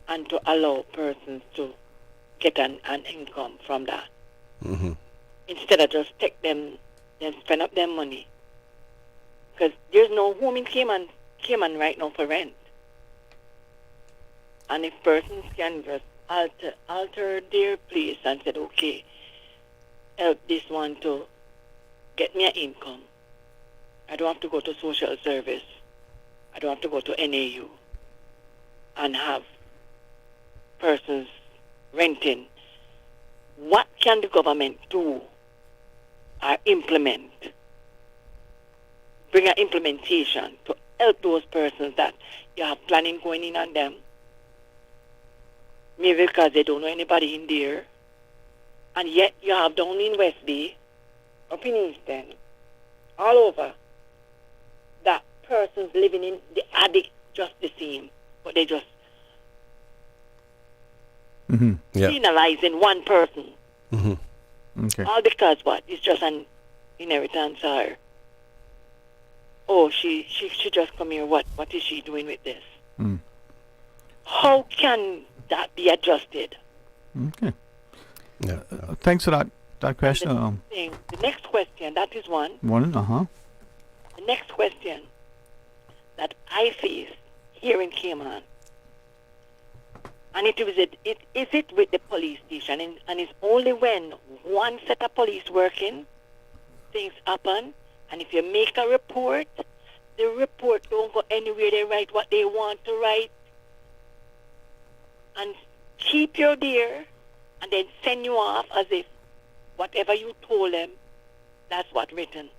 and to allow persons to get an income from that. Instead of just take them and spend up their money. Because there's no home in Cayman right now for rent. And if persons can just alter their place and said, okay, help this one to get me an income. I don't have to go to social service. I don't have to go to NAU and have persons renting. What can the government do or implement? Bring an implementation to help those persons that you have planning going in on them. Maybe because they don't know anybody in there. And yet you have down in West Bay, up in Eastern, all over, that persons living in the attic just the same, but they just penalizing one person. Okay. All because what? It's just an inheritance or she just come here, what is she doing with this? How can that be adjusted? Okay. Yeah. Thanks for that question. The next question, that is one. The next question that I face here in Cayman, and is it with the police station, and it's only when one set of police working, things happen, and if you make a report, the report don't go anywhere. They write what they want to write, and keep you there, and then send you off as if whatever you told them, that's what written.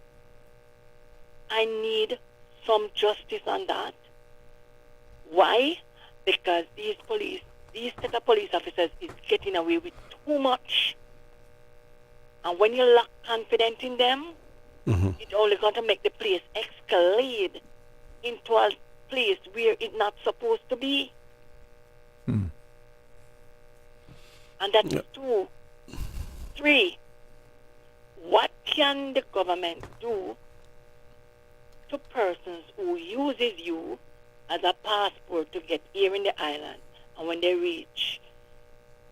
I need some justice on that. Why? Because these set of police officers is getting away with too much. And when you lack confidence in them, it's only going to make the place escalate into a place where it's not supposed to be. And that's 2. 3, what can the government do to persons who uses you as a passport to get here in the island, and when they reach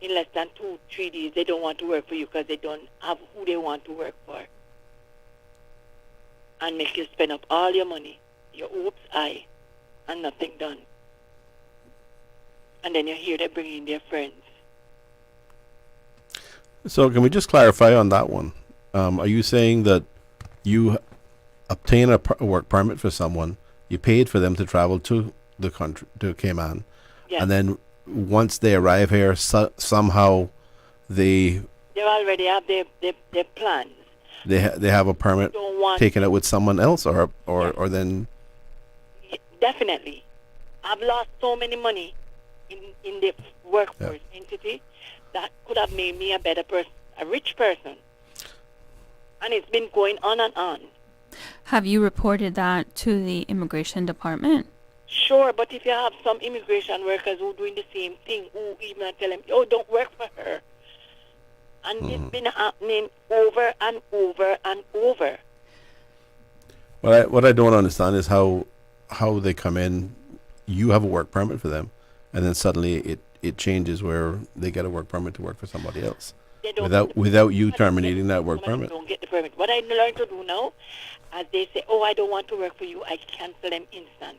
in less than 2-3 days, they don't want to work for you because they don't have who they want to work for? and make you spend up all your money, your hopes high, and nothing done. And then you hear they bring in their friends. So can we just clarify on that one? Are you saying that you obtain a work permit for someone, you paid for them to travel to the country, to Cayman, Yes. and then once they arrive here, somehow they already have their plans. they have a permit Don't want taken out with someone else, or then Definitely. I've lost so many money in the workforce entity that could have made me a better person, a rich person. And it's been going on and on. Have you reported that to the immigration department? Sure, but if you have some immigration workers who are doing the same thing, who even tell them, oh, don't work for her. And it's been happening over and over and over. what I don't understand is how they come in. You have a work permit for them, and then suddenly it changes where they get a work permit to work for somebody else without you terminating that work permit. Don't get the permit. What I learned to do now, as they say, oh, I don't want to work for you, I cancel them instant.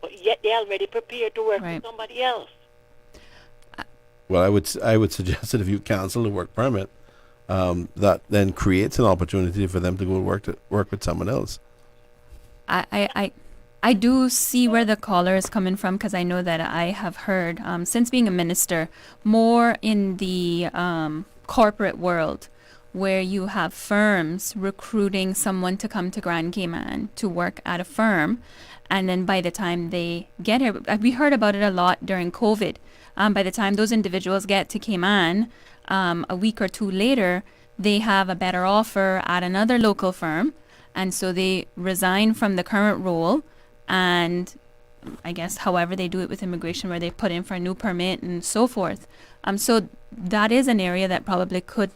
But yet they're already prepared to work for somebody else. Well, I would suggest that if you cancel the work permit, that then creates an opportunity for them to go work with someone else. I do see where the caller is coming from, because I know that I have heard, since being a minister, more in the corporate world, where you have firms recruiting someone to come to Grand Cayman to work at a firm, and then by the time they get here, we heard about it a lot during COVID. By the time those individuals get to Cayman, a week or two later, they have a better offer at another local firm, and so they resign from the current role, and I guess however they do it with immigration, where they put in for a new permit and so forth. So that is an area that probably could,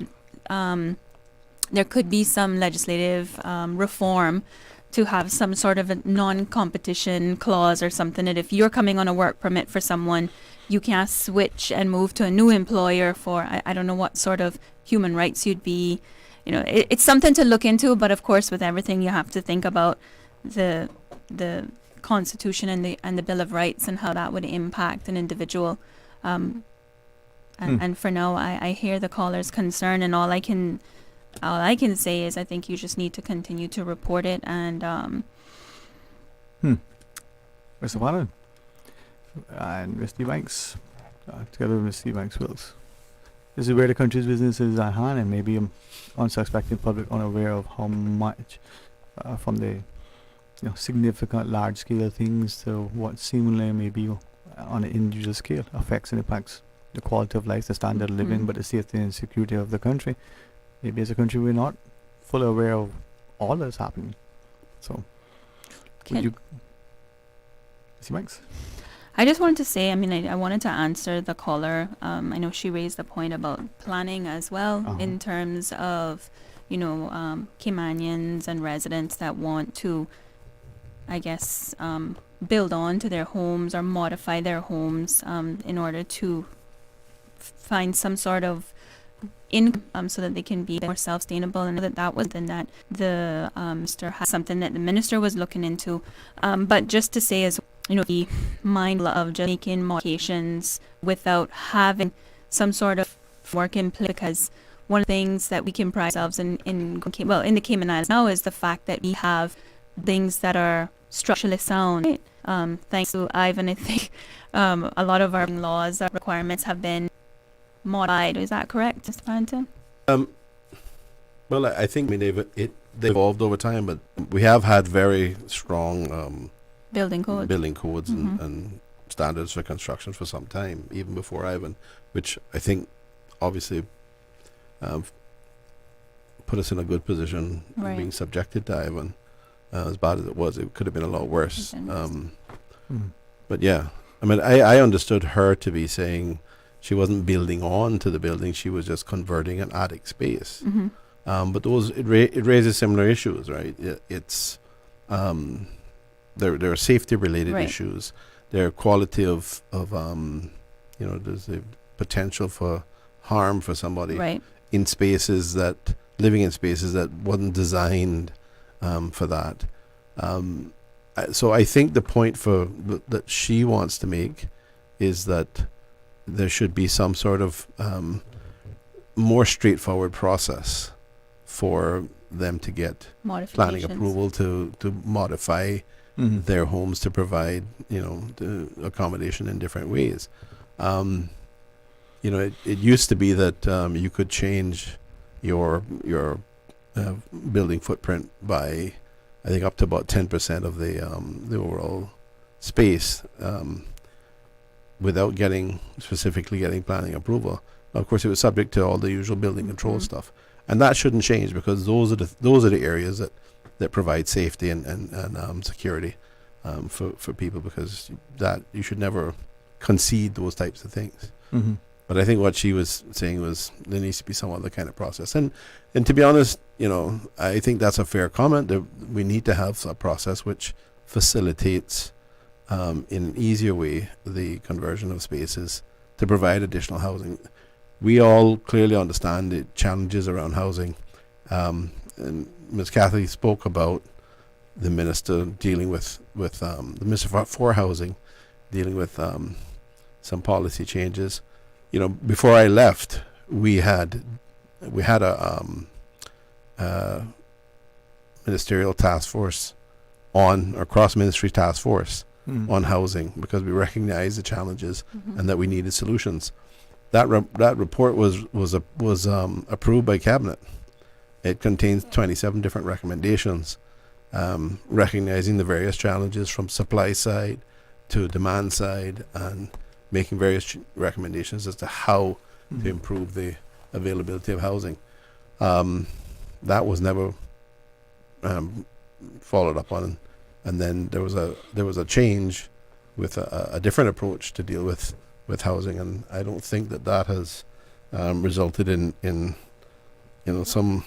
there could be some legislative reform to have some sort of a non-competition clause or something, that if you're coming on a work permit for someone, you can't switch and move to a new employer for, I don't know what sort of human rights you'd be, it's something to look into, but of course with everything you have to think about the Constitution and the Bill of Rights and how that would impact an individual. And for now, I hear the caller's concern, and all I can say is I think you just need to continue to report it. And Mr. Warren and Mr. Ebanks, together with Mr. Ebanks Wills, this is where the country's business is at hand, and maybe unsuspecting public unaware of how much from the significant large scale things to what seemingly maybe on an individual scale affects and impacts the quality of life, the standard of living, but the safety and security of the country. Maybe as a country we're not fully aware of all that's happening. So would you see, Max? I just wanted to say, I wanted to answer the caller. I know she raised the point about planning as well, in terms of Caymanians and residents that want to, I guess, build on to their homes or modify their homes in order to find some sort of income so that they can be more self-sustainable, and that was then that the minister had something that the minister was looking into. But just to say, as be mindful of just making modifications without having some sort of work in place, because one of the things that we can pride ourselves in the Cayman Islands now is the fact that we have things that are structurally sound. Thanks to Ivan, I think a lot of our laws, our requirements have been modified. Is that correct, Mr. Panton? Well, I think they've evolved over time, but we have had very strong building codes and standards for construction for some time, even before Ivan, which I think obviously put us in a good position being subjected to Ivan. As bad as it was, it could have been a lot worse. But yeah, I understood her to be saying she wasn't building on to the building; she was just converting an attic space. But it raises similar issues, right? It's there are safety related issues. There are quality of there's a potential for harm for somebody in spaces living in spaces that wasn't designed for that. So I think the point that she wants to make is that there should be some sort of more straightforward process for them to get planning approval to modify their homes to provide, the accommodation in different ways. It used to be that you could change your building footprint by, I think, up to about 10% of the overall space without specifically getting planning approval. Of course, it was subject to all the usual building control stuff, and that shouldn't change because those are the areas that provide safety and security for people, because that you should never concede those types of things. Mm-hmm. But I think what she was saying was there needs to be some other kind of process. And to be honest, I think that's a fair comment. We need to have a process which facilitates in an easier way the conversion of spaces to provide additional housing. We all clearly understand the challenges around housing. And Ms. Cathy spoke about the minister dealing with the Minister for Housing, dealing with some policy changes. Before I left, we had a ministerial task force cross-ministry task force on housing, because we recognized the challenges and that we needed solutions. That report was approved by Cabinet. It contains 27 different recommendations, recognizing the various challenges from supply side to demand side, and making various recommendations as to how to improve the availability of housing. That was never followed up on, and then there was a change with a different approach to deal with housing, and I don't think that has resulted in some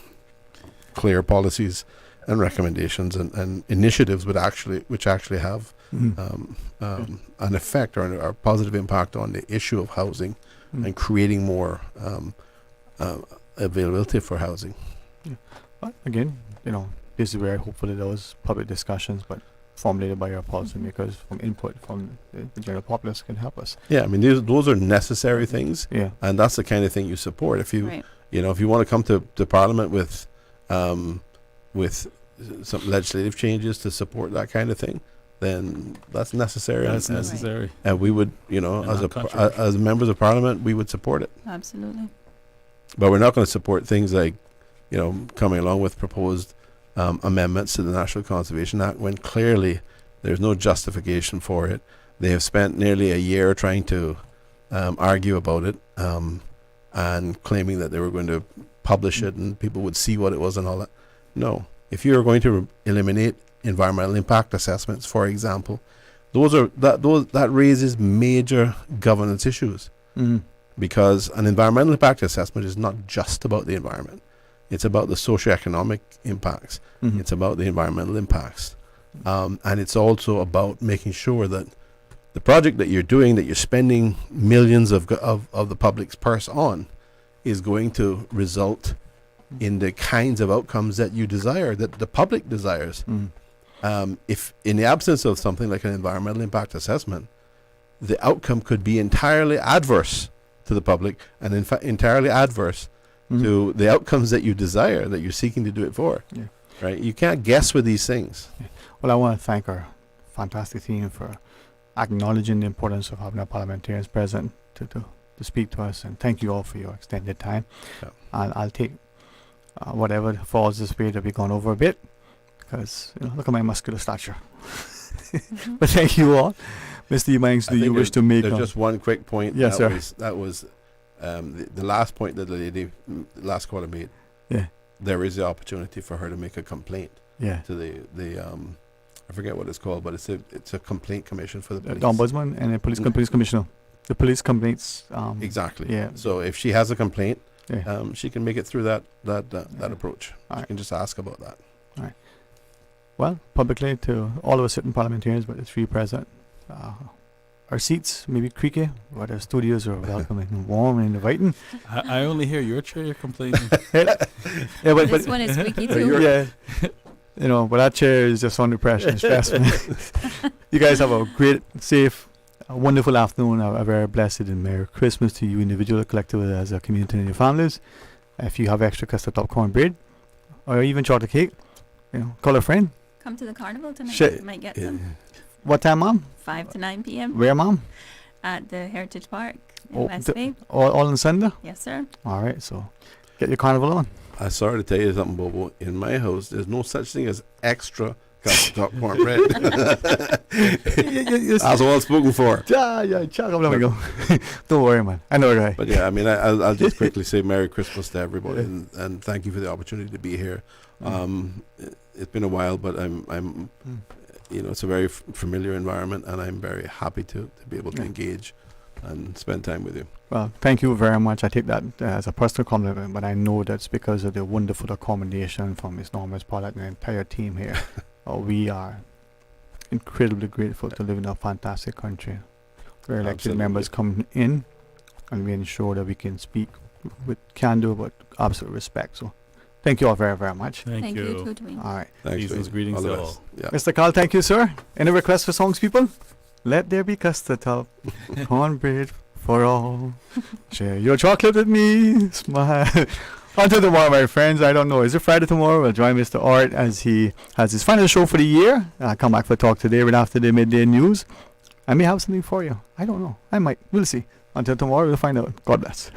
clear policies and recommendations and initiatives which actually have an effect or a positive impact on the issue of housing and creating more availability for housing. Yeah. But again, this is where hopefully those public discussions, but formulated by our policymakers, from input from the general populace, can help us. Yeah, I mean, those are necessary things. Yeah, and that's the kind of thing you support. If you, if you want to come to Parliament with some legislative changes to support that kind of thing, then that's necessary. That's necessary. And we would, as members of Parliament, we would support it. Absolutely. But we're not going to support things like, coming along with proposed amendments to the National Conservation Act when clearly there's no justification for it. They have spent nearly a year trying to argue about it and claiming that they were going to publish it and people would see what it was and all that. No. If you are going to eliminate environmental impact assessments, for example, that raises major governance issues, because an environmental impact assessment is not just about the environment. It's about the socioeconomic impacts. It's about the environmental impacts. And it's also about making sure that the project that you're doing, that you're spending millions of the public's purse on, is going to result in the kinds of outcomes that you desire, that the public desires. If in the absence of something like an environmental impact assessment, the outcome could be entirely adverse to the public and in fact entirely adverse to the outcomes that you desire, that you're seeking to do it for. Yeah. Right? You can't guess with these things. Yeah. Well, I want to thank our fantastic team for acknowledging the importance of having our parliamentarians present to speak to us, and thank you all for your extended time. Yeah. I'll take whatever falls this way that we've gone over a bit, because look at my muscular stature. But thank you all. Mr. Ebanks, do you wish to make just one quick point? Yes, sir. That was the last point that the lady last caller made. Yeah. There is the opportunity for her to make a complaint. Yeah. To the I forget what it's called, but it's a complaint commission for the police. The ombudsman and the police commissioner. The police complaints. Exactly. Yeah. So if she has a complaint, yeah. She can make it through that approach. All she can just ask about that. All right. Well, publicly to all of us sitting parliamentarians, but the three present, our seats may be creaky, but our studios are welcoming and warm and inviting. I only hear your chair complaining. Yeah, but this one is squeaky too. Yeah. You know, but that chair is just under pressure and stress. You guys have a great, safe, wonderful afternoon. A very blessed and Merry Christmas to you, individual, collective, as a community and your families. If you have extra custard top cornbread or even chocolate cake, you know, call a friend. Come to the carnival tonight. You might get some. What time, Mom? 5 to 9 p.m. Where, Mom? At the Heritage Park in West Bay. All on Sunday? Yes, sir. All right, so get your carnival on. I'm sorry to tell you something, Bobo. In my house, there's no such thing as extra custard top cornbread. That's all spoken for. Yeah, chuck up, let me go. Don't worry, man. I know, right? But yeah, I mean, I'll just quickly say Merry Christmas to everybody, and thank you for the opportunity to be here. It's been a while, but I'm you know, it's a very familiar environment, and I'm very happy to be able to engage and spend time with you. Well, thank you very much. I take that as a personal compliment, but I know that's because of the wonderful accommodation from Ms. Norma Pollard and the entire team here. We are incredibly grateful to live in a fantastic country where elected members come in and we ensure that we can speak with candor but absolute respect. So thank you all very, very much. Thank you. Too, Dwayne. All right. Thanks. Jesus, greetings to all. Yeah. Mr. Carl, thank you, sir. Any requests for songs, people? Let there be custard top, cornbread for all. Share your chocolate with me. Smile. Until tomorrow, my friends. I don't know. Is it Friday tomorrow? We'll join Mr. Art as he has his final show for the year. I'll come back for a talk today right after the midday news. I may have something for you. I don't know. I might. We'll see. Until tomorrow, we'll find out. God bless.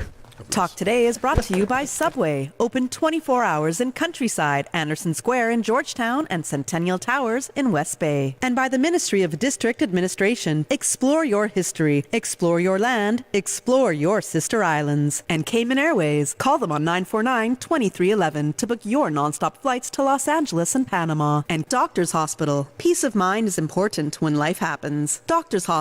Talk Today is brought to you by Subway, open 24 hours in Countryside, Anderson Square in Georgetown, and Centennial Towers in West Bay. And by the Ministry of District Administration. Explore your history, explore your land, explore your sister islands. And Cayman Airways. Call them on 949-2311 to book your nonstop flights to Los Angeles and Panama. And Doctors Hospital. Peace of mind is important when life happens. Doctors Hospital.